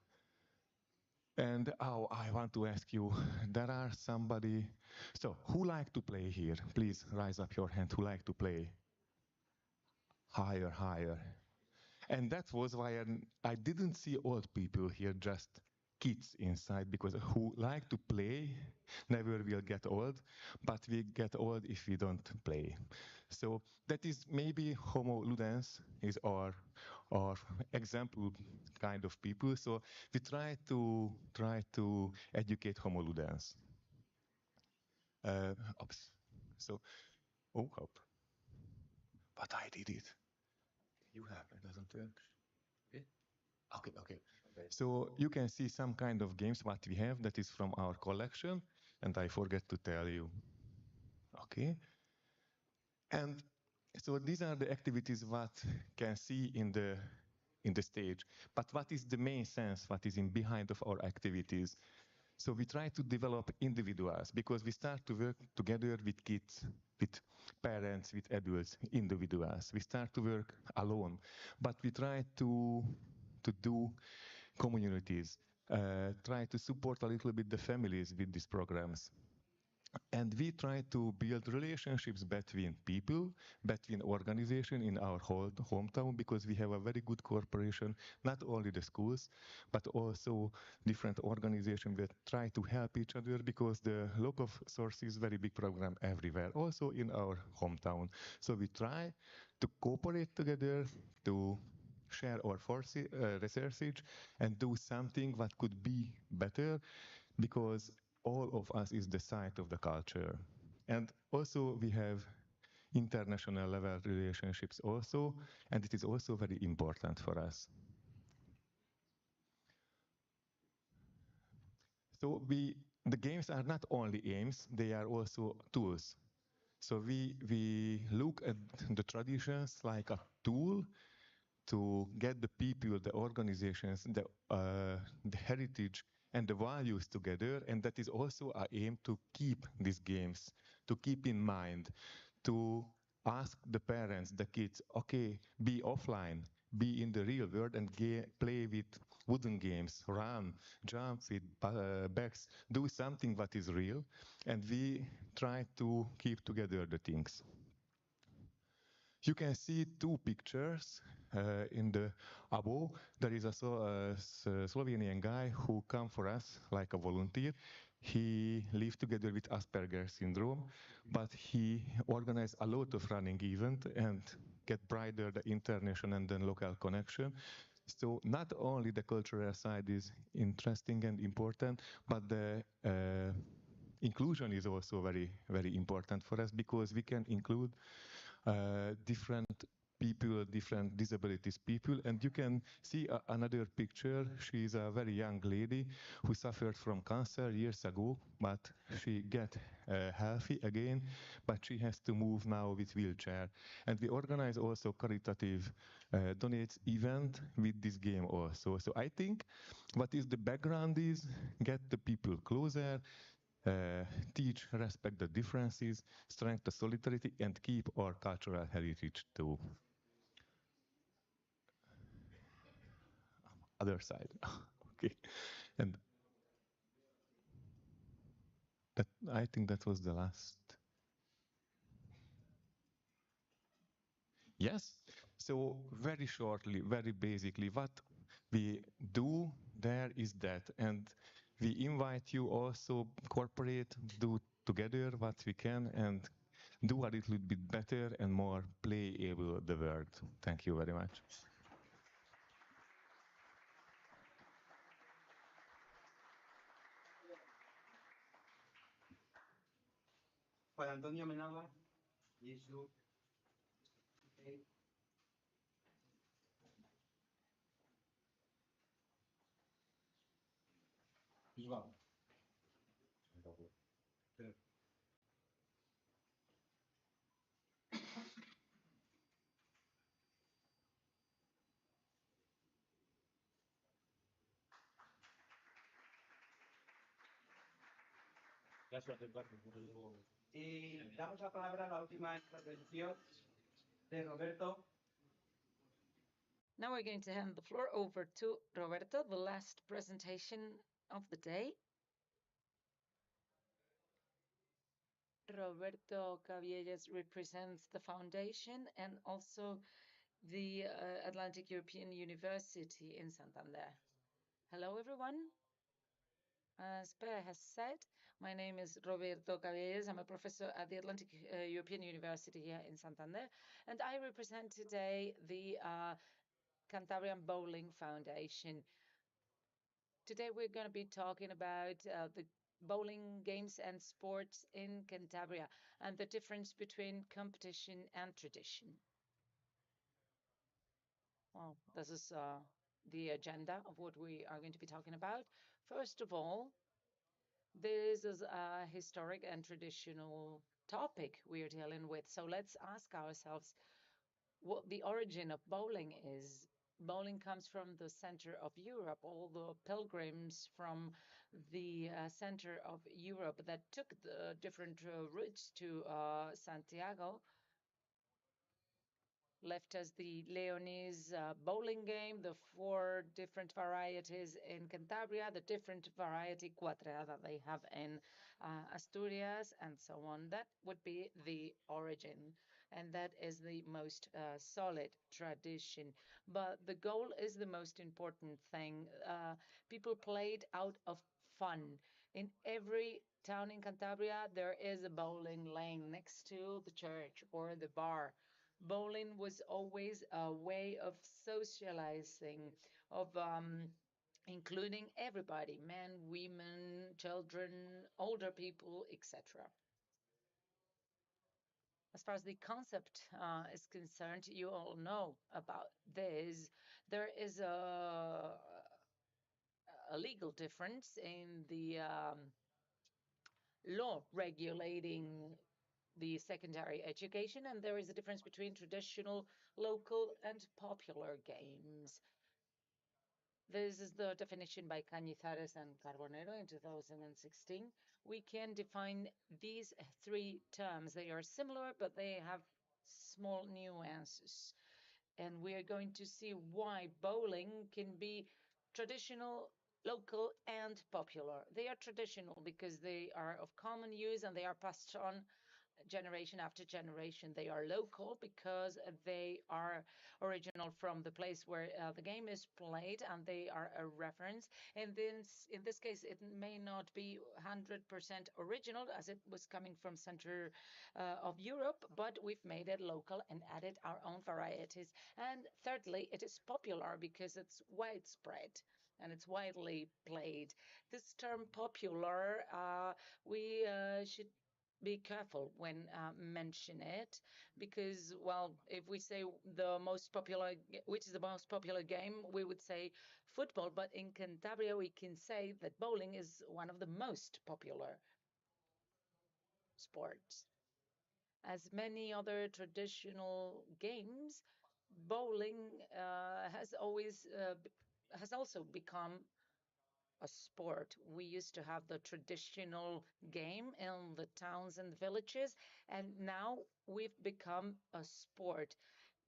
And I want to ask you, there are somebody, so who like to play here? Please rise up your hand, who like to play? Higher, higher. And that was why I didn't see old people here, just kids inside, because who like to play never will get old, but we get old if we don't play. So that is maybe Homo ludens is our example kind of people. So we try to educate Homo ludens. Oops. So, hope. But I did it. You have it, doesn't work. Okay. So you can see some kind of games what we have that is from our collection, and I forget to tell you. Okay. And so these are the activities what can see in the stage. But what is the main sense? What is in behind of our activities? So we try to develop individuals because we start to work together with kids with parents, with adults, individuals. We start to work alone, but we try to do communities, try to support a little bit the families with these programs. And we try to build relationships between people, between organization in our whole hometown, because we have a very good cooperation, not only the schools, but also different organizations that try to help each other, because the local source is very big program everywhere, also in our hometown. So we try to cooperate together to share our research and do something that could be better, because all of us is the site of the culture. And also we have international level relationships also, and it is also very important for us. So the games are not only aims, they are also tools. So we look at the traditions like a tool to get the people, the organizations, the heritage and the values together. And that is also our aim, to keep these games, to keep in mind, to ask the parents, the kids, okay, be offline, be in the real world and play with wooden games, run, jump with bags, do something that is real. And we try to keep together the things. You can see two pictures in the above. There is a Slovenian guy who come for us like a volunteer. He lived together with Asperger's syndrome, but he organized a lot of running event and get brighter the international and then local connection. So not only the cultural side is interesting and important, but the inclusion is also very, very important for us, because we can include different people, different disabilities people. And you can see another picture. She is a very young lady who suffered from cancer years ago, but she get healthy again, but she has to move now with wheelchair. And we organize also caritative donates event with this game also. So I think what is the background is get the people closer, teach, respect the differences, strengthen the solidarity, and keep our cultural heritage too. Other side, okay. And that, I think that was the last. Yes, so very shortly, very basically, what we do there is that, and we invite you also cooperate, do together what we can, and do a little bit better and more playable the world. Thank you very much. Juan Antonio Menaba, Jesús. Okay. Y damos la palabra a la última intervención de Roberto. Now we're going to hand the floor over to Roberto, the last presentation of the day. Roberto Cabielles represents the foundation and also the Atlantic European University in Santander. Hello, everyone. As Per has said, my name is Roberto Cabielles. I'm a professor at the Atlantic European University here in Santander, and I represent today the Cantabrian Bowling Foundation. Today we're going to be talking about the bowling games and sports in Cantabria and the difference between competition and tradition. Well, this is the agenda of what we are going to be talking about. First of all, this is a historic and traditional topic we are dealing with. So let's ask ourselves what the origin of bowling is. bowling comes from the center of Europe. All the pilgrims from the center of Europe that took the different routes to Santiago left us the Leonese bowling game, the 4 different varieties in Cantabria, the different variety cuatreada they have in Asturias, and so on. That would be the origin, and that is the most solid tradition. But the goal is the most important thing. People played out of fun. In every town in Cantabria, there is a bowling lane next to the church or the bar. Bowling was always a way of socializing, of including everybody, men, women, children, older people, etc. As far as the concept is concerned, you all know about this. There is a legal difference in the law regulating the secondary education, and there is a difference between traditional, local, and popular games. This is the definition by Cañizares and Carbonero in 2016. We can define these 3 terms. They are similar, but they have small nuances. And we are going to see why bowling can be traditional, local, and popular. They are traditional because they are of common use and they are passed on generation after generation. They are local because they are original from the place where the game is played, and they are a reference. And then, in this case, it may not be 100% original as it was coming from center of Europe, but we've made it local and added our own varieties. And thirdly, it is popular because it's widespread and it's widely played. This term popular, we should be careful when mention it, because, well, if we say the most popular, which is the most popular game, we would say football. But in Cantabria, we can say that bowling is one of the most popular sports. As many other traditional games, bowling has also become a sport. We used to have the traditional game in the towns and villages, and now we've become a sport.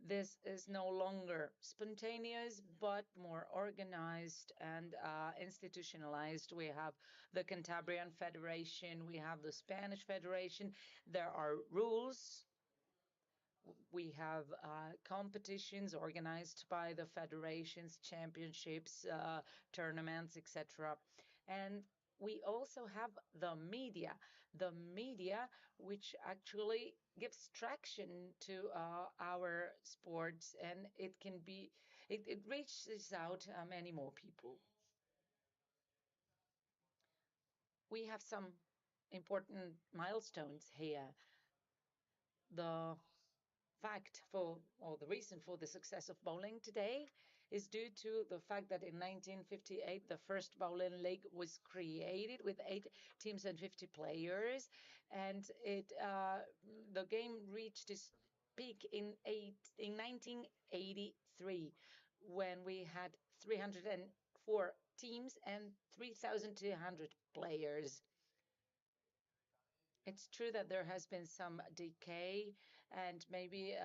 This is no longer spontaneous, but more organized and institutionalized. We have the Cantabrian Federation, we have the Spanish Federation. There are rules. We have competitions organized by the federations, championships, tournaments, etc. And we also have the media which actually gives traction to our sports, and it reaches out many more people. We have some important milestones here. The the reason for the success of bowling today is due to the fact that in 1958 the first bowling league was created with 8 teams and 50 players, and the game reached its peak in 1983 when we had 304 teams and 3,200 players. It's true that there has been some decay, and maybe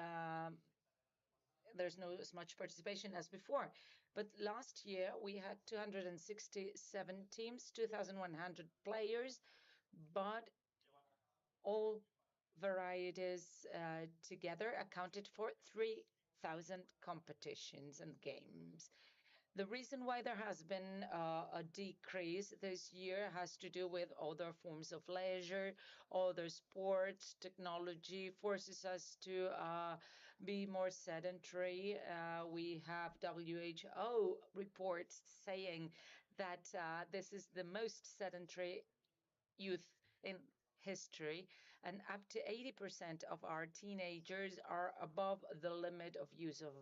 there's not as much participation as before. But last year we had 267 teams, 2,100 players, but all varieties together accounted for 3,000 competitions and games. The reason why there has been a decrease this year has to do with other forms of leisure, other sports. Technology forces us to be more sedentary. We have WHO reports saying that this is the most sedentary youth in history, and up to 80% of our teenagers are above the limit of use of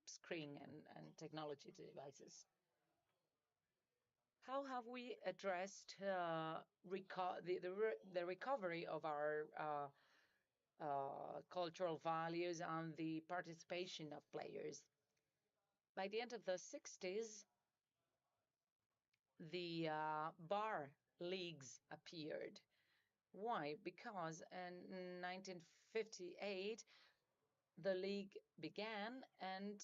screen and technology devices. How have we addressed the recovery of our cultural values and the participation of players? By the end of the 60s, the bar leagues appeared. Why? Because in 1958, the league began, and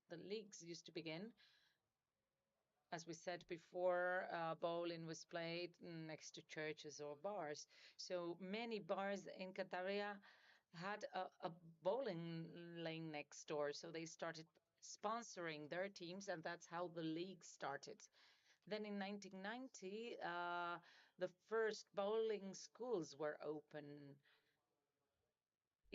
the leagues used to begin. As we said before, bowling was played next to churches or bars. So many bars in Cantabria had a bowling lane next door. So they started sponsoring their teams, and that's how the league started. Then in 1990, the first bowling schools were open.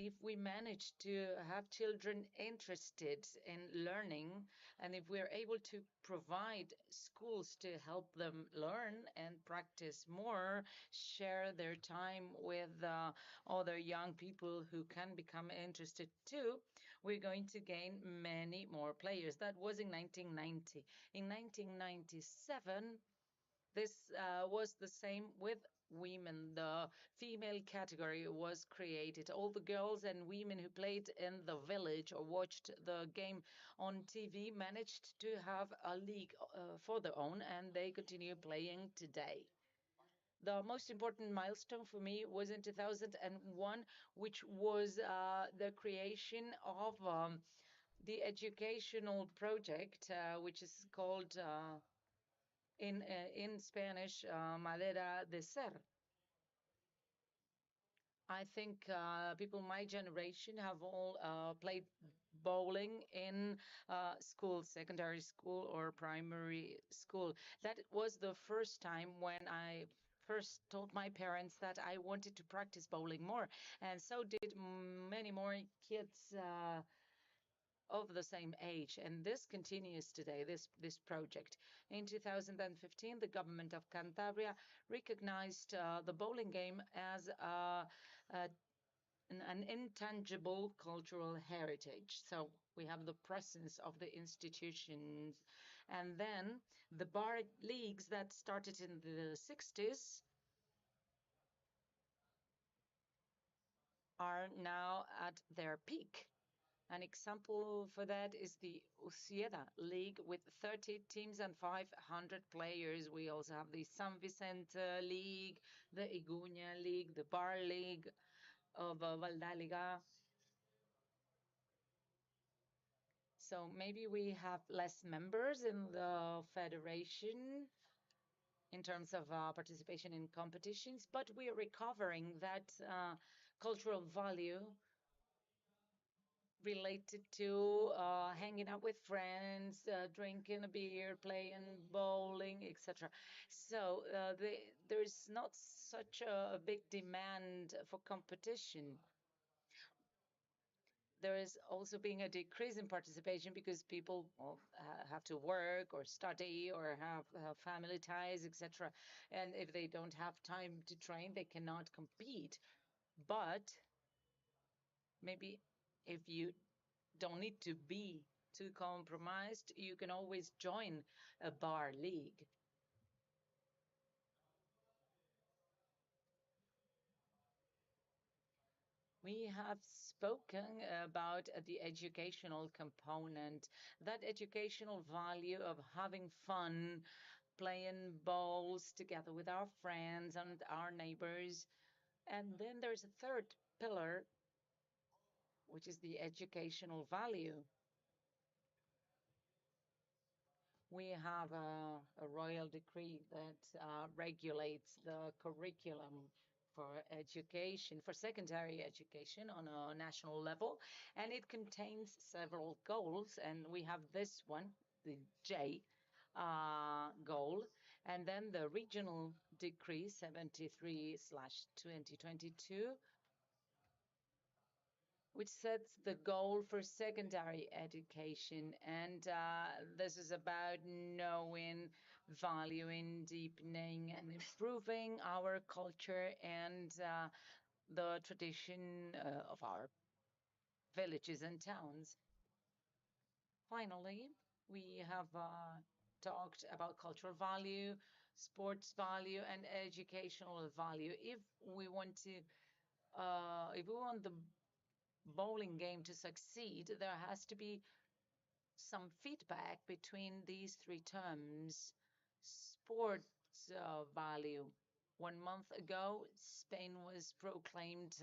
If we manage to have children interested in learning, and if we're able to provide schools to help them learn and practice more, share their time with other young people who can become interested too, we're going to gain many more players. That was in 1990. In 1997, this was the same with women. The female category was created. All the girls and women who played in the village or watched the game on TV managed to have a league for their own, and they continue playing today. The most important milestone for me was in 2001, which was the creation of the educational project, which is called in Spanish, Madera de Ser. I think people my generation have all played bowling in school, secondary school or primary school. That was the first time when I first told my parents that I wanted to practice bowling more, and so did many more kids of the same age, and this continues today, this project. In 2015, the government of Cantabria recognized the bowling game as an intangible cultural heritage. So we have the presence of the institutions, and then the bar leagues that started in the 60s are now at their peak. An example for that is the Ucieda League with 30 teams and 500 players. We also have the San Vicente League, the Iguña League, the Bar League of Valdaliga. So maybe we have less members in the federation in terms of participation in competitions, but we are recovering that cultural value related to hanging out with friends, drinking a beer, playing bowling, etc. So there's not such a big demand for competition. There is also being a decrease in participation because people have to work or study or have family ties, etc. And if they don't have time to train, they cannot compete. But maybe if you don't need to be too compromised, you can always join a bar league. We have spoken about the educational component, that educational value of having fun, playing bowls together with our friends and our neighbors. And then there's a third pillar, which is the educational value. We have a royal decree that regulates the curriculum for education, for secondary education on a national level, and it contains several goals, and we have this one, the J goal, and then the regional decree 73/2022, which sets the goal for secondary education. And this is about knowing, valuing, deepening, and improving our culture and the tradition of our villages and towns. Finally, we have talked about cultural value, sports value, and educational value. If we want the bowling game to succeed, there has to be some feedback between these three terms. Sports value. 1 month ago, Spain was proclaimed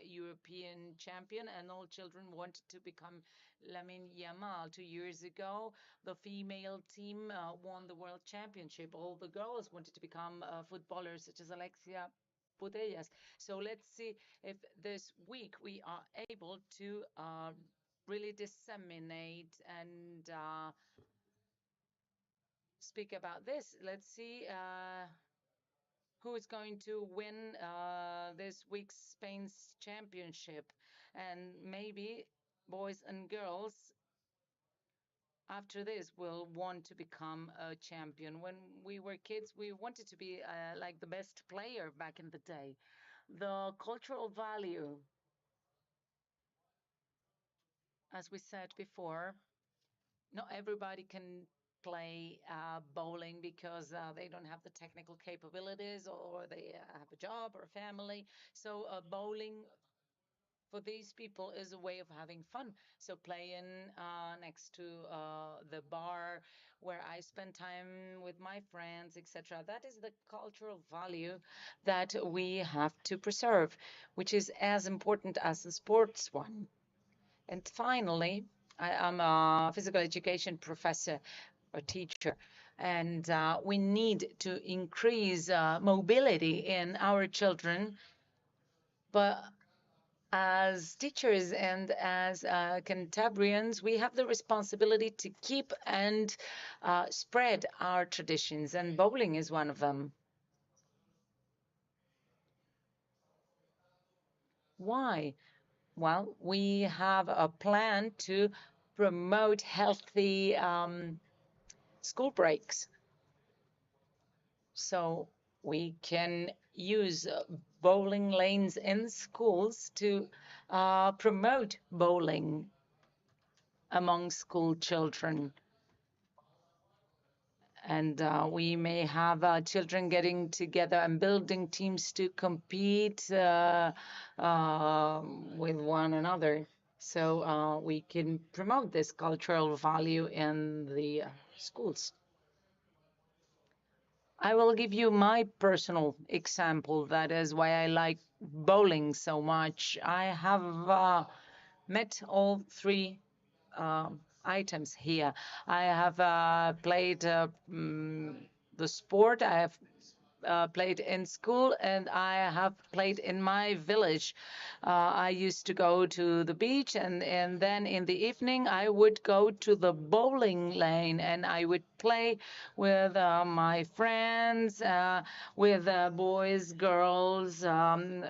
European champion, and all children wanted to become Lamine Yamal. 2 years ago, the female team won the world championship. All the girls wanted to become footballers, such as Alexia Putellas. So let's see if this week we are able to really disseminate and speak about this. Let's see who is going to win this week's Spain's championship. And maybe boys and girls after this will want to become a champion. When we were kids, we wanted to be like the best player back in the day. The cultural value, as we said before, not everybody can play bowling because they don't have the technical capabilities or they have a job or a family. So bowling for these people is a way of having fun. So playing next to the bar where I spend time with my friends, etc. That is the cultural value that we have to preserve, which is as important as the sports one. And finally, I am a physical education professor or teacher, and we need to increase mobility in our children. But as teachers and as Cantabrians, we have the responsibility to keep and spread our traditions, and bowling is one of them. Why? Well, we have a plan to promote healthy school breaks. So we can use bowling lanes in schools to promote bowling among school children. And we may have children getting together and building teams to compete with one another. So we can promote this cultural value in the schools. I will give you my personal example. That is why I like bowling so much. I have met all three items here. I have played the sport. I have played in school, and I have played in my village. I used to go to the beach, and then in the evening I would go to the bowling lane, and I would play with my friends, with boys, girls,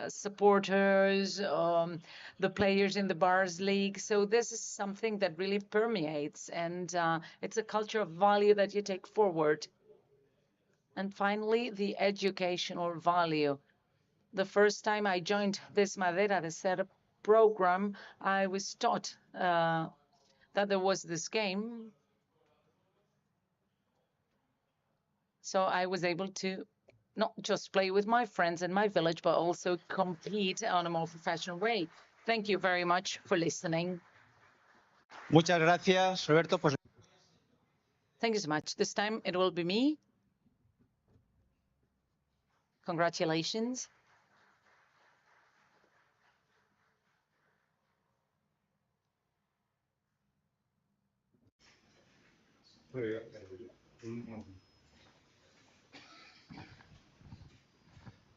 supporters, the players in the bars league. So this is something that really permeates, and it's a culture of value that you take forward. And finally, the educational value. The first time I joined this Madera de Ser program, I was taught that there was this game. So I was able to not just play with my friends in my village, but also compete on a more professional way. Thank you very much for listening. Muchas gracias, Roberto. Pues Thank you so much. This time it will be me. Congratulations.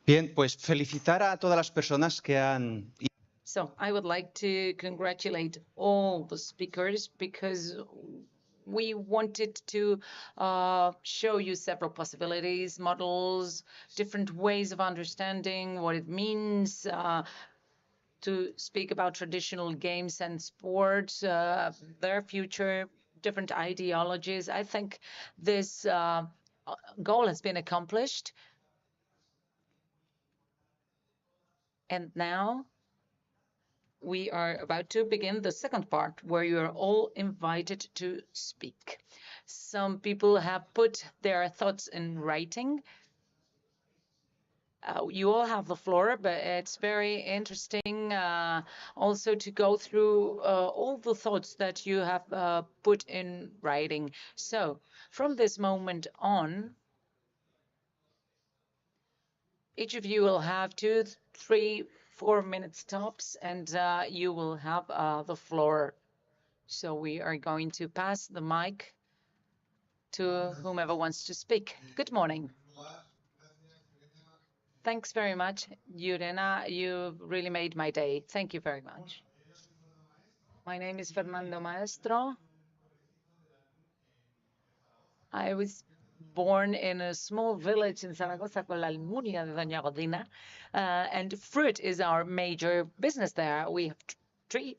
bien, pues felicitar a todas las personas que han. So I would like to congratulate all the speakers because we wanted to show you several possibilities, models, different ways of understanding what it means to speak about traditional games and sports, their future, different ideologies. I think this goal has been accomplished. And now we are about to begin the second part where you are all invited to speak. Some people have put their thoughts in writing, You all have the floor, but it's very interesting also to go through all the thoughts that you have put in writing. So from this moment on, each of you will have 2, 3, 4 minutes tops, and you will have the floor. So we are going to pass the mic to whomever wants to speak. Good morning. Thanks very much, Yurena. You really made my day. Thank you very much. My name is Fernando Maestro. I was born in a small village in Zaragoza called La Almunia de Doña Godina, and fruit is our major business there. We have trees,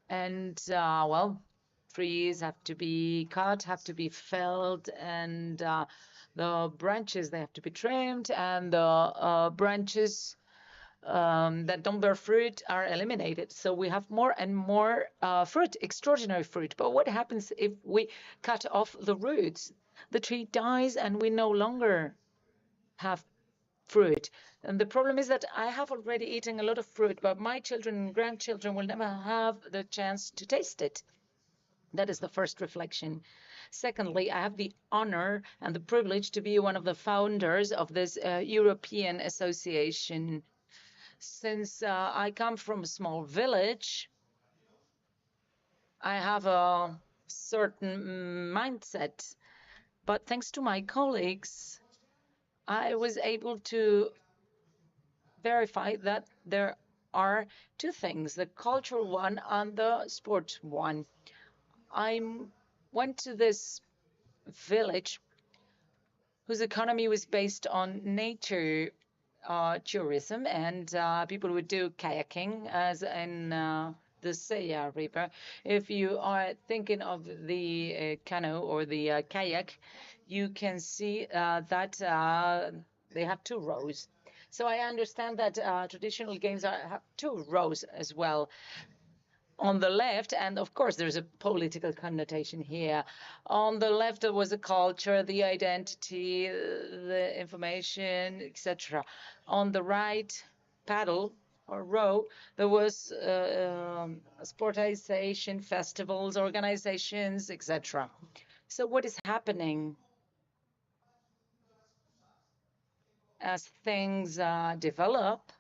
and well, trees have to be cut, have to be felled, and the branches, they have to be trimmed, and the branches that don't bear fruit are eliminated. So we have more and more fruit, extraordinary fruit. But what happens if we cut off the roots? The tree dies and we no longer have fruit. And the problem is that I have already eaten a lot of fruit, but my children and grandchildren will never have the chance to taste it. That is the first reflection. Secondly, I have the honor and the privilege to be one of the founders of this European association. Since I come from a small village, I have a certain mindset. But thanks to my colleagues, I was able to verify that there are two things, the cultural one and the sports one. I went to this village whose economy was based on nature tourism, and people would do kayaking as in the Seja River. If you are thinking of the canoe or the kayak, you can see that they have 2 rows. So I understand that traditional games have 2 rows as well. On the left, and of course there's a political connotation here. On the left, there was a culture, the identity, the information, etc. On the right paddle or row, there was sportization, festivals, organizations, etc. So what is happening as things develop?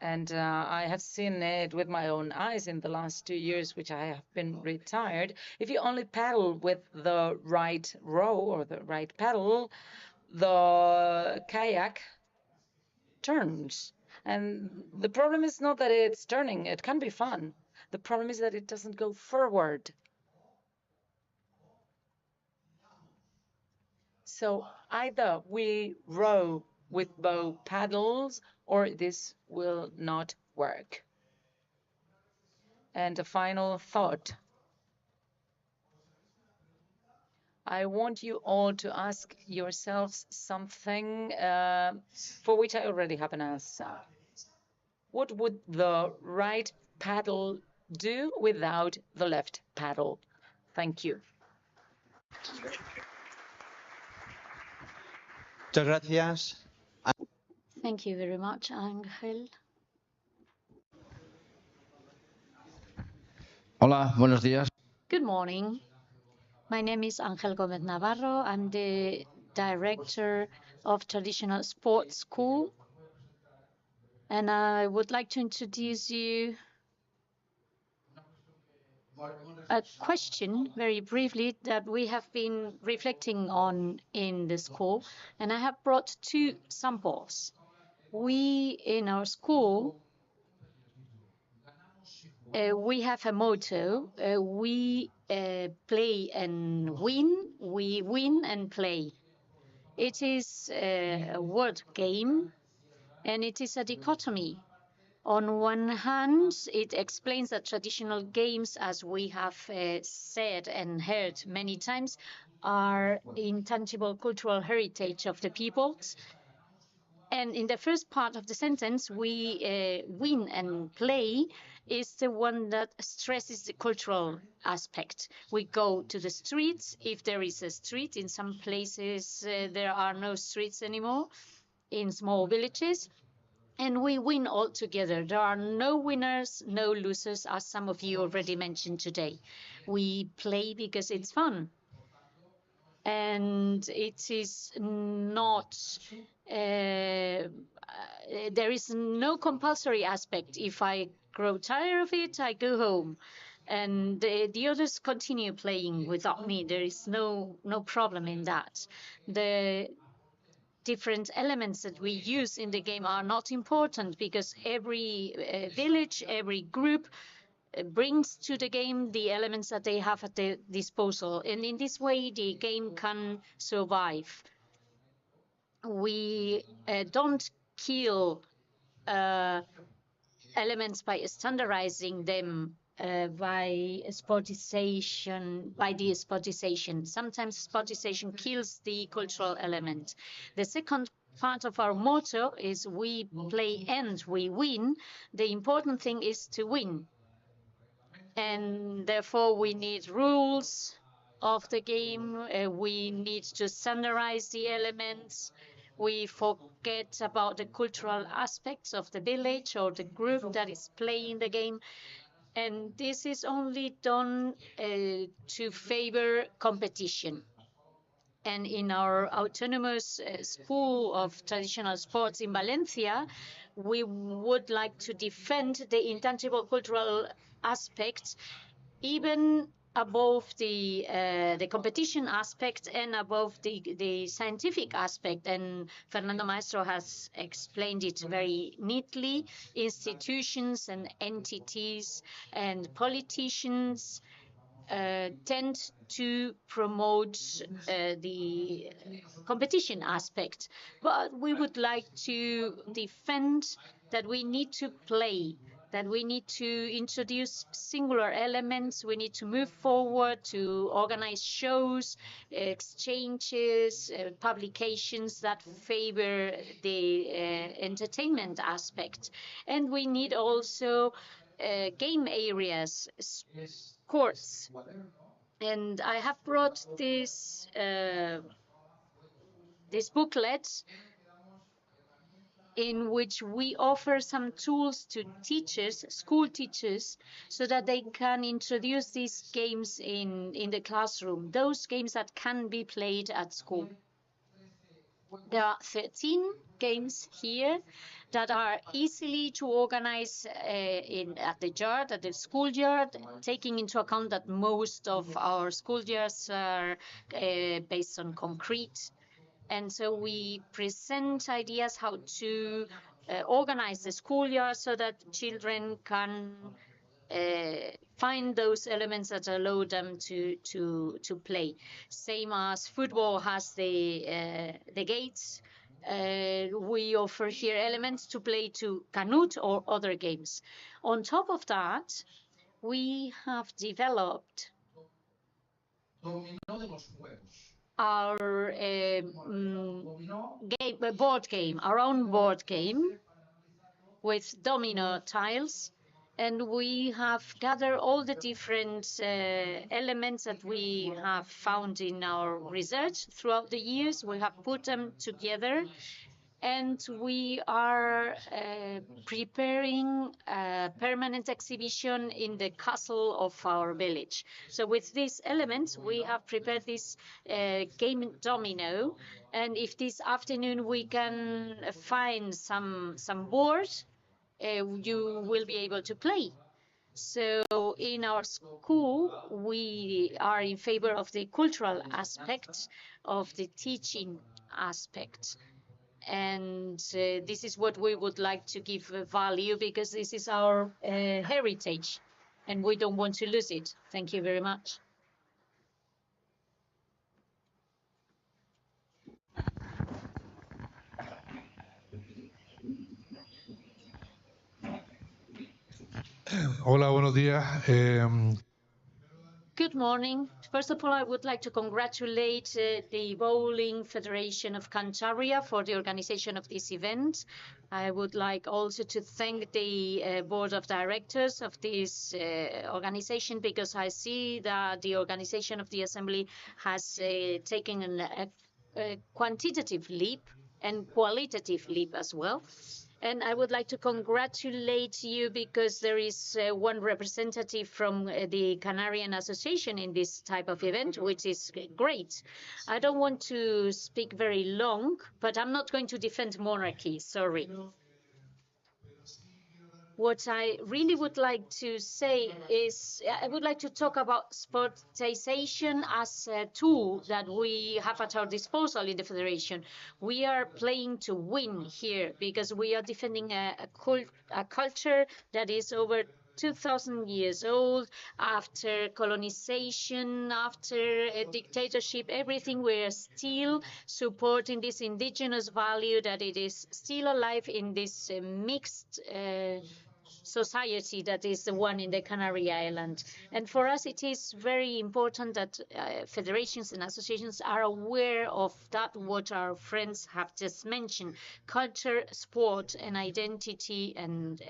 And I have seen it with my own eyes in the last 2 years, which I have been retired. If you only paddle with the right row or the right paddle, the kayak turns. And the problem is not that it's turning. It can be fun. The problem is that it doesn't go forward. So either we row with both paddles or this will not work. And a final thought. I want you all to ask yourselves something for which I already have an answer. What would the right paddle do without the left paddle? Thank you. Muchas gracias. Thank you very much, Ángel. Hola, buenos días. Good morning. My name is Ángel Gómez Navarro. I'm the director of Traditional Sports School. And I would like to introduce you a question very briefly that we have been reflecting on in the school. And I have brought 2 samples. We, in our school, we have a motto. We play and win. We win and play. It is a word game, and it is a dichotomy. On one hand, it explains that traditional games, as we have said and heard many times, are intangible cultural heritage of the peoples. And in the first part of the sentence, we win and play is the one that stresses the cultural aspect. We go to the streets, if there is a street. In some places, there are no streets anymore in small villages. And we win all together. There are no winners, no losers, as some of you already mentioned today. We play because it's fun. And it is not, there is no compulsory aspect. If I grow tired of it, I go home. And the others continue playing without me. There is no problem in that. The different elements that we use in the game are not important because every village, every group brings to the game the elements that they have at their disposal. And in this way, the game can survive. We don't kill elements by standardizing them by the spotization. Sometimes spotization kills the cultural element. The second part of our motto is we play and we win. The important thing is to win. And therefore we need rules of the game. We need to standardize the elements. We forget about the cultural aspects of the village or the group that is playing the game. And this is only done to favor competition. And in our autonomous school of traditional sports in Valencia, we would like to defend the intangible cultural aspects even above the competition aspect and above the scientific aspect. And Fernando Maestro has explained it very neatly. Institutions and entities and politicians tend to promote the competition aspect. But we would like to defend that we need to play, that we need to introduce singular elements. We need to move forward to organize shows, exchanges, publications that favor the entertainment aspect. And we need also game areas, courts. And I have brought this booklet in which we offer some tools to teachers, school teachers, so that they can introduce these games in the classroom, those games that can be played at school. There are 13 games here that are easily to organize at the schoolyard, taking into account that most of our schoolyards are based on concrete. And so we present ideas how to organize the schoolyard so that children can find those elements that allow them to play. Same as football has the gates. We offer here elements to play to Canut or other games. On top of that, we have developed our board game, our own board game with domino tiles. And we have gathered all the different elements that we have found in our research throughout the years. We have put them together, and we are preparing a permanent exhibition in the castle of our village. So with these elements, we have prepared this game domino. And if this afternoon we can find some boards, you will be able to play. So in our school, we are in favor of the cultural aspect, of the teaching aspect. And this is what we would like to give value, because this is our heritage and we don't want to lose it. Thank you very much. Hola, buenos días. Good morning. First of all, I would like to congratulate the Bowling Federation of Cantabria for the organization of this event. I would like also to thank the board of directors of this organization, because I see that the organization of the assembly has taken a quantitative leap and qualitative leap as well. And I would like to congratulate you because there is one representative from the Canarian Association in this type of event, which is great. I don't want to speak very long, but I'm not going to defend monarchy, sorry. What I really would like to say is I would like to talk about sportization as a tool that we have at our disposal in the Federation. We are playing to win here because we are defending a culture that is over 2,000 years old. After colonization, after a dictatorship, everything, we're still supporting this indigenous value that it is still alive in this mixed society that is the one in the Canary Island. And for us, it is very important that federations and associations are aware of that, what our friends have just mentioned. Culture, sport, and identity and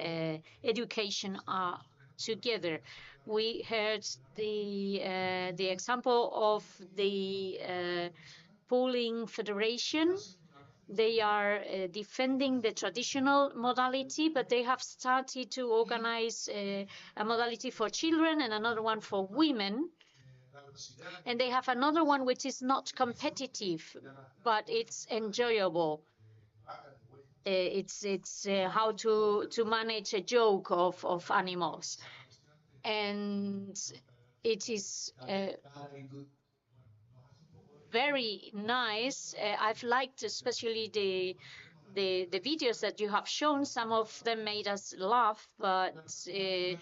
education are together. We heard the example of the Pooling Federation. They are defending the traditional modality, but they have started to organize a modality for children and another one for women. And they have another one which is not competitive, but it's enjoyable. It's how to manage a joke of animals. And it is very nice. I've liked especially the videos that you have shown. Some of them made us laugh, but it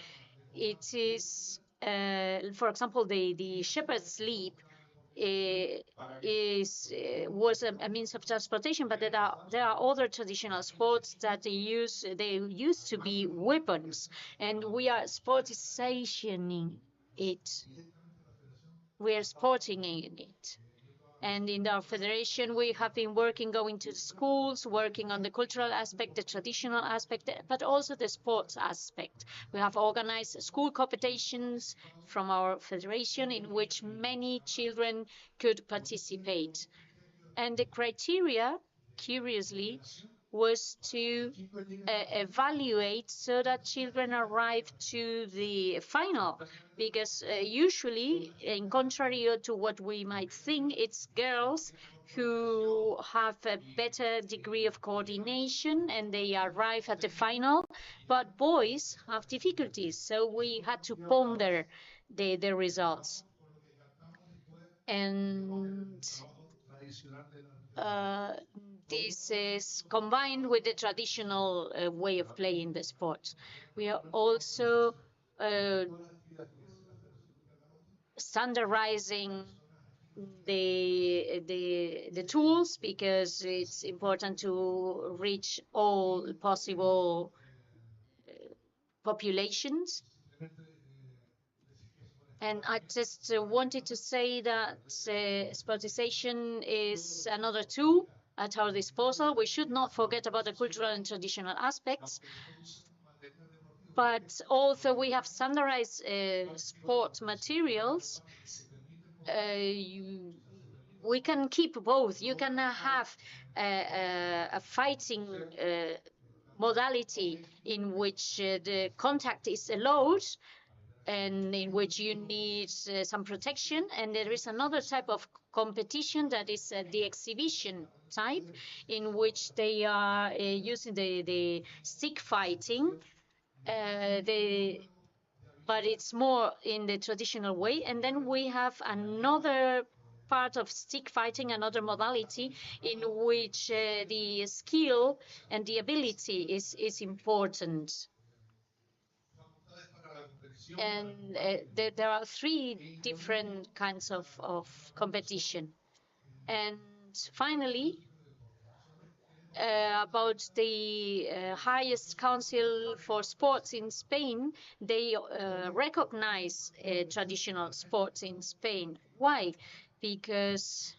is, for example, the shepherd's sleep was a means of transportation, but there are other traditional sports that they used to be weapons, and we are sportizationing it. We are sporting in it. And in our federation, we have been working, going to schools, working on the cultural aspect, the traditional aspect, but also the sports aspect. We have organized school competitions from our federation in which many children could participate. And the criteria, curiously, was to evaluate so that children arrive to the final, because usually, in contrary to what we might think, it's girls who have a better degree of coordination and they arrive at the final, but boys have difficulties, so we had to ponder the results. And this is combined with the traditional way of playing the sport. We are also standardizing the tools, because it's important to reach all possible populations. And I just wanted to say that sportization is another tool at our disposal. We should not forget about the cultural and traditional aspects. But also we have standardized sport materials. We can keep both. You can have a fighting modality in which the contact is allowed, and in which you need some protection. And there is another type of competition that is the exhibition type, in which they are using the stick fighting, but it's more in the traditional way. And then we have another part of stick fighting, another modality in which the skill and the ability is important. And there are three different kinds of competition. And finally, about the highest council for sports in Spain, they recognize traditional sports in Spain. Why? Because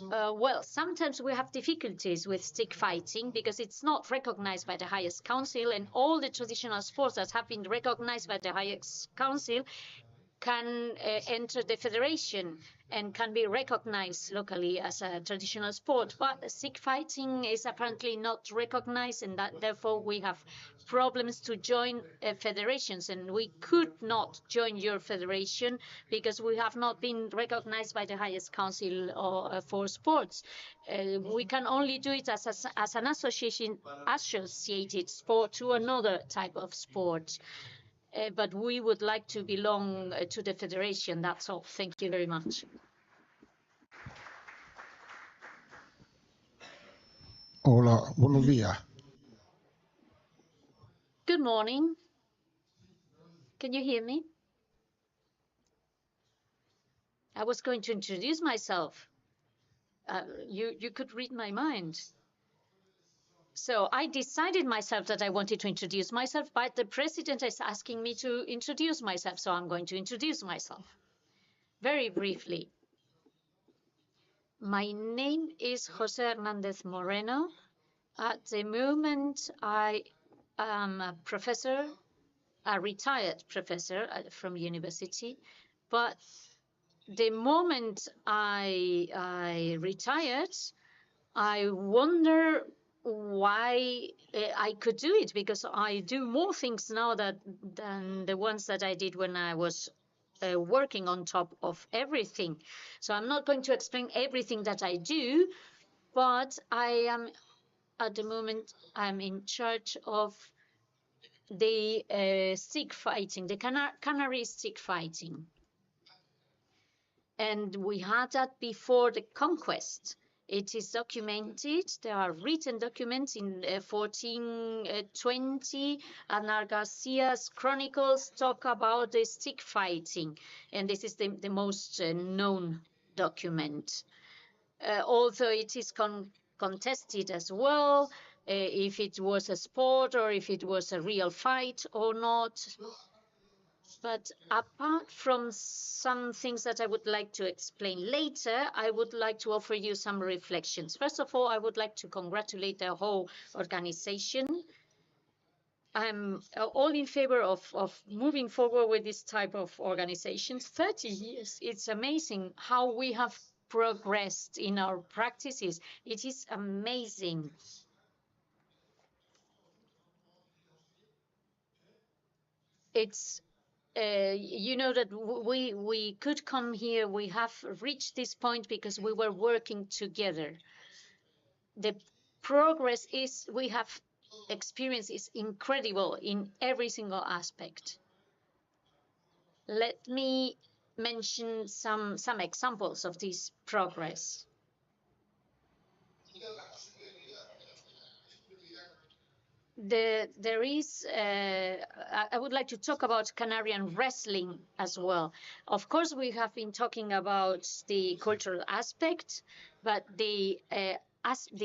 well, sometimes we have difficulties with stick fighting because it's not recognized by the highest council, and all the traditional sports that have been recognized by the highest council can enter the federation and can be recognized locally as a traditional sport. But stick fighting is apparently not recognized, and that therefore we have problems to join federations, and we could not join your federation because we have not been recognized by the highest council for sports. We can only do it as an associated sport to another type of sport. But we would like to belong to the federation. That's all. Thank you very much. Hola, buenos días. Good morning. Can you hear me? I was going to introduce myself. You could read my mind. So I decided myself that I wanted to introduce myself, but the president is asking me to introduce myself, so I'm going to introduce myself. Very briefly. My name is Jose Hernandez Moreno. At the moment, I am a professor, a retired professor from university, but the moment I retired, I wonder why I could do it, because I do more things now than the ones that I did when I was working on top of everything. So I'm not going to explain everything that I do, but I am at the moment I'm in charge of the stick fighting, the Canary stick fighting. And we had that before the conquest. It is documented. There are written documents in 1420. Anar Garcia's chronicles talk about the stick fighting, and this is the most known document. Although it is contested as well, if it was a sport or if it was a real fight or not. But apart from some things that I would like to explain later, I would like to offer you some reflections. First of all, I would like to congratulate the whole organization. I'm all in favor of moving forward with this type of organizations. 30 years, it's amazing how we have progressed in our practices. It is amazing. It's you know that we could come here, we have reached this point because we were working together. The progress we have experienced is incredible in every single aspect. Let me mention some examples of this progress. There is, I would like to talk about Canarian wrestling as well. Of course, we have been talking about the cultural aspect, but the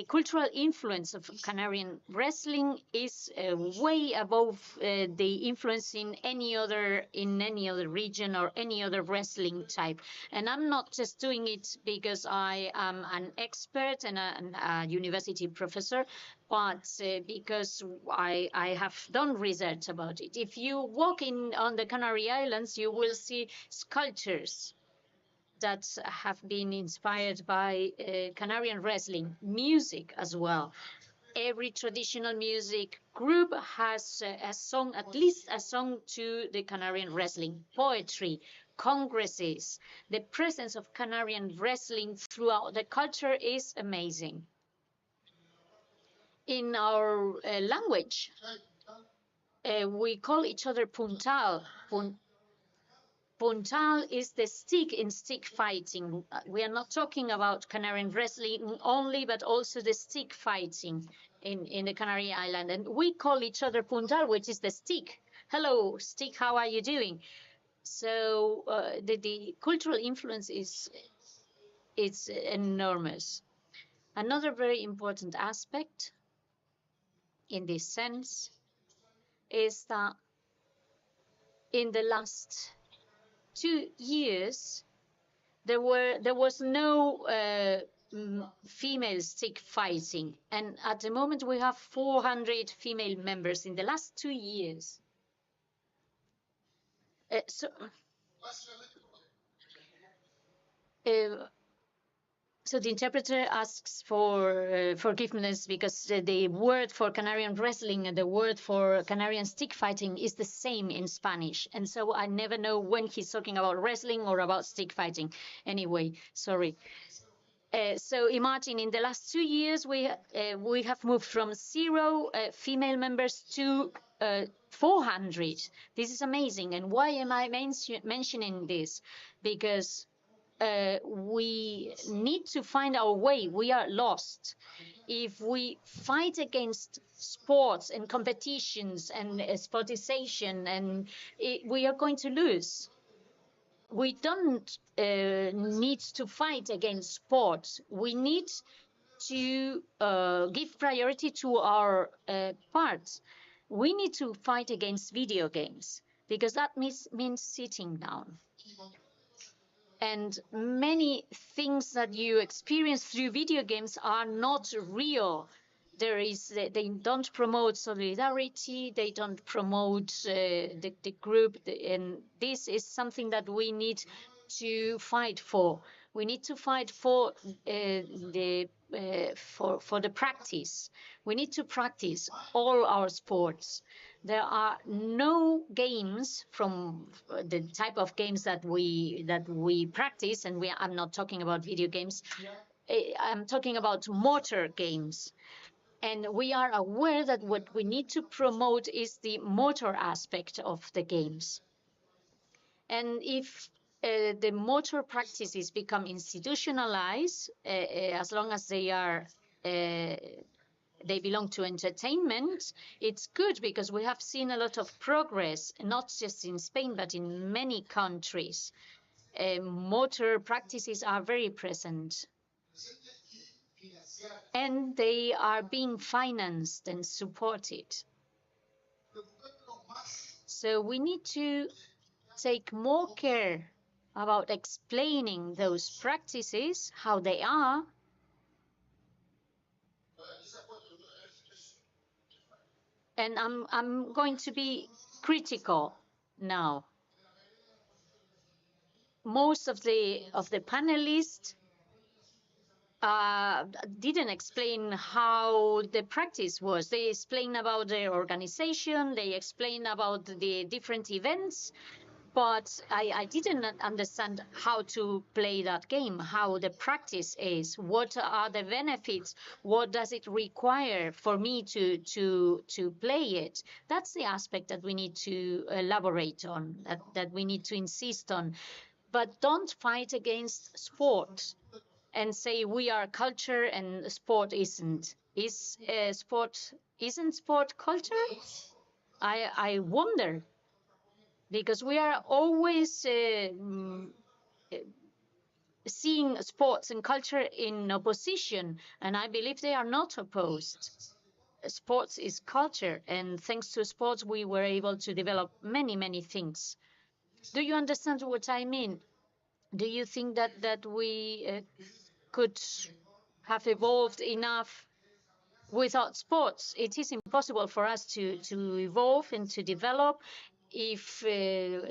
cultural influence of Canarian wrestling is way above the influence in any other region or any other wrestling type. And I'm not just doing it because I am an expert and a university professor, but because I have done research about it. If you walk on the Canary Islands, you will see sculptures that have been inspired by Canarian wrestling, music as well. Every traditional music group has a song, at least a song to the Canarian wrestling, poetry, congresses. The presence of Canarian wrestling throughout the culture is amazing. In our language, we call each other puntal. Puntal is the stick in stick fighting. We are not talking about Canarian wrestling only, but also the stick fighting in the Canary Island. And we call each other puntal, which is the stick. Hello, stick, how are you doing? So the cultural influence is enormous. Another very important aspect in this sense is that in the last 2 years, there was no female stick fighting, and at the moment we have 400 female members in the last 2 years. So the interpreter asks for forgiveness because the word for Canarian wrestling and the word for Canarian stick fighting is the same in Spanish. And so I never know when he's talking about wrestling or about stick fighting. Anyway, sorry. So imagine in the last 2 years, we have moved from 0 female members to 400. This is amazing. And why am I mentioning this? Because we need to find our way. We are lost. If we fight against sports and competitions and sportization, and we are going to lose. We don't need to fight against sports. We need to give priority to our parts. We need to fight against video games because that means sitting down. And many things that you experience through video games are not real. They don't promote solidarity, they don't promote the group, and this is something that we need to fight for. We need to fight for the practice. We need to practice all our sports. There are no games from the type of games that we practice, and I'm not talking about video games. I'm talking about motor games. And we are aware that what we need to promote is the motor aspect of the games. And if the motor practices become institutionalized, as long as they belong to entertainment, it's good because we have seen a lot of progress, not just in Spain, but in many countries. Motor practices are very present. And they are being financed and supported. So we need to take more care about explaining those practices, how they are, and I'm going to be critical now. Most of the panelists didn't explain how the practice was. They explained about the organization, they explained about the different events, but I didn't understand how to play that game, how the practice is, what are the benefits, what does it require for me to play it. That's the aspect that we need to elaborate on, that we need to insist on. But don't fight against sport and say we are culture and sport isn't. Isn't sport culture? I wonder. Because we are always seeing sports and culture in opposition, and I believe they are not opposed. Sports is culture, and thanks to sports, we were able to develop many, many things. Do you understand what I mean? Do you think that we could have evolved enough without sports? It is impossible for us to evolve and to develop if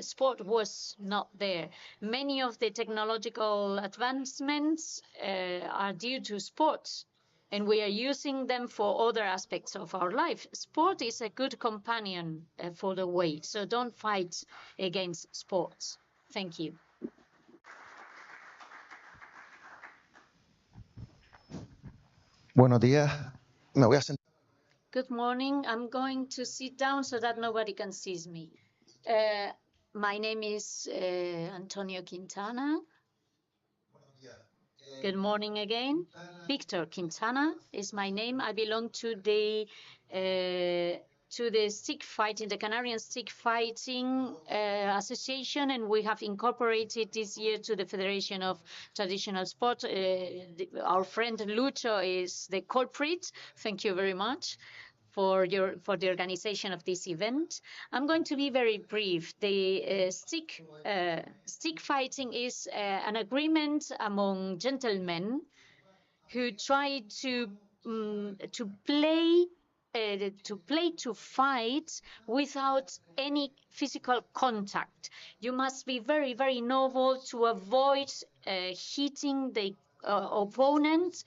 sport was not there. Many of the technological advancements are due to sports, and we are using them for other aspects of our life. Sport is a good companion for the way, so don't fight against sports. Thank you. Buenos días. Me voy a sentar. Good morning. I'm going to sit down so that nobody can see me. My name is Antonio Quintana. Good morning again. Victor Quintana is my name. I belong to the to the stick fighting, the Canarian Stick Fighting Association, and we have incorporated this year to the Federation of Traditional Sport. Our friend Lucho is the culprit. Thank you very much for the organization of this event. I'm going to be very brief. The stick fighting is an agreement among gentlemen who try to play to fight without any physical contact. You must be very, very noble to avoid hitting the opponent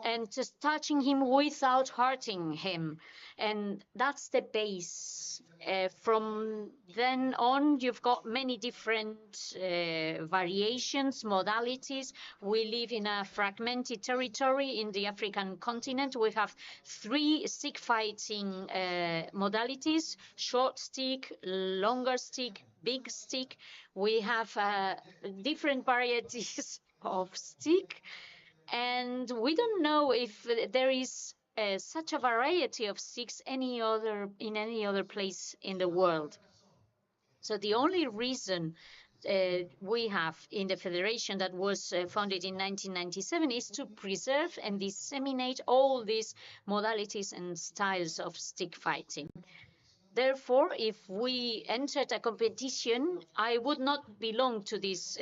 and just touching him without hurting him. And that's the base. From then on, you've got many different variations, modalities. We live in a fragmented territory in the African continent. We have 3 stick fighting modalities: short stick, longer stick, big stick. We have different varieties of stick. And we don't know if there is such a variety of sticks in any other place in the world. So the only reason we have in the federation that was founded in 1997 is to preserve and disseminate all these modalities and styles of stick fighting. Therefore, if we entered a competition, I would not belong to this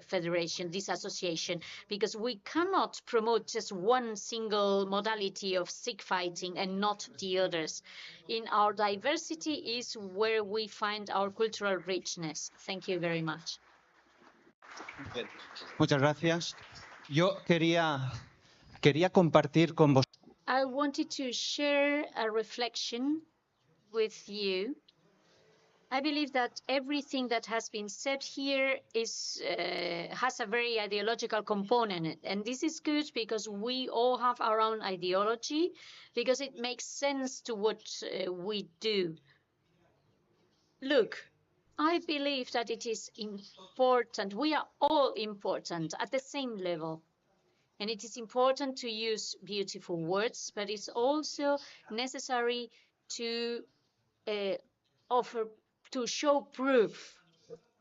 federation, this association, because we cannot promote just one single modality of stick fighting and not the others. In our diversity is where we find our cultural richness. Thank you very much. Muchas gracias. Yo quería compartir con vosotros. I wanted to share a reflection with you. I believe that everything that has been said here has a very ideological component, and this is good because we all have our own ideology, because it makes sense to what we do. Look, I believe that it is important. We are all important at the same level. And it is important to use beautiful words, but it's also necessary to show proof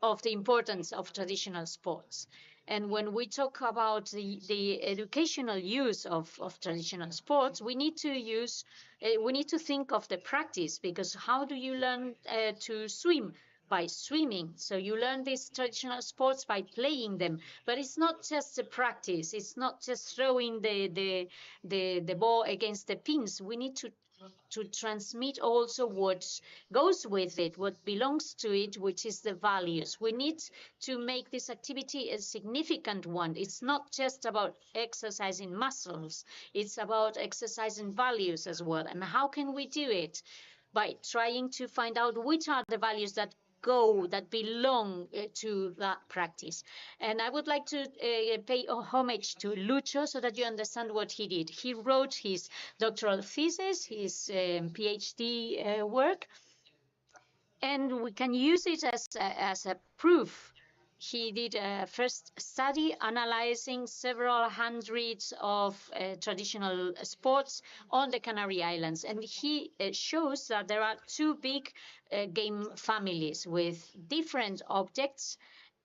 of the importance of traditional sports. And when we talk about the educational use of traditional sports, we need to think of the practice, because how do you learn to swim? By swimming. So you learn these traditional sports by playing them, but it's not just a practice. It's not just throwing the ball against the pins. We need to transmit also what goes with it, what belongs to it, which is the values. We need to make this activity a significant one. It's not just about exercising muscles. It's about exercising values as well. And how can we do it? By trying to find out which are the values that belong to that practice. And I would like to pay homage to Lucho so that you understand what he did. He wrote his doctoral thesis, his PhD work, and we can use it as a proof. He did a first study analyzing several hundreds of traditional sports on the Canary Islands. And he shows that there are 2 big game families with different objects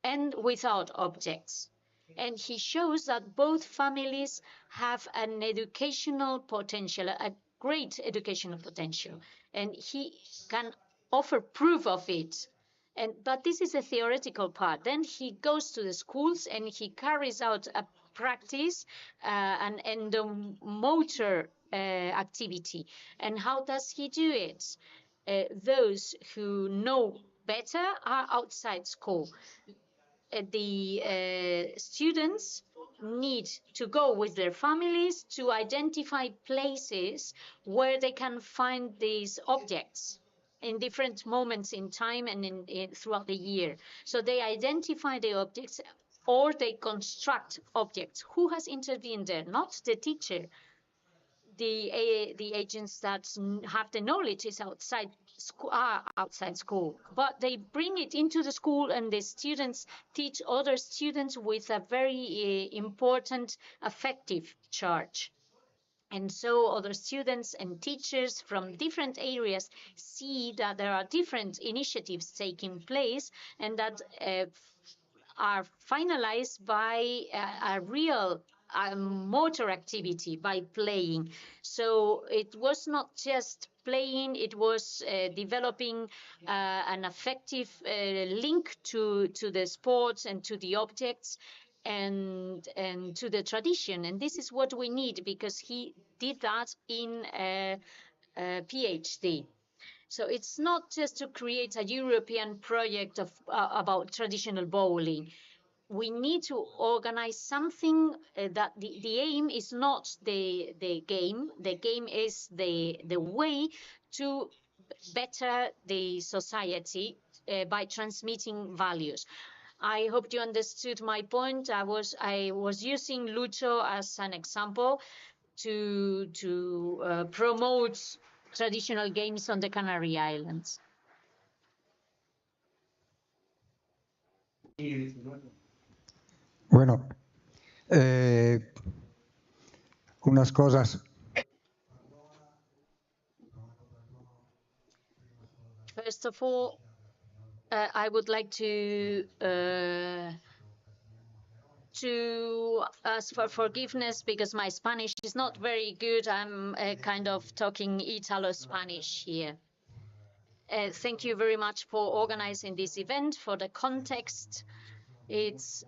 and without objects. And he shows that both families have an educational potential, a great educational potential. And he can offer proof of it. But this is a theoretical part. Then he goes to the schools and he carries out a practice, an endomotor activity. And how does he do it? Those who know better are outside school. The students need to go with their families to identify places where they can find these objects in different moments in time and throughout the year. So they identify the objects, or they construct objects. Who has intervened there? Not the teacher. The agents that have the knowledge is outside school, but they bring it into the school, and the students teach other students with a very important affective charge. And so other students and teachers from different areas see that there are different initiatives taking place and that are finalized by a real motor activity, by playing. So it was not just playing, it was developing an effective link to the sports and to the objects and to the tradition. And this is what we need, because he did that in a PhD. So it's not just to create a European project of about traditional bowling. We need to organize something that the aim is not the game. The game is the way to better the society by transmitting values. I hope you understood my point. I was using Lucho as an example to promote traditional games on the Canary Islands. Bueno, unas cosas. First of all, I would like to ask for forgiveness because my Spanish is not very good. I'm kind of talking Italo-Spanish here. Thank you very much for organizing this event, for the context. It's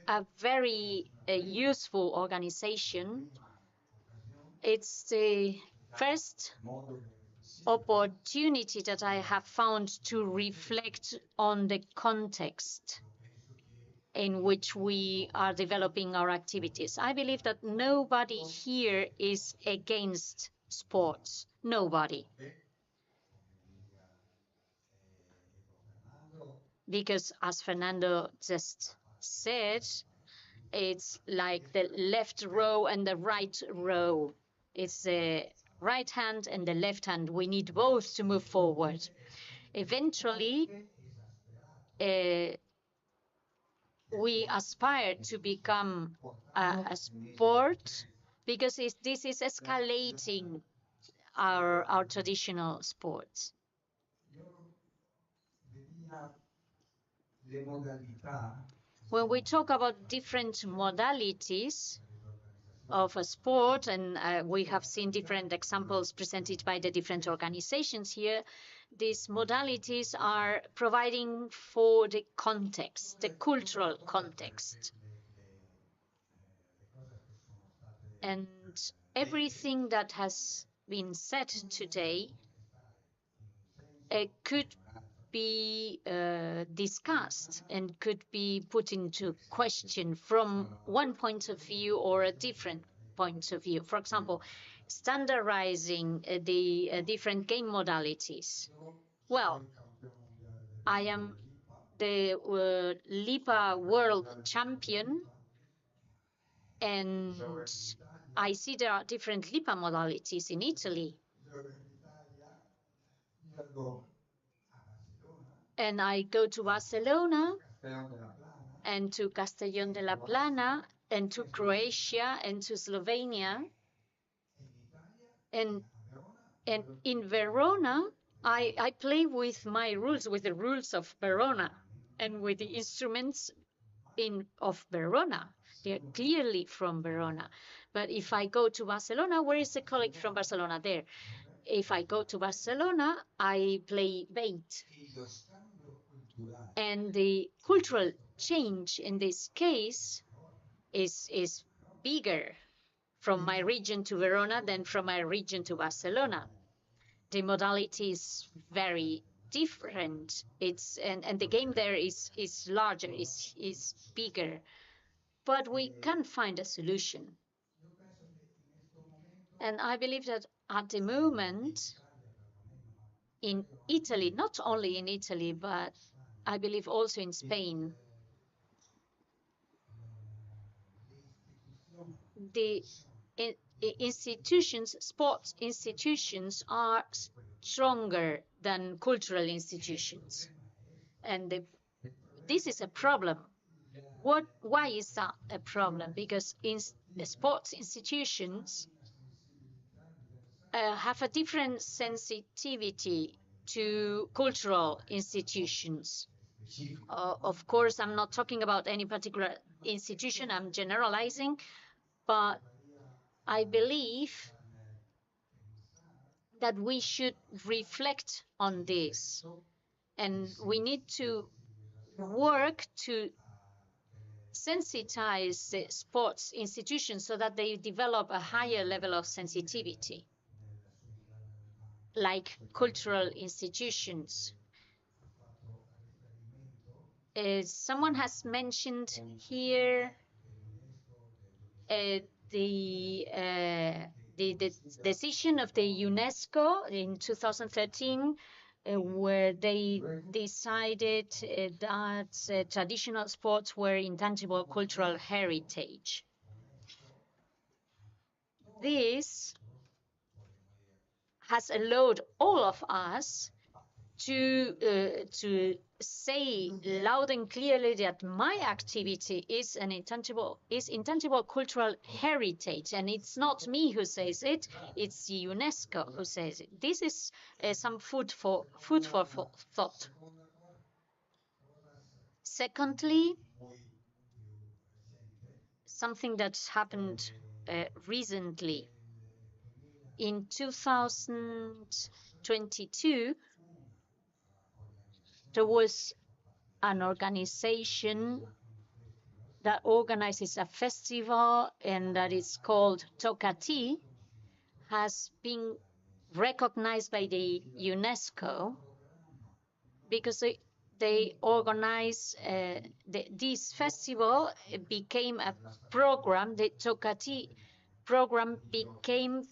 a very useful organization. It's the first opportunity that I have found to reflect on the context in which we are developing our activities. I believe that nobody here is against sports. Nobody. Because as Fernando just said, it's like the left row and the right row. It's the right hand and the left hand. We need both to move forward. Eventually, we aspire to become a sport because this is escalating our traditional sports. When we talk about different modalities of a sport, and we have seen different examples presented by the different organizations here, these modalities are providing for the context, the cultural context. And everything that has been said today could be discussed and could be put into question from one point of view or a different point of view. For example, standardizing the different game modalities. Well, I am the LIPA world champion, and I see there are different LIPA modalities in Italy. And I go to Barcelona and to Castellón de la Plana and to Croatia and to Slovenia. And in Verona, I play with my rules, with the rules of Verona and with the instruments of Verona. They're clearly from Verona. But if I go to Barcelona, where is the colleague from Barcelona? There. If I go to Barcelona, I play bait. And the cultural change in this case is bigger from my region to Verona than from my region to Barcelona. The modality is very different. And the game there is larger, is bigger. But we can find a solution. And I believe that at the moment in Italy, not only in Italy, but I believe also in Spain, the institutions, sports institutions are stronger than cultural institutions. And this is a problem. Why is that a problem? Because in the sports institutions have a different sensitivity to cultural institutions. Of course, I'm not talking about any particular institution, I'm generalizing, but I believe that we should reflect on this, and we need to work to sensitize the sports institutions so that they develop a higher level of sensitivity, like cultural institutions. Someone has mentioned here the decision of the UNESCO in 2013, where they decided that traditional sports were intangible cultural heritage. This has allowed all of us to say loud and clearly that my activity is intangible cultural heritage, and it's not me who says it, it's the UNESCO who says it. This is some food for thought. Secondly, something that's happened recently. In 2022, there was an organization that organizes a festival, and that is called Tocati, has been recognized by the UNESCO because they organize this festival. It became a program. The Tocati program became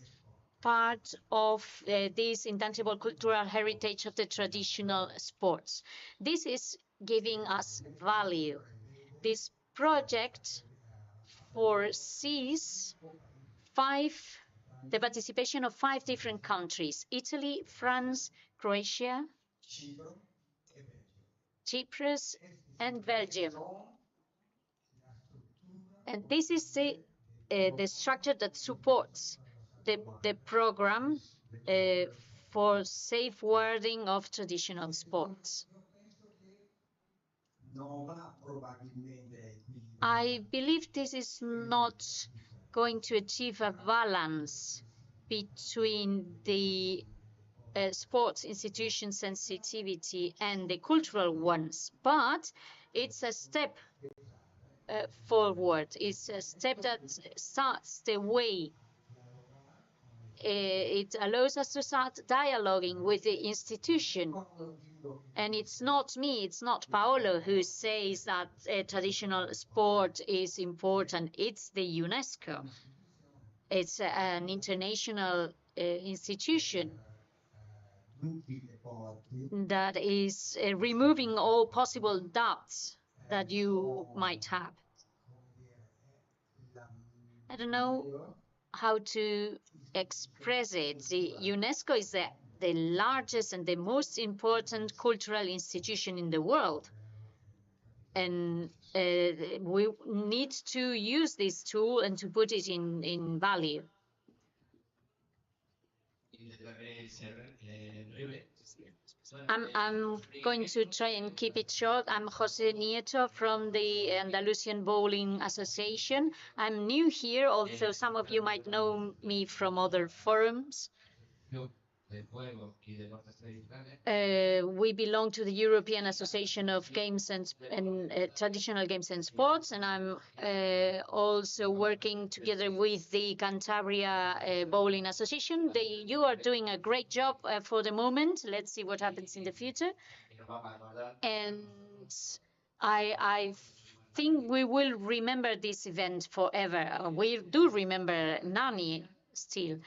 part of this intangible cultural heritage of the traditional sports. This is giving us value. This project foresees the participation of 5 different countries: Italy, France, Croatia, Cyprus, and Belgium. And this is the structure that supports the program for safeguarding of traditional sports. I believe this is not going to achieve a balance between the sports institution sensitivity and the cultural ones, but it's a step forward. It's a step that starts the way. It allows us to start dialoguing with the institution. And it's not me, it's not Paolo who says that traditional sport is important. It's the UNESCO. It's an international institution that is removing all possible doubts that you might have. I don't know how to express it. The UNESCO is the largest and the most important cultural institution in the world. And we need to use this tool and to put it in value. I'm going to try and keep it short. I'm Jose Nieto from the Andalusian Bowling Association. I'm new here, although some of you might know me from other forums. We belong to the European Association of Games and Traditional Games and Sports, and I'm also working together with the Cantabria Bowling Association. You are doing a great job for the moment. Let's see what happens in the future. And I think we will remember this event forever. We do remember Nani still.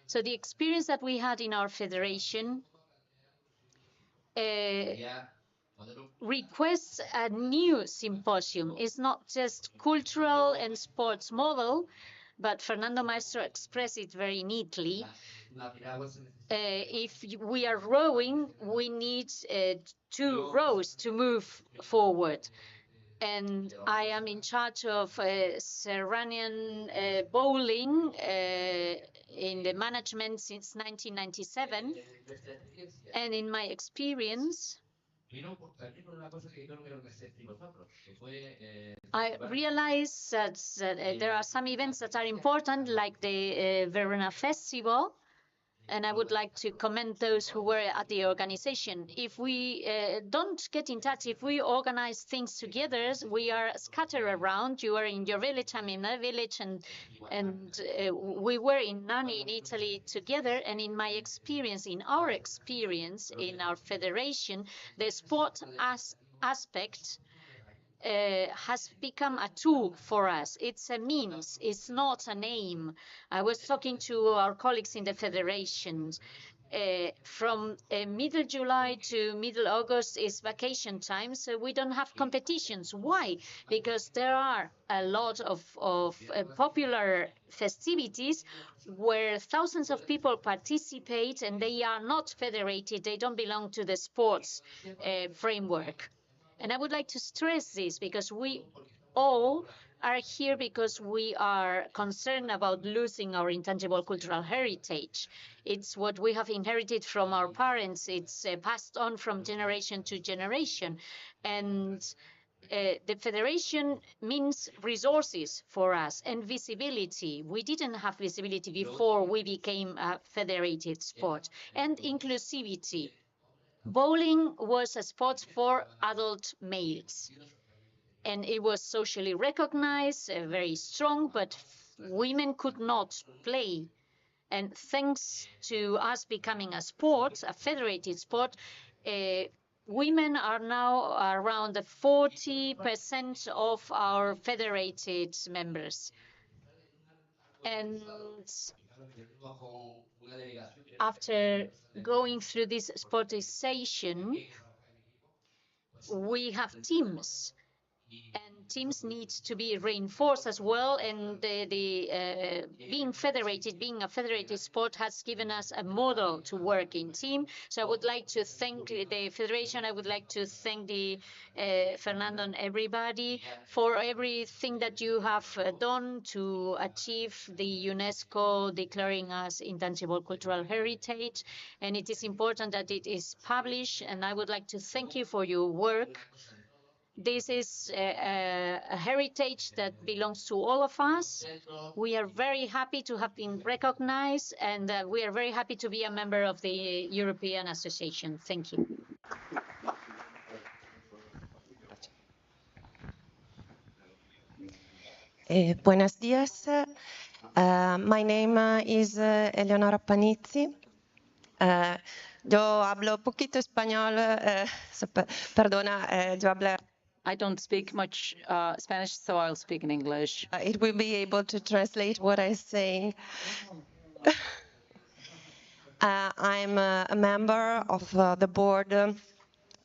So the experience that we had in our federation requests a new symposium. It's not just cultural and sports model, but Fernando Maestro expressed it very neatly. If we are rowing, we need 2 rows to move forward. and I am in charge of Serranian bowling in the management since 1997. And in my experience, I realized that there are some events that are important, like the Verona Festival, and I would like to commend those who were at the organization. If we don't get in touch, if we organize things together, we are scattered around. You are in your village, I'm in a village, and we were in Nani in Italy together. And in my experience, in our federation, the sport aspect has become a tool for us. It's a means, it's not an aim. I was talking to our colleagues in the federations. From middle July to middle August is vacation time, so we don't have competitions. Why? Because there are a lot of popular festivities where thousands of people participate and they are not federated, they don't belong to the sports framework. And I would like to stress this because we all are here because we are concerned about losing our intangible cultural heritage. It's what we have inherited from our parents. It's passed on from generation to generation. And the federation means resources for us and visibility. We didn't have visibility before we became a federated sport. And inclusivity. Bowling was a sport for adult males, and it was socially recognized, very strong, but women could not play. And thanks to us becoming a sport, a federated sport, women are now around 40% of our federated members. And after going through this sportization, we have teams, and teams need to be reinforced as well. And being a federated sport has given us a model to work in team. So I would like to thank the federation. I would like to thank the Fernando and everybody for everything that you have done to achieve the UNESCO declaring us intangible cultural heritage. And it is important that it is published. And I would like to thank you for your work. This is a heritage that belongs to all of us. We are very happy to have been recognized, and we are very happy to be a member of the European Association. Thank you. Buenos días. My name is Eleonora Panizzi. Yo hablo poquito español. Perdona, yo hablo. I don't speak much Spanish, so I'll speak in English. It will be able to translate what I'm saying. I'm a member of the board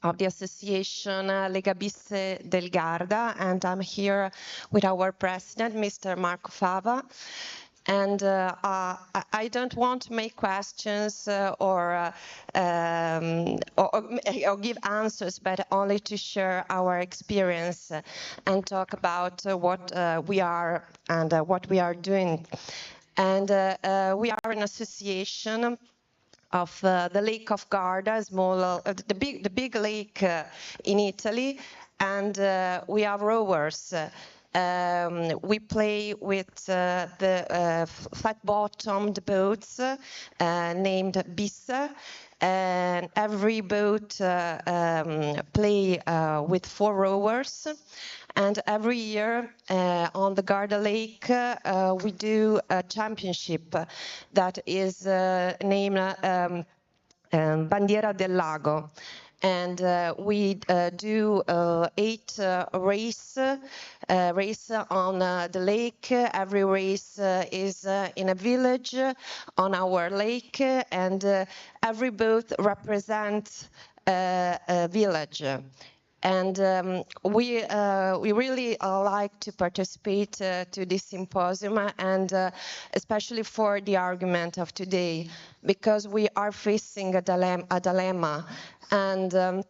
of the association Lega Bis del Garda, and I'm here with our president, Mr. Marco Fava. And I don't want to make questions or give answers, but only to share our experience and talk about what we are and what we are doing. And we are an association of the Lake of Garda, the big lake in Italy, and we are rowers. We play with the flat-bottomed boats named Bissa, and every boat play with 4 rowers. And every year on the Garda Lake, we do a championship that is named Bandiera del Lago. And we do 8 races on the lake. Every race is in a village on our lake, and every boat represents a village. And we really like to participate to this symposium, and especially for the argument of today, because we are facing a dilemma. And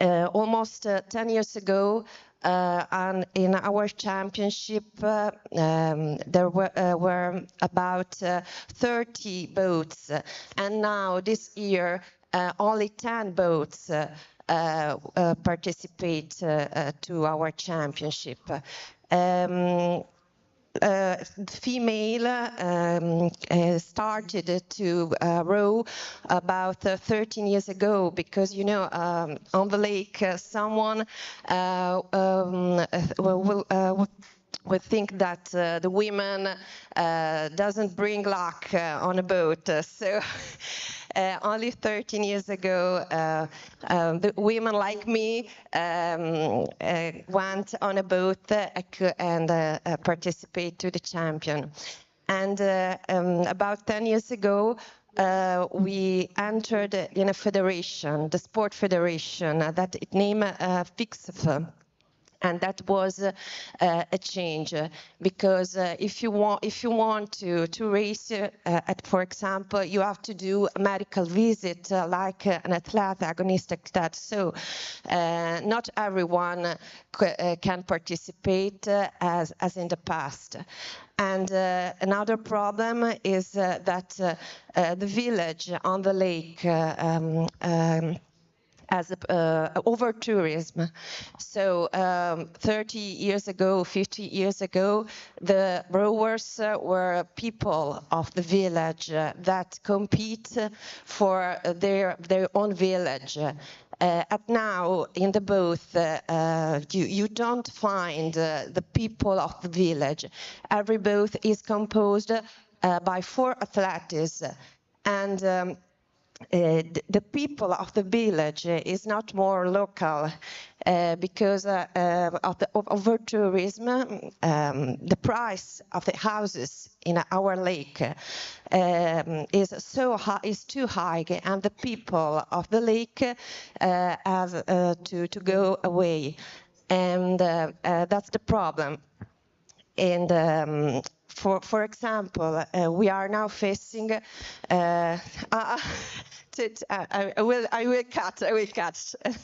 almost 10 years ago, and in our championship, there were about 30 boats, and now this year only 10 boats participate to our championship. Female started to row about 13 years ago because, you know, on the lake, someone will think that the women doesn't bring luck on a boat. So only 13 years ago, the women like me went on a boat and participate to the champion. And about 10 years ago, we entered in a federation, the sport federation, that it named FIXF. And that was a change because if you want to race, for example, you have to do a medical visit like an athlete agonistic that. So not everyone can participate as in the past. And another problem is that the village on the lake as over tourism. So 30 years ago, 50 years ago, the rowers were people of the village that compete for their own village. At now, in the booth, you don't find the people of the village. Every booth is composed by 4 athletes, and the people of the village is not more local because of the over tourism. The price of the houses in our lake is too high, and the people of the lake have to go away, and that's the problem. And for example, we are now facing. I will cut.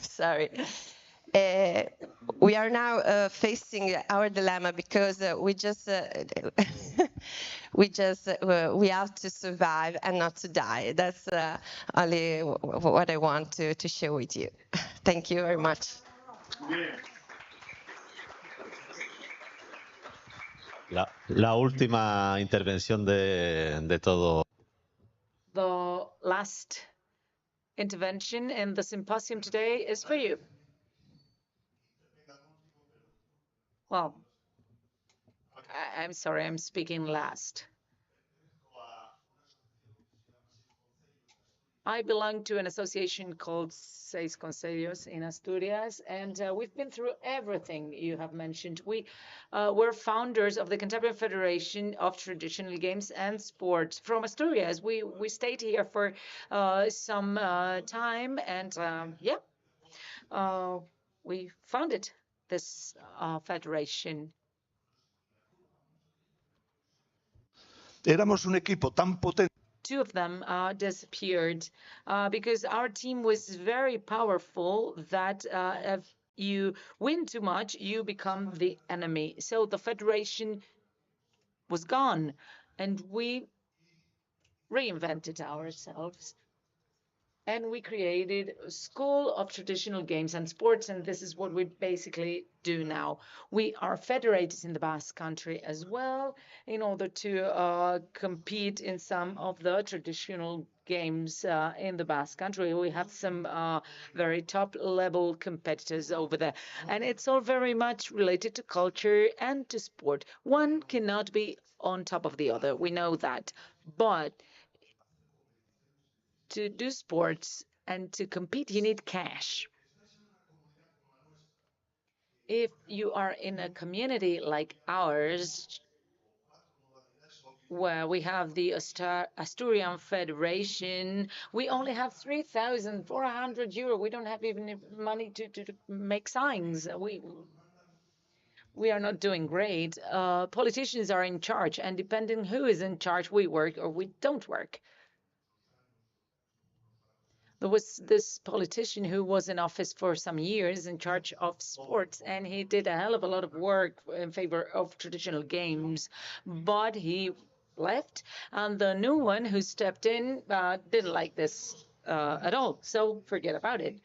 Sorry. We are now facing our dilemma because we have to survive and not to die. That's only what I want to share with you. Thank you very much. La última intervención de todo. The last intervention in the symposium today is for you. Well, I'm sorry, I'm speaking last. I belong to an association called Seis Consejos in Asturias, and we've been through everything you have mentioned. We were founders of the Cantabrian Federation of Traditional Games and Sports from Asturias. We stayed here for some time, and we founded this federation. Éramos un equipo tan potente. 2 of them disappeared because our team was very powerful that if you win too much, you become the enemy. So the federation was gone, and we reinvented ourselves. And we created a school of traditional games and sports, and this is what we basically do now. We are federated in the Basque Country as well in order to compete in some of the traditional games in the Basque Country. We have some very top-level competitors over there, and it's all very much related to culture and to sport. One cannot be on top of the other. We know that, but to do sports and to compete, you need cash. If you are in a community like ours, where we have the Asturian Federation, we only have 3,400 euro. We don't have even money to make signs. We are not doing great. Politicians are in charge, and depending who is in charge, we work or we don't work. There was this politician who was in office for some years in charge of sports, and he did a hell of a lot of work in favor of traditional games, but he left, and the new one who stepped in didn't like this at all, so forget about it.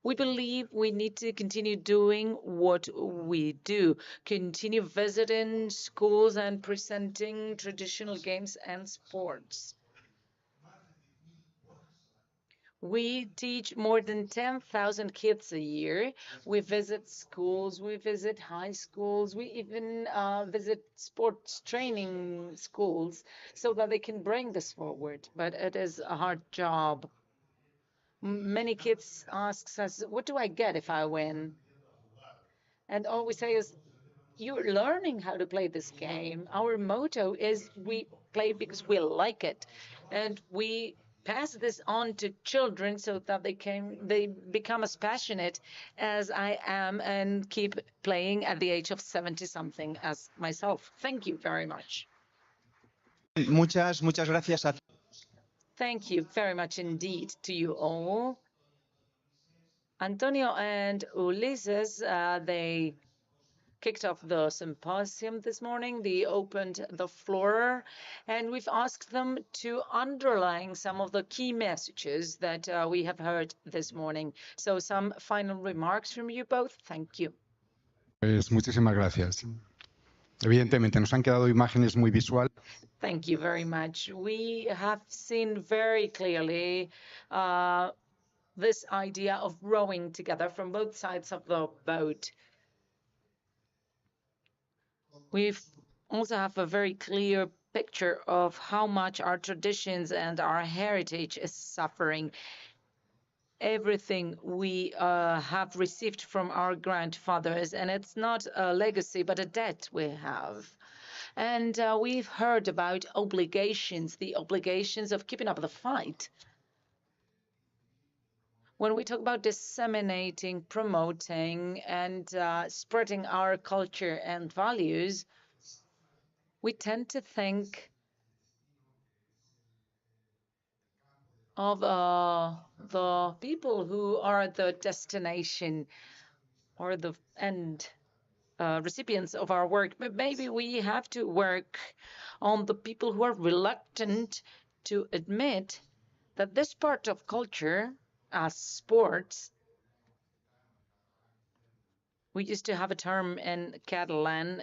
We believe we need to continue doing what we do, continue visiting schools and presenting traditional games and sports. We teach more than 10,000 kids a year. We visit schools, we visit high schools, we even visit sports training schools so that they can bring this forward. But it is a hard job. Many kids ask us, what do I get if I win? And all we say is, you're learning how to play this game. Our motto is we play because we like it. And we pass this on to children so that they become as passionate as I am and keep playing at the age of 70 something as myself. Thank you very much. Muchas gracias a Thank you very much indeed to you all. Antonio and Ulises, they kicked off the symposium this morning. They opened the floor, and we've asked them to underline some of the key messages that we have heard this morning. So some final remarks from you both. Thank you. Pues muchísimas gracias. Evidentemente, nos han quedado imágenes muy visuales. Thank you very much. We have seen very clearly this idea of rowing together from both sides of the boat. We also have a very clear picture of how much our traditions and our heritage is suffering. Everything we have received from our grandfathers, and it's not a legacy, but a debt we have. And we've heard about obligations, the obligations of keeping up the fight. When we talk about disseminating, promoting, and spreading our culture and values, we tend to think of the people who are the destination or the end recipients of our work. But maybe we have to work on the people who are reluctant to admit that this part of culture, as sports, we used to have a term in Catalan.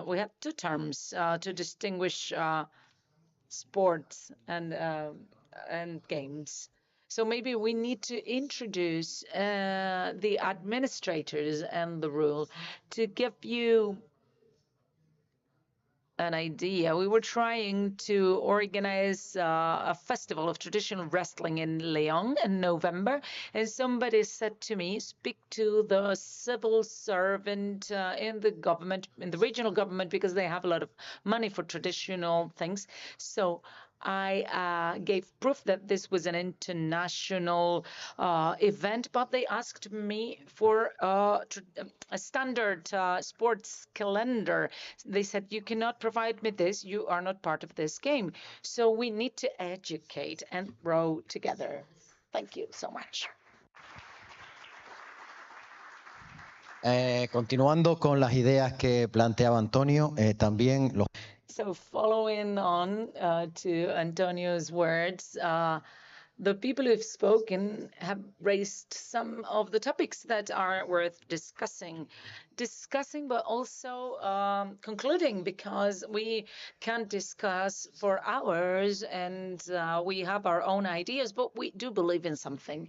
We have two terms to distinguish sports and games. So maybe we need to introduce the administrators and the rule. To give you an idea, we were trying to organize a festival of traditional wrestling in León in November, and somebody said to me, speak to the civil servant in the government, in the regional government, because they have a lot of money for traditional things. So I gave proof that this was an international event, but they asked me for a standard sports calendar. They said, you cannot provide me this, you are not part of this game. So we need to educate and grow together. Thank you so much. Continuando con las ideas que planteaba Antonio, también los... So following on to Antonio's words, the people who've spoken have raised some of the topics that are worth discussing, but also concluding, because we can't discuss for hours and we have our own ideas, but we do believe in something.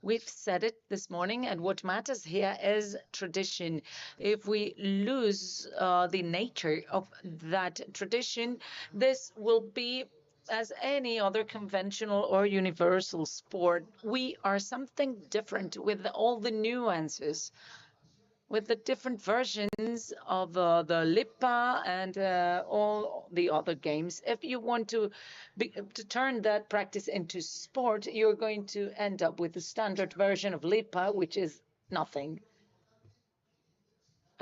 We've said it this morning, and what matters here is tradition. If we lose the nature of that tradition, this will be as any other conventional or universal sport. We are something different with all the nuances, with the different versions of the Lipa and all the other games. If you want to turn that practice into sport, you're going to end up with the standard version of Lipa, which is nothing.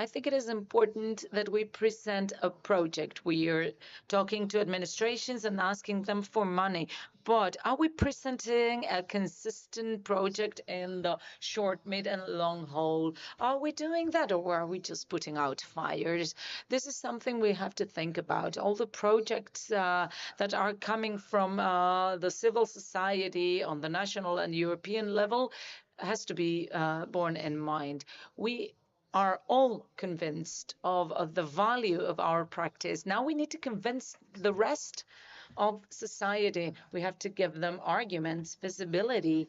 I think it is important that we present a project. We are talking to administrations and asking them for money. But are we presenting a consistent project in the short, mid, and long haul? Are we doing that, or are we just putting out fires? This is something we have to think about. All the projects that are coming from the civil society on the national and European level has to be borne in mind. We are all convinced of the value of our practice. Now we need to convince the rest of society. We have to give them arguments, visibility.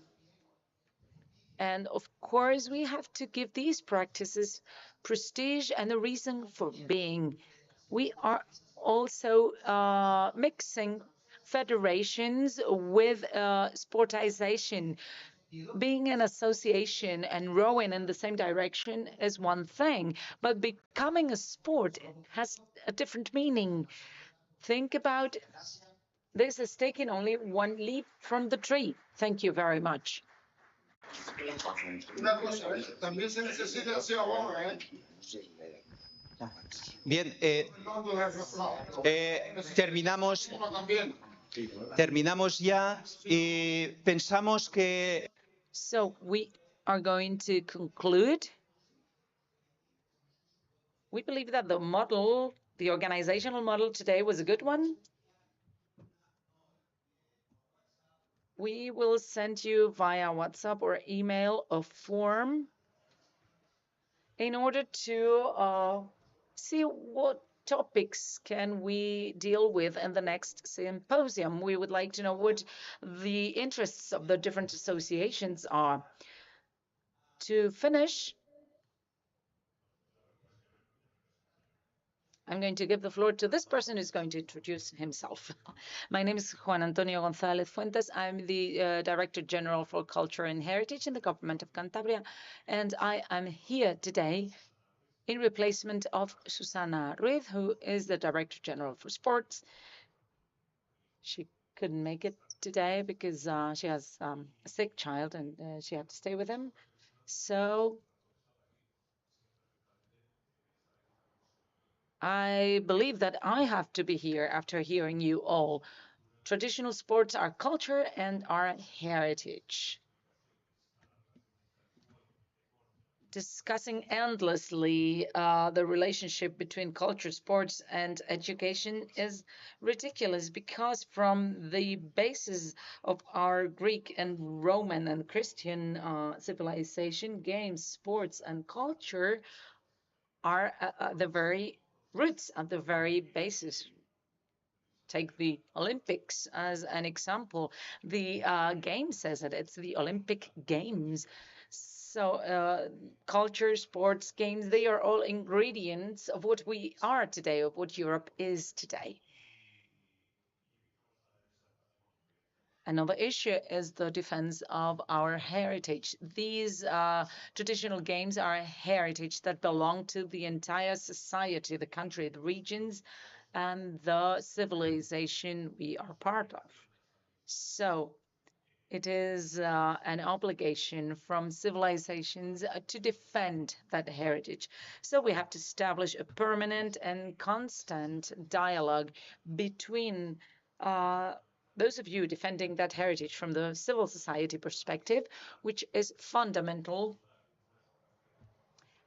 And of course, we have to give these practices prestige and a reason for being. We are also mixing federations with sportization. Being an association and rowing in the same direction is one thing, but becoming a sport has a different meaning. Think about this as taking only one leaf from the tree. Thank you very much. Bien, terminamos ya y pensamos que. So we are going to conclude. We believe that the model, the organizational model today was a good one. We will send you via WhatsApp or email a form in order to see what topics can we deal with in the next symposium. We would like to know what the interests of the different associations are. To finish, I'm going to give the floor to this person who's going to introduce himself. My name is Juan Antonio González Fuentes. I'm the Director General for Culture and Heritage in the Government of Cantabria, and I am here today in replacement of Susana Ruiz, who is the Director General for Sports. She couldn't make it today because she has a sick child and she had to stay with him. So I believe that I have to be here after hearing you all. Traditional sports are culture and our heritage. Discussing endlessly the relationship between culture, sports, and education is ridiculous because from the basis of our Greek and Roman and Christian civilization, games, sports, and culture are the very roots, at the very basis. Take the Olympics as an example. The game says it. It's the Olympic Games. So culture, sports, games, they are all ingredients of what we are today, of what Europe is today. Another issue is the defense of our heritage. These traditional games are a heritage that belong to the entire society, the country, the regions, and the civilization we are part of. So it is an obligation from civilizations to defend that heritage. So we have to establish a permanent and constant dialogue between those of you defending that heritage from the civil society perspective, which is fundamental.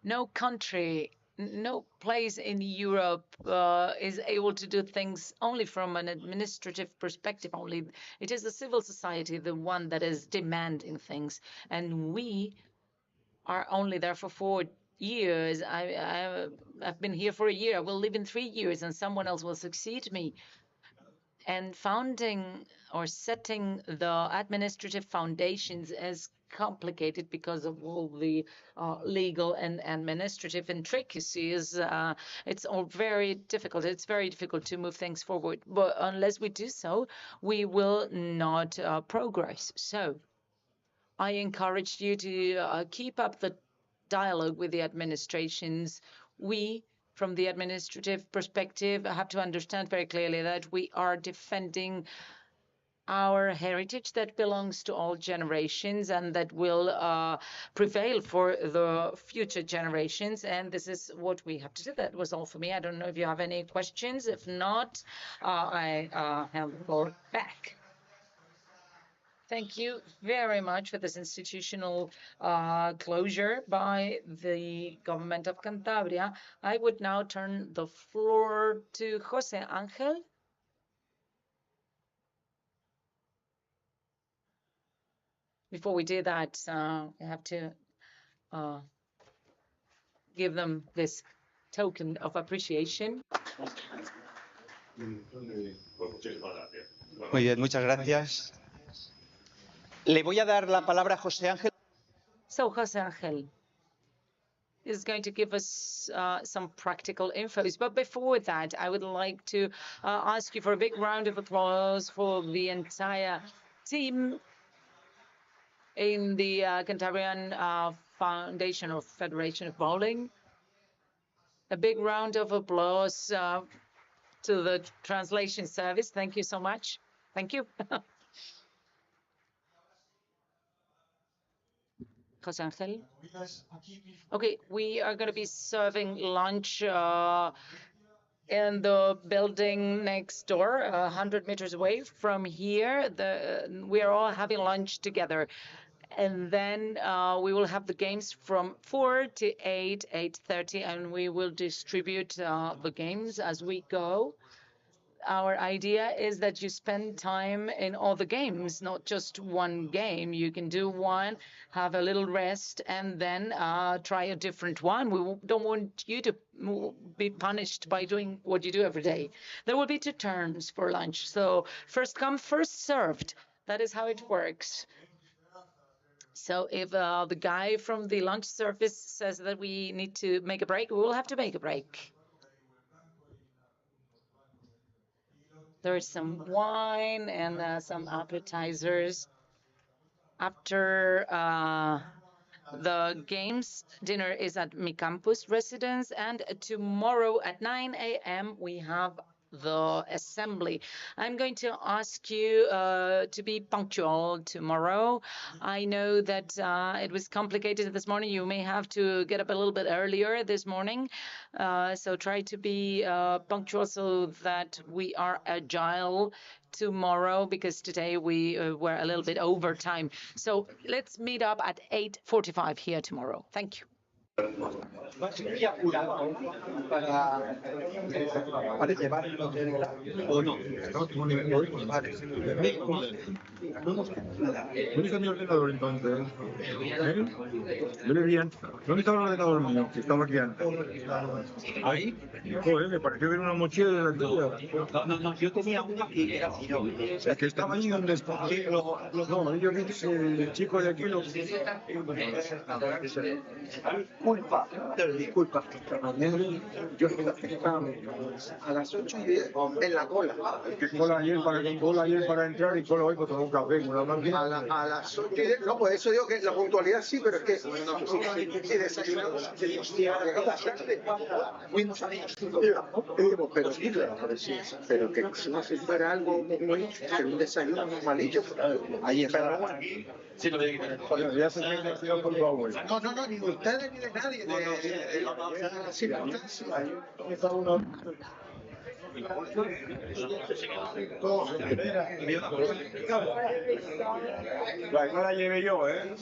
No country, no place in Europe is able to do things only from an administrative perspective only. It is the civil society, the one that is demanding things. And we are only there for 4 years. I've been here for a year. I will live in 3 years and someone else will succeed me. And founding or setting the administrative foundations is complicated because of all the legal and administrative intricacies. It's all very difficult. It's very difficult to move things forward. But unless we do so, we will not progress. So I encourage you to keep up the dialogue with the administrations. We, from the administrative perspective, have to understand very clearly that we are defending our heritage that belongs to all generations and that will prevail for the future generations. And this is what we have to do. That was all for me. I don't know if you have any questions. If not, I have the floor back. Thank you very much for this institutional closure by the government of Cantabria. I would now turn the floor to Jose Angel. Before we do that, I have to give them this token of appreciation. Muy bien, muchas gracias. Le voy a dar la palabra a José Ángel. So Jose Angel is going to give us some practical infos. But before that, I would like to ask you for a big round of applause for the entire team in the Cantabrian Foundation or Federation of Bowling. A big round of applause to the translation service. Thank you so much. Thank you. Jose Angel. Okay, we are going to be serving lunch in the building next door, 100 meters away from here. We are all having lunch together. And then we will have the games from 4 to 8, 8:30, and we will distribute the games as we go. Our idea is that you spend time in all the games, not just one game. You can do one, have a little rest, and then try a different one. We don't want you to be punished by doing what you do every day. There will be 2 turns for lunch. So first come, first served. That is how it works. So if the guy from the lunch service says that we need to make a break, we will have to make a break. There's some wine and some appetizers. After the games, dinner is at Mi Campus residence, and tomorrow at 9 a.m. we have the assembly. I'm going to ask you to be punctual tomorrow. I know that it was complicated this morning. You may have to get up a little bit earlier this morning. So try to be punctual so that we are agile tomorrow, because today we were a little bit over time. So let's meet up at 8:45 here tomorrow. Thank you. ¿Dónde está mi ordenador entonces? Muy bien. ¿Dónde está el ordenador mío? Que estaba aquí antes. ¿Ahí? Joder, me pareció ver una mochila de la tuya. No, yo tenía uno aquí que era fino. Es que estaba ahí donde está. No, ellos dicen el chico de aquí lo... Disculpa. Yo estaba a las 8:10 en la cola. Que cola ayer para entrar y cola hoy para tomar un café. A las 8:10, no, pues eso digo que la puntualidad sí, pero es que si desayunamos, fuimos a pero sí, pero que no se fuera algo muy, un desayuno normalito. Ahí está. Sí, lo de ya se me ha quedado por tu abuelo. No, ni de ustedes ni de nadie. Está uno. No la llevé yo, ¿eh?